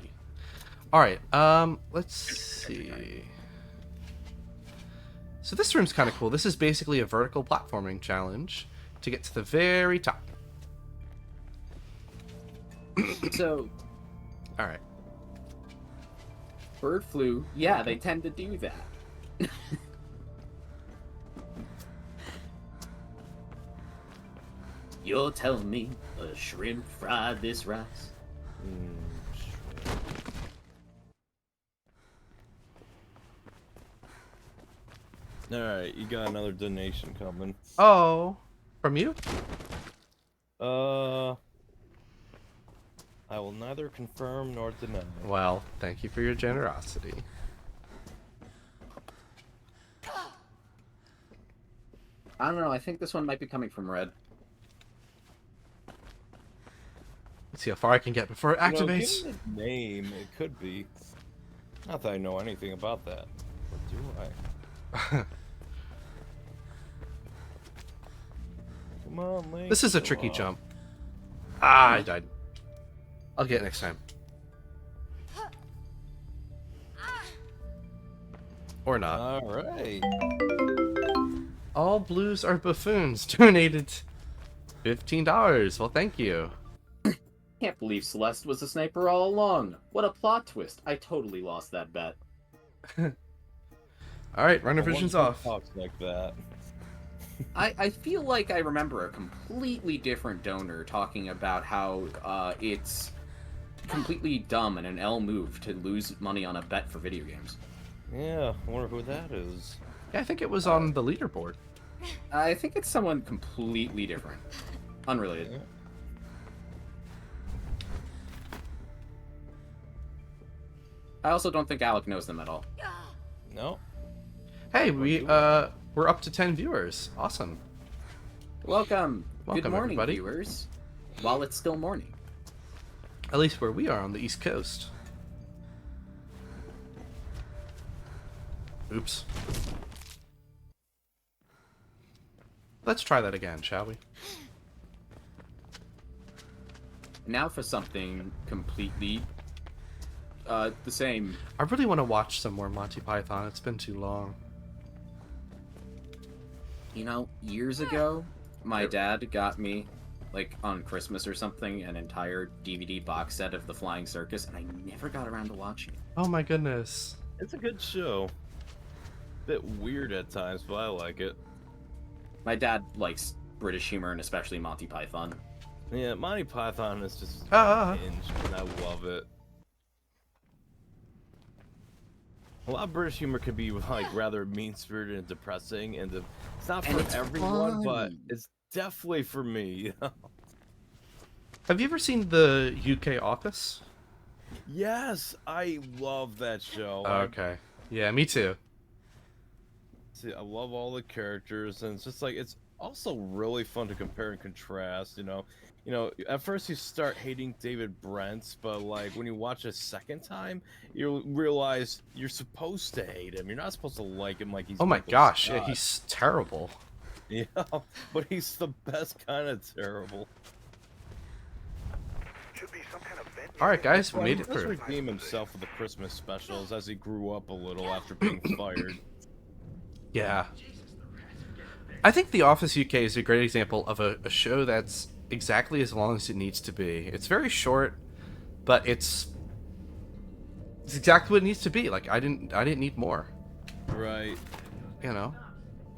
Alright, let's see. So this room's kind of cool. This is basically a vertical platforming challenge to get to the very top. So, Alright. bird flu, yeah, they tend to do that. You're telling me a shrimp fried this rice? Alright, you got another donation coming. Oh. From you? I will neither confirm nor deny. Well, thank you for your generosity. I don't know, I think this one might be coming from red. Let's see how far I can get before it activates. Given the name, it could be. Not that I know anything about that. Or do I? Come on, Link. This is a come tricky on. jump. Ah, I died. I'll get it next time. Or not. Alright. All blues are buffoons. Donated $15. Well, thank you. Can't believe Celeste was a sniper all along. What a plot twist. I totally lost that bet. Alright, runner I wonder vision's who off. talks like that. I feel like I remember a completely different donor talking about how it's completely dumb and an L move to lose money on a bet for video games. Yeah, I wonder who that is. Yeah, I think it was on the leaderboard. I think it's someone completely different. Unrelated. Yeah. I also don't think Alec knows them at all. No. Hey, we're up to 10 viewers. Awesome. Welcome. Welcome, Good morning, everybody. viewers. While it's still morning. At least where we are on the East Coast. Oops. Let's try that again, shall we? Now for something completely the same. I really want to watch some more Monty Python. It's been too long. You know, years ago, my dad got me, like on Christmas or something, an entire DVD box set of The Flying Circus, and I never got around to watching it. Oh my goodness. It's a good show. Bit weird at times, but I like it. My dad likes British humor and especially Monty Python. Yeah, Monty Python is just Ah. unhinged, and I love it. A lot of British humor could be like rather mean-spirited and depressing, and it's not And for it's everyone, but funny. it's definitely for me. You know? Have you ever seen the UK Office? Yes, I love that show. Okay. Yeah, me too. I love all the characters, and it's just like it's also really fun to compare and contrast. At first you start hating David Brent, but like when you watch a second time, you realize you're supposed to hate him. You're not supposed to like him like he's. Oh my Michael gosh, yeah, Scott. he's terrible. Yeah, but he's the best kind of terrible. Should be some kind of vent. All right, guys, we Well, made he it does through. redeem himself with the Christmas specials as he grew up a little after being fired. Yeah. I think The Office UK is a great example of a show that's exactly as long as it needs to be. It's very short, but it's exactly what it needs to be. Like I didn't need more. Right. You know.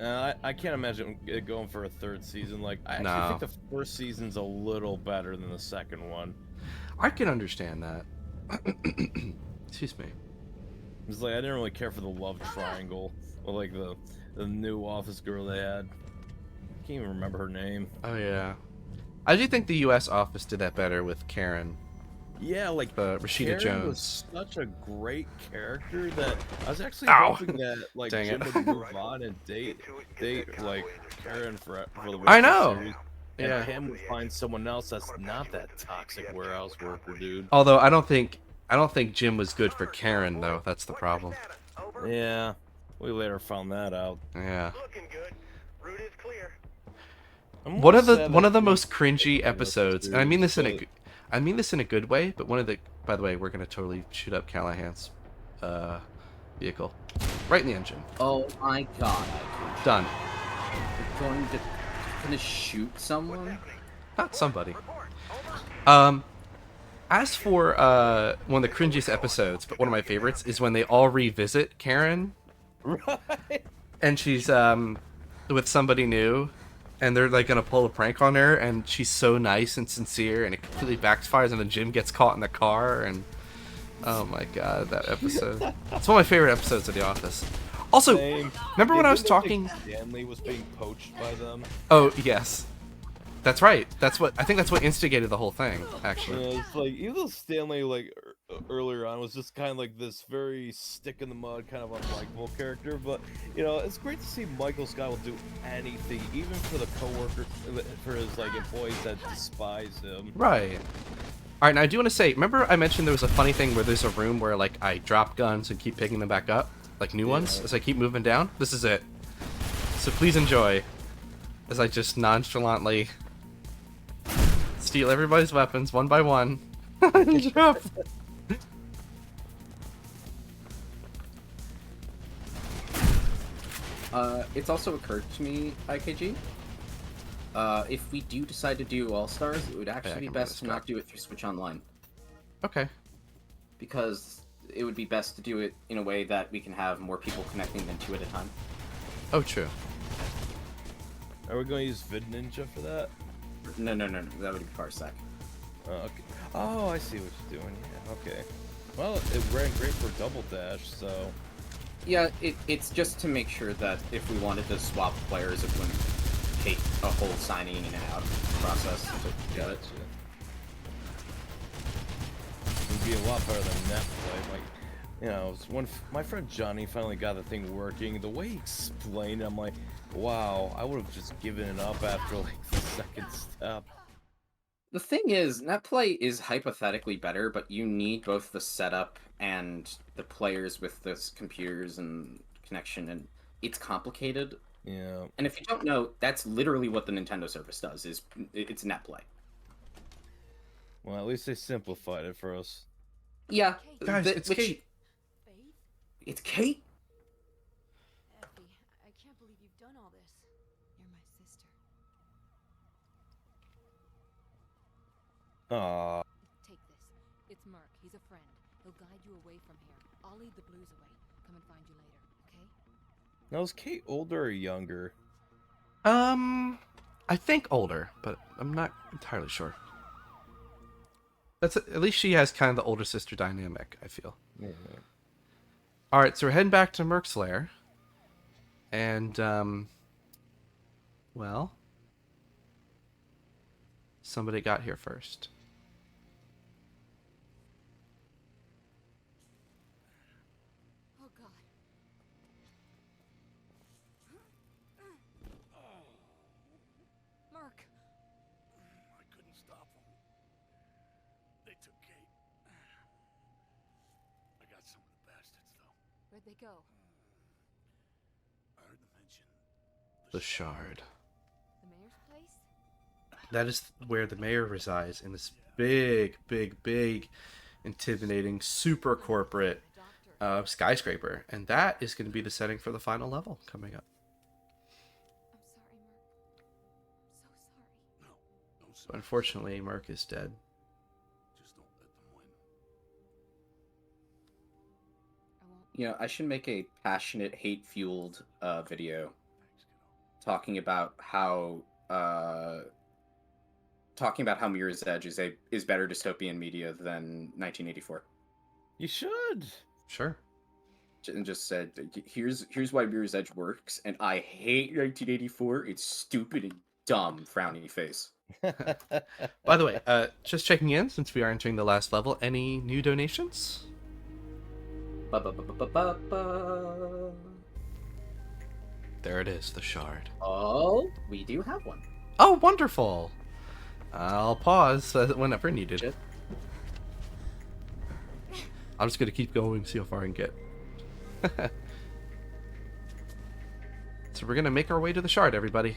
I can't imagine it going for a third season. Like I actually No. think the first season's a little better than the second one. I can understand that. Excuse me. It's like I didn't really care for the love triangle, or like the new office girl they had. I can't even remember her name. Oh yeah. I do think the US Office did that better with Karen. Yeah, like Rashida Karen Jones. was such a great character that I was actually Ow. hoping that like Dang Jim it. would move on and date like Karen for the rest I of the know. series. And Yeah. him would find someone else that's not that toxic warehouse worker dude. Although I don't think Jim was good for Karen though. That's the problem. Yeah, we later found that out. Yeah. Looking good. Route is clear. I'm One more of the sad one that of the Jim most couldn't cringy get in this episodes, and I mean this in a series, I mean this in a good way, but one of the by the way, we're gonna totally shoot up Callahan's vehicle. Right in the engine. Oh my god. Done. You're gonna shoot someone? Not somebody. As for one of the cringiest episodes, but one of my favorites, is when they all revisit Karen Right. and she's with somebody new and they're like gonna pull a prank on her and she's so nice and sincere and it completely backfires and then Jim gets caught in the car and oh my god, that episode. It's one of my favorite episodes of The Office. Also, Same. remember when I was Didn't they think talking Stanley was being poached by them. Oh yes. That's right. I think that's what instigated the whole thing, actually. Yeah, it's like even Stanley like earlier on was just kind of like this very stick in the mud kind of unlikable character, but it's great to see Michael Scott will do anything, even for the coworkers, for his like employees that despise him. Right. Alright, now I do want to say, remember I mentioned there was a funny thing where there's a room where like I drop guns and keep picking them back up? Like new ones, as I keep moving down? This is it. So please enjoy as I just nonchalantly steal everybody's weapons one by one and drop. It's also occurred to me, IKG, if we do decide to do All-Stars, it would actually be can best to bring this not do it through Switch Online. Okay. Because it would be best to do it in a way that we can have more people connecting than 2 at a time. Oh, true. Are we going to use Vid Ninja for that? No, that would be Parsec. Okay. Oh, I see what you're doing. Yeah, okay. Well, it ran great for Double Dash, so. Yeah, it's just to make sure that if we wanted to swap players, it wouldn't take a whole signing in and out process to do it. It'd be a lot better than Netplay. Like, when my friend Johnny finally got the thing working, the way he explained it, I'm like, wow, I would have just given it up after like the second step. The thing is, Netplay is hypothetically better, but you need both the setup and the players with the computers and connection, and it's complicated. Yeah. And if you don't know, that's literally what the Nintendo service does, it's Netplay. Well, at least they simplified it for us. Yeah. Guys, it's Kate. It's Kate? Effie, I can't believe you've done all this. You're my sister. Aww. Take this. It's Merc. He's a friend. He'll guide you away from here. I'll lead the blues away. Come and find you later, okay? Now, is Kate older or younger? I think older, but I'm not entirely sure. That's at least she has kind of the older sister dynamic, I feel. Yeah. All right, so we're heading back to Merc's lair. And, well, somebody got here first. Oh god. Merc. I couldn't stop them. They took Kate. I got some of the bastards, though. Where'd they go? I heard them mention The Shard. The mayor's place? That is where the mayor resides, in this big, big, big, intimidating, super corporate skyscraper. And that is going to be the setting for the final level coming up. I'm sorry, Merc. I'm so sorry. no, don't say But unfortunately, Merc is dead. just don't let them win. I won't. You know, I should make a passionate, hate-fueled video Thanks, kiddo. talking about how Mirror's Edge is better dystopian media than 1984. You should. Sure. And just said, here's why Mirror's Edge works, and I hate 1984. It's stupid and dumb. Frowny face. By the way, just checking in since we are entering the last level. Any new donations? Ba-ba-ba-ba-ba-ba. There it is, the Shard. Oh, we do have one. Oh, wonderful! I'll pause whenever needed. Shit. I'm just gonna keep going, see how far I can get. So we're gonna make our way to the Shard, everybody.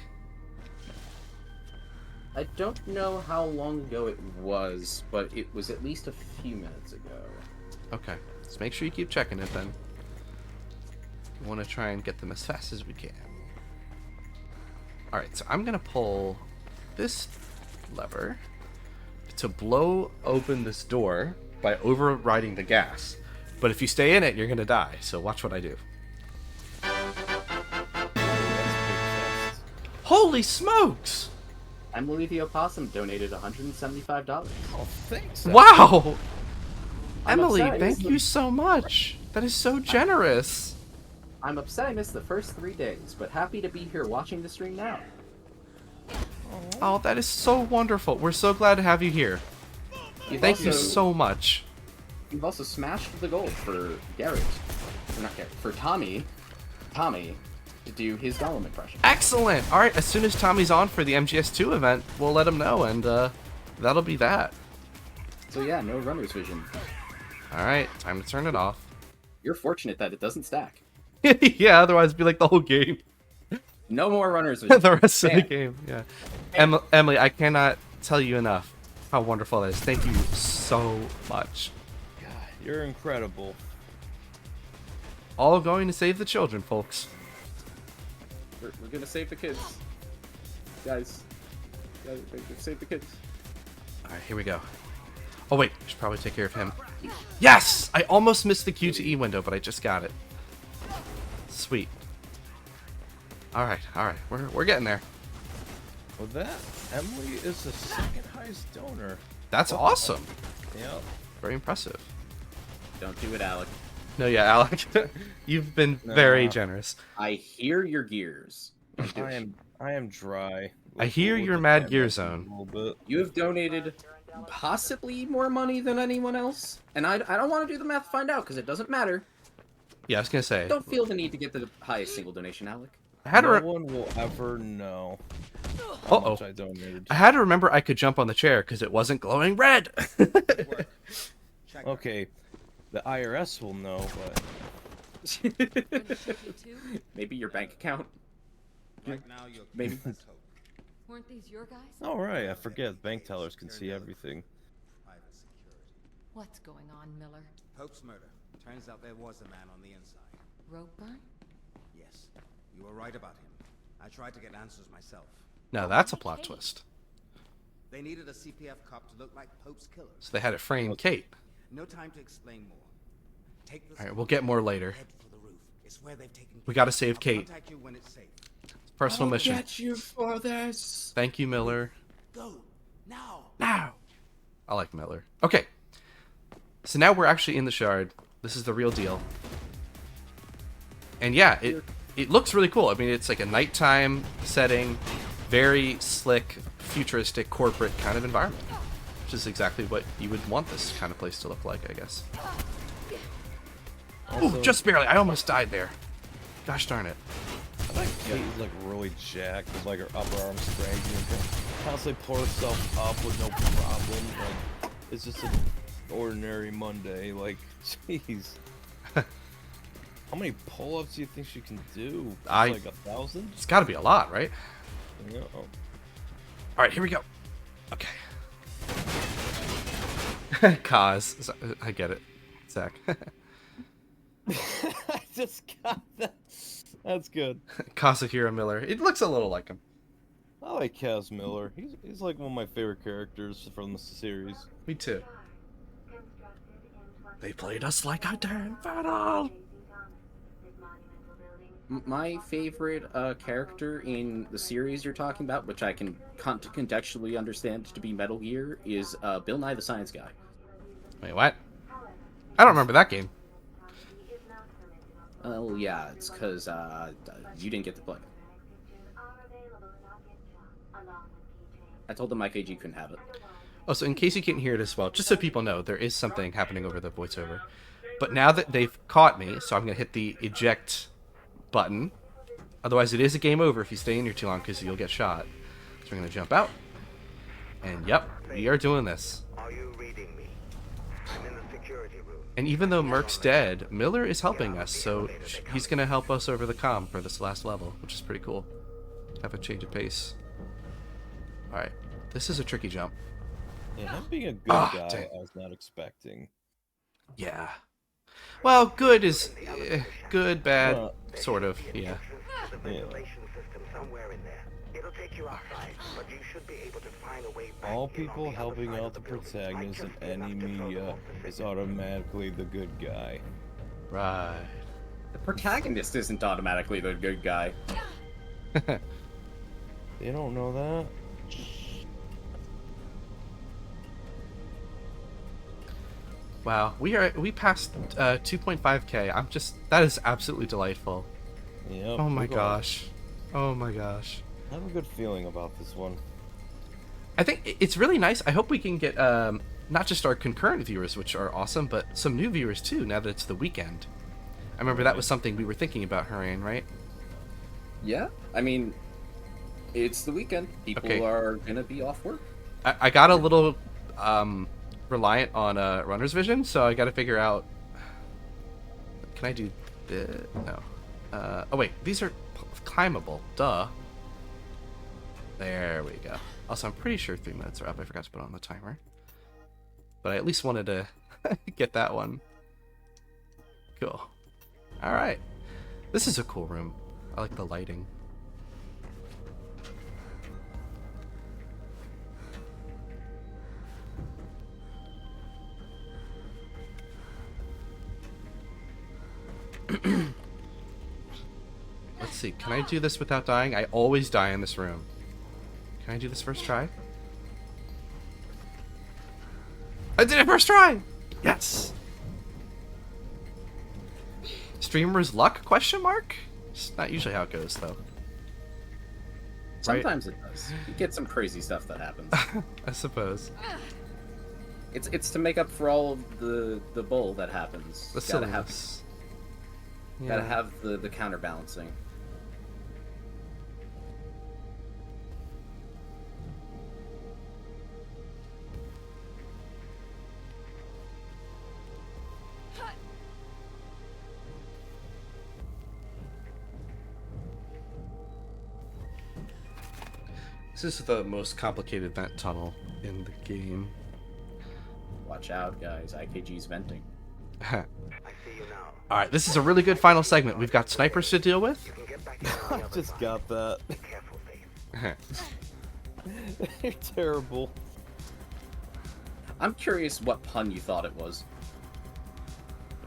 I don't know how long ago it was, but it was at least a few minutes ago. Okay, let's make sure you keep checking it then. We want to try and get them as fast as we can. Alright, so I'm gonna pull this lever to blow open this door by overriding the gas. But if you stay in it, you're gonna die, so watch what I do. Holy smokes! Emily the Opossum donated $175. Oh, thanks. Wow! I'm Emily, upset I thank missed you so much. That is so generous. I'm upset I missed the first 3 days, but happy to be here watching the stream now. Oh, that is so wonderful. We're so glad to have you here. Thank you so much. You've also smashed the goal for Garrett. Or not Garrett, for Tommy. Tommy to do his Gollum impression. Excellent. All right, as soon as Tommy's on for the MGS2 event, we'll let him know, and that'll be that. So yeah, no runner's vision. All right, time to turn it off. You're fortunate that it doesn't stack. Yeah, otherwise it'd be like the whole game. No more runner's vision. The rest of the Bam. game, yeah. Emily, I cannot tell you enough how wonderful that is. Thank you so much. God, you're incredible. All going to save the children, folks. We're gonna save the kids. Guys, save the kids. All right, here we go. Oh wait, I should probably take care of him. Yes! I almost missed the Q to E window, but I just got it. Sweet. All right, we're getting there. Well, that Emily is the second highest donor. That's awesome. Yep. Very impressive. Don't do it, Alec. No, yeah, Alec, you've been very generous. I hear your gears. Don't do it. I am dry. I hear We'll your just Mad add Gear that Zone. a little bit. You have donated possibly more money than anyone else, and I don't want to do the math to find out because it doesn't matter. Yeah, I was gonna say. Don't feel the need to get the highest single donation, Alec. I had to. No one will ever know how Uh-oh. much I donated. I had to remember I could jump on the chair because it wasn't glowing red. Okay, the IRS will know, but Maybe your bank account. Right now, you're Maybe. Weren't these your guys? all right. I forget bank tellers can see everything. private security. What's going on, Miller? Pope's murder. Turns out there was a man on the inside. Ropeburn? Yes, you were right about him. I tried to get answers myself. Now that's a plot twist. They needed a CPF cop to look like Pope's killer. So they had to frame Kate. No time to explain more. Take this. All right, we'll get more later. Head for the roof. It's where they've taken. We gotta save Kate. Contact you when it's safe. Personal mission. Get you for this. Thank you, Miller. Go now. Now. I like Miller. Okay. So now we're actually in the Shard. This is the real deal. And yeah, it looks really cool. I mean, it's like a nighttime setting, very slick, futuristic, corporate kind of environment, which is exactly what you would want this kind of place to look like, I guess. Also, Ooh, just barely. I almost died there. Gosh darn it. I think Kate's like really jacked with like her upper arm strength and can constantly pull herself up with no problem. Like, it's just an ordinary Monday. Like, jeez. How many pull-ups do you think she can do? Like 1,000? It's got to be a lot, right? No. All right, here we go. Okay. Kaz. I get it. Zach. I just got that. That's good. Kazuhiro Miller. It looks a little like him. I like Kaz Miller. He's like one of my favorite characters from the series. Me too. They played us like a damn fiddle. My favorite character in the series you're talking about, which I can contextually understand to be Metal Gear, is Bill Nye the Science Guy. Wait, what? I don't remember that game. Oh, yeah, it's because you didn't get to play. I told them Mike AG couldn't have it. Oh, so in case you can't hear it as well, just so people know, there is something happening over the voiceover. But now that they've caught me, so I'm going to hit the eject button. Otherwise, it is a game over if you stay in here too long, because you'll get shot. So we're going to jump out. And yep, we are doing this. Are you reading me? I'm in the security room. And even though Merc's dead, Miller is helping us, so he's going to help us over the comm for this last level, which is pretty cool. Have a change of pace. Alright, this is a tricky jump. Yeah, him being a good guy, dang. I was not expecting. Yeah. Well, good is... good, bad, sort of, yeah. Yeah. It'll take you outside, but you should be able to find a way back. All people helping out the protagonist in any media is automatically the good guy. Right. The protagonist isn't automatically the good guy. They don't know that. Wow, we passed 2.5k. That is absolutely delightful. Yep. Oh my gosh. Oh my gosh. I have a good feeling about this one. I think it's really nice. I hope we can get not just our concurrent viewers, which are awesome, but some new viewers too, now that it's the weekend. I remember that was something we were thinking about, Hurrian, right? Yeah, I mean, it's the weekend. People are gonna be off work. I got a little reliant on runner's vision, so I got to figure out. Can I do the no? Oh wait, these are climbable. Duh. There we go. Also, I'm pretty sure 3 minutes are up. I forgot to put on the timer, but I at least wanted to get that one. Cool. All right, this is a cool room. I like the lighting. Let's see, can I do this without dying? I always die in this room. Can I do this first try? I did it first try! Yes! Streamer's luck, question mark? It's not usually how it goes, though. Sometimes it does. You get some crazy stuff that happens. I suppose. It's to make up for all of the bull that happens. The silliness. Gotta have the counterbalancing. This is the most complicated vent tunnel in the game. Watch out, guys. IKG's venting. I see you now. Alright, this is a really good final segment. We've got snipers to deal with. I just got that. You're terrible. I'm curious what pun you thought it was.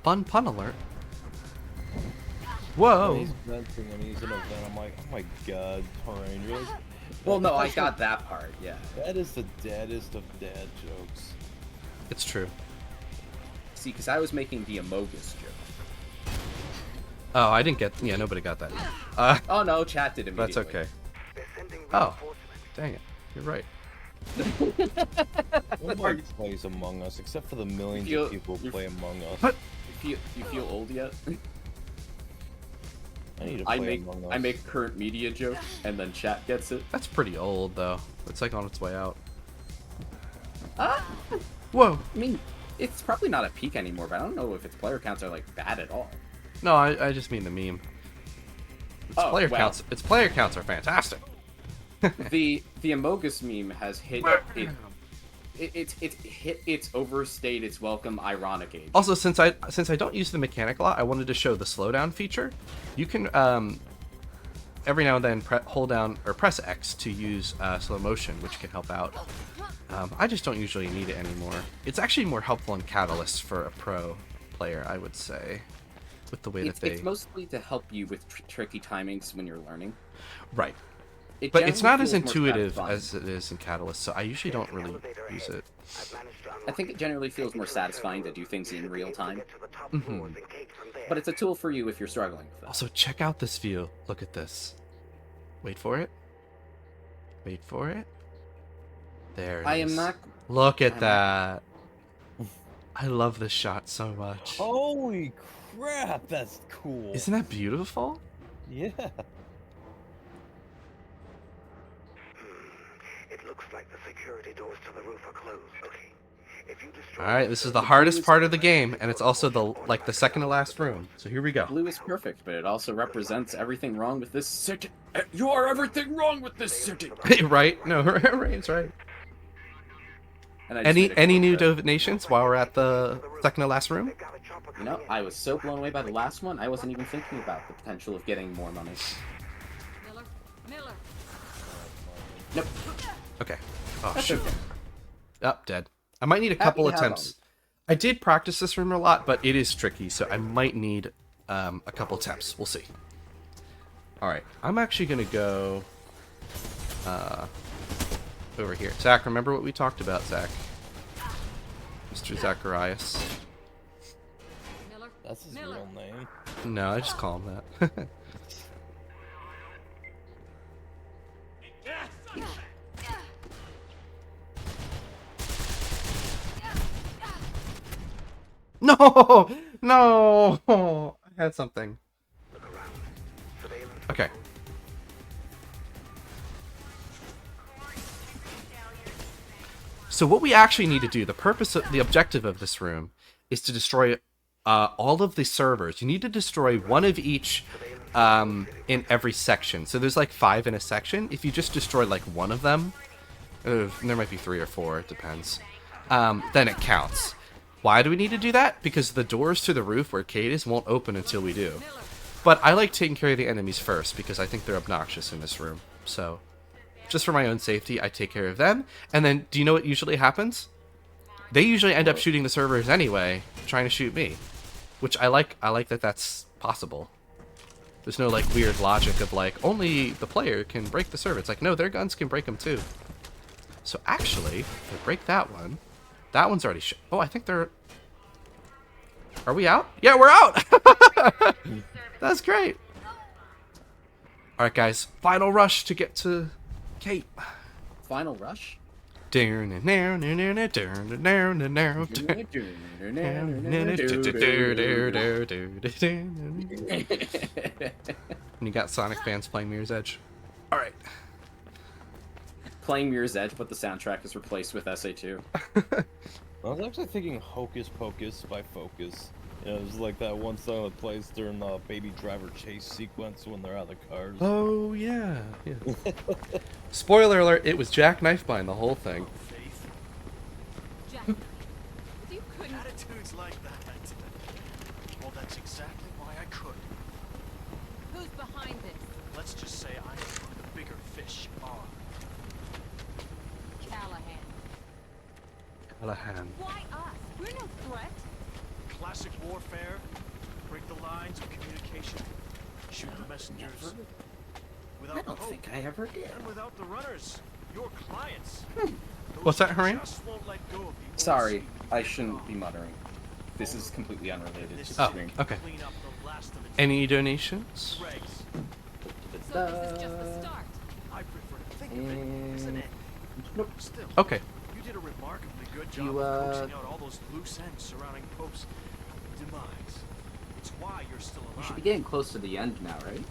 Pun alert. When Whoa. he's venting and he's in a vent, I'm like, oh my god, Torrain. Well, no, I got that part, yeah. That is the deadest of dad jokes. It's true. See, because I was making the Amogus joke. Oh, I didn't get. Yeah, nobody got that. Oh no, chat did That's immediately. okay. Oh, dang it. You're right. Nobody plays Among Us except for the millions of people who play Among Us. What? You feel old yet? I need to play Among Us. I make current media joke, and then chat gets it. That's pretty old, though. It's like on its way out. Whoa. I mean, it's probably not at peak anymore, but I don't know if its player counts are like bad at all. No, I just mean the meme. Its player counts are fantastic. the Amogus meme has hit it's hit its overstayed its welcome ironic age. Also, since I don't use the mechanic a lot, I wanted to show the slowdown feature. You can every now and then hold down or press X to use slow motion, which can help out. I just don't usually need it anymore. It's actually more helpful in Catalyst for a pro player, I would say, with the way that they. It's mostly to help you with tricky timings when you're learning. Right. But it's not as intuitive as it is in Catalyst, so I usually don't really use it. I think it generally feels more satisfying to do things in real time. Mm-hmm. But it's a tool for you if you're struggling with it. Also, check out this view. Look at this. Wait for it. Wait for it. There it is. I am not... Look at that. I love this shot so much. Holy crap, that's cool. Isn't that beautiful? Yeah. It looks like the security doors to the roof are closed. Okay. If you destroy All right, this is the hardest part of the game, and it's also the second to last room. So here we go. Blue is perfect, but it also represents everything wrong with this city. You are everything wrong with this city. Right? No, Rain's right. And I just Any new donations while we're at the second to last room? You know, I was so blown away by the last one, I wasn't even thinking about the potential of getting more money. Miller. Nope. Okay. Oh, That's shoot. okay. Up, dead. I might need a Happy couple to have attempts. I did practice this room a lot, but it is tricky, so I might need a couple attempts. We'll see. Alright, I'm actually going to go over here. Zach, remember what we talked about, Zach? Mr. Zacharias. That's his real name. No, I just call him that. No! No! I had something. Okay. So what we actually need to do, the objective of this room, is to destroy all of the servers. You need to destroy one of each in every section. So there's like 5 in a section. If you just destroy like one of them, there might be 3 or 4, it depends, then it counts. Why do we need to do that? Because the doors to the roof where Kate is won't open until we do. But I like taking care of the enemies first because I think they're obnoxious in this room. So, just for my own safety, I take care of them. And then, do you know what usually happens? They usually end up shooting the servers anyway, trying to shoot me. Which I like that that's possible. There's no like weird logic of like, only the player can break the server. It's like, no, their guns can break them too. So actually, if I break that one, that one's already oh, I think they're... Are we out? Yeah, we're out! That's great. Alright, guys. Final rush to get to Kate. Final rush? And you got Sonic fans playing Mirror's Edge. Alright. Playing Mirror's Edge, but the soundtrack is replaced with SA2. I was actually thinking Hocus Pocus by Focus. You know, it was like that one song that plays during the Baby Driver chase sequence when they're out of the cars. Oh, yeah. Spoiler alert, it was Jack Knifebind, the whole thing. Jack, you couldn't. Attitudes like that. Well, that's exactly why I could. Who's behind this? Let's just say I'm the bigger fish are. Callahan. Why us? We're no threat. Classic warfare. Break the lines of communication. Shoot the messengers. Without I don't hope, think I ever did. and without the runners, your clients. Those What's that, Hurry? Just won't let go of you. Sorry, I shouldn't be muttering. This is completely unrelated to the Oh, stream. okay. Clean up the last of its Any donations? dregs. So this is just the start. I prefer to think of it as an end. Nope. Still, Okay. you did a remarkably good You, job of coaxing out all those loose ends surrounding Pope's demise. It's why you're still We should alive. be getting close to the end now, right?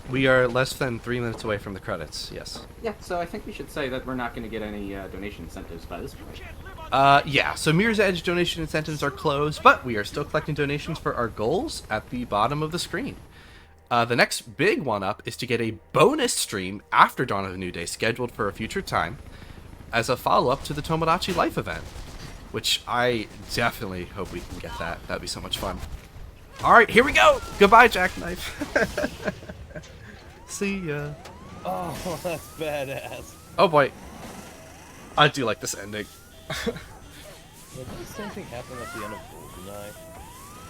We are less than 3 minutes away from the credits. Yes. Yeah, so I think we should say that we're not going to get any donation incentives by this point. Yeah, so Mirror's Edge donation incentives are closed, but we are still collecting donations for our goals at the bottom of the screen. The next big one up is to get a bonus stream after Dawn of a New Day scheduled for a future time as a follow-up to the Tomodachi Life event, which I definitely hope we can get that. That'd be so much fun. All right, here we go. Goodbye, Jackknife. See ya. Oh, that's badass. Oh boy. I do like this ending. Yeah, did the same thing happen at the end of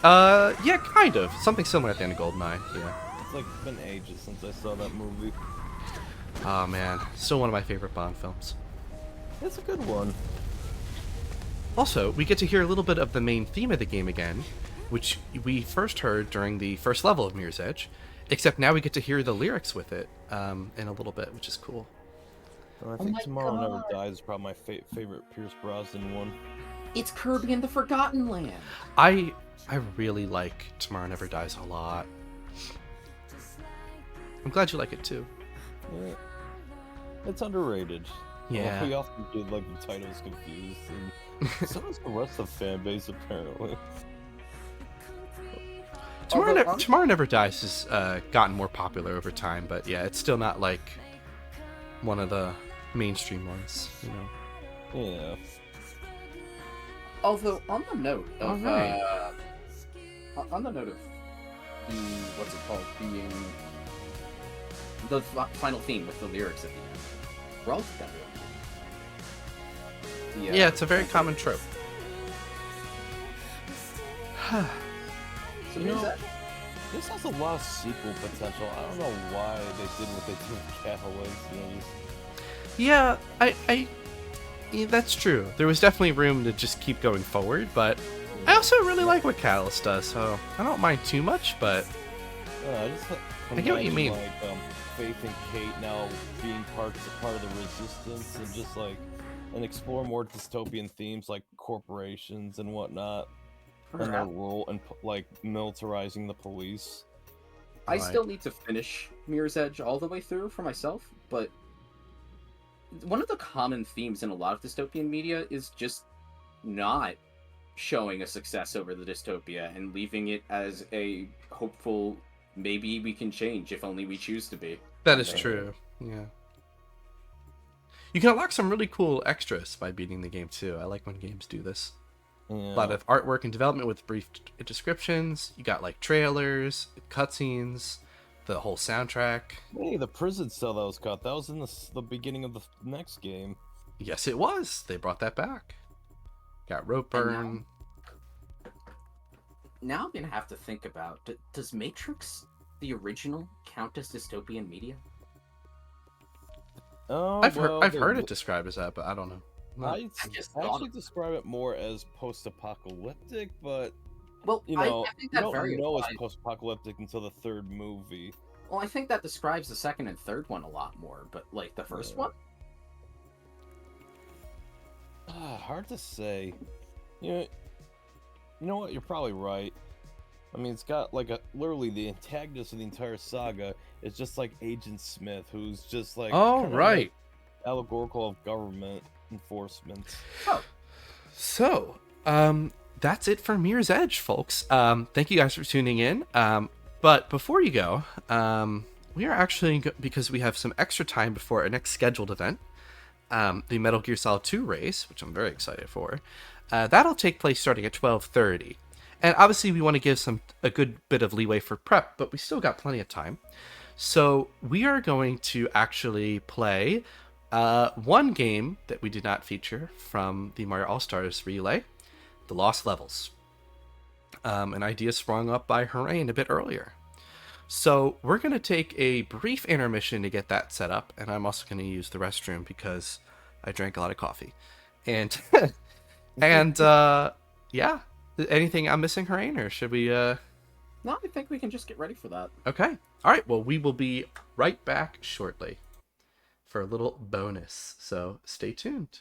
GoldenEye? Yeah, kind of. Something similar at the end of GoldenEye, yeah. It's like been ages since I saw that movie. Oh man, still one of my favorite Bond films. It's a good one. Also, we get to hear a little bit of the main theme of the game again, which we first heard during the first level of Mirror's Edge, except now we get to hear the lyrics with it in a little bit, which is cool. Well, I think Tomorrow Never Dies is probably my favorite Pierce Brosnan one. It's Kirby in the Forgotten Land. I really like Tomorrow Never Dies a lot. I'm glad you like it too. Yeah. It's underrated. Yeah. Well, we often get like the titles confused, and so is the rest of the fan base apparently. Tomorrow Never Dies has gotten more popular over time, but yeah, it's still not like one of the mainstream ones, you know. Yeah. Although on the note of Alright. on the note of the what's it called, the final theme with the lyrics at the end, we're all together. Yeah, it's a very common trope. So You here's know, that. this has a lot of sequel potential. I don't know why they did what they did with Catalyst. You know, just Yeah, yeah, that's true. There was definitely room to just keep going forward, but I also really like what Catalyst does, so I don't mind too much, but I get what you mean. Like Faith and Kate now being part of the Resistance, and just like and explore more dystopian themes like corporations and whatnot, and their role in like militarizing the police. I still need to finish Mirror's Edge all the way through for myself, but one of the common themes in a lot of dystopian media is just not showing a success over the dystopia and leaving it as a hopeful, maybe we can change if only we choose to be. that is true. Yeah. You can unlock some really cool extras by beating the game too. I like when games do this. Yeah. A lot of artwork and development with brief descriptions. You got like trailers, cutscenes, the whole soundtrack. Hey, the prison cell that was cut. That was in the beginning of the next game. Yes, it was. They brought that back. Got rope burn. Now I'm gonna have to think about, does Matrix, the original, count as dystopian media? Oh, I've well, heard it described as that, but I don't know. I just thought actually describe it more as post-apocalyptic, but Well, you know, I think you that don't very know it's applies. post-apocalyptic until the third movie. Well, I think that describes the second and third one a lot more, but like the first Yeah. one? Hard to say. You know what? You're probably right. I mean, it's got like literally the antagonist of the entire saga is just like Agent Smith, who's just like Oh, kinda right. like allegorical of government enforcement. So, that's it for Mirror's Edge, folks. Thank you guys for tuning in. But before you go, we are actually, because we have some extra time before our next scheduled event, the Metal Gear Solid 2 race, which I'm very excited for, that'll take place starting at 12:30. And obviously we want to give a good bit of leeway for prep, but we still got plenty of time. So we are going to actually play one game that we did not feature from the Mario All-Stars Relay, The Lost Levels. An idea sprung up by Harain a bit earlier. So we're going to take a brief intermission to get that set up, and I'm also going to use the restroom because I drank a lot of coffee. And and yeah. Anything I'm missing, Harain, or should we No, I think we can just get ready for that. Okay. All right. Well, we will be right back shortly for a little bonus. So stay tuned.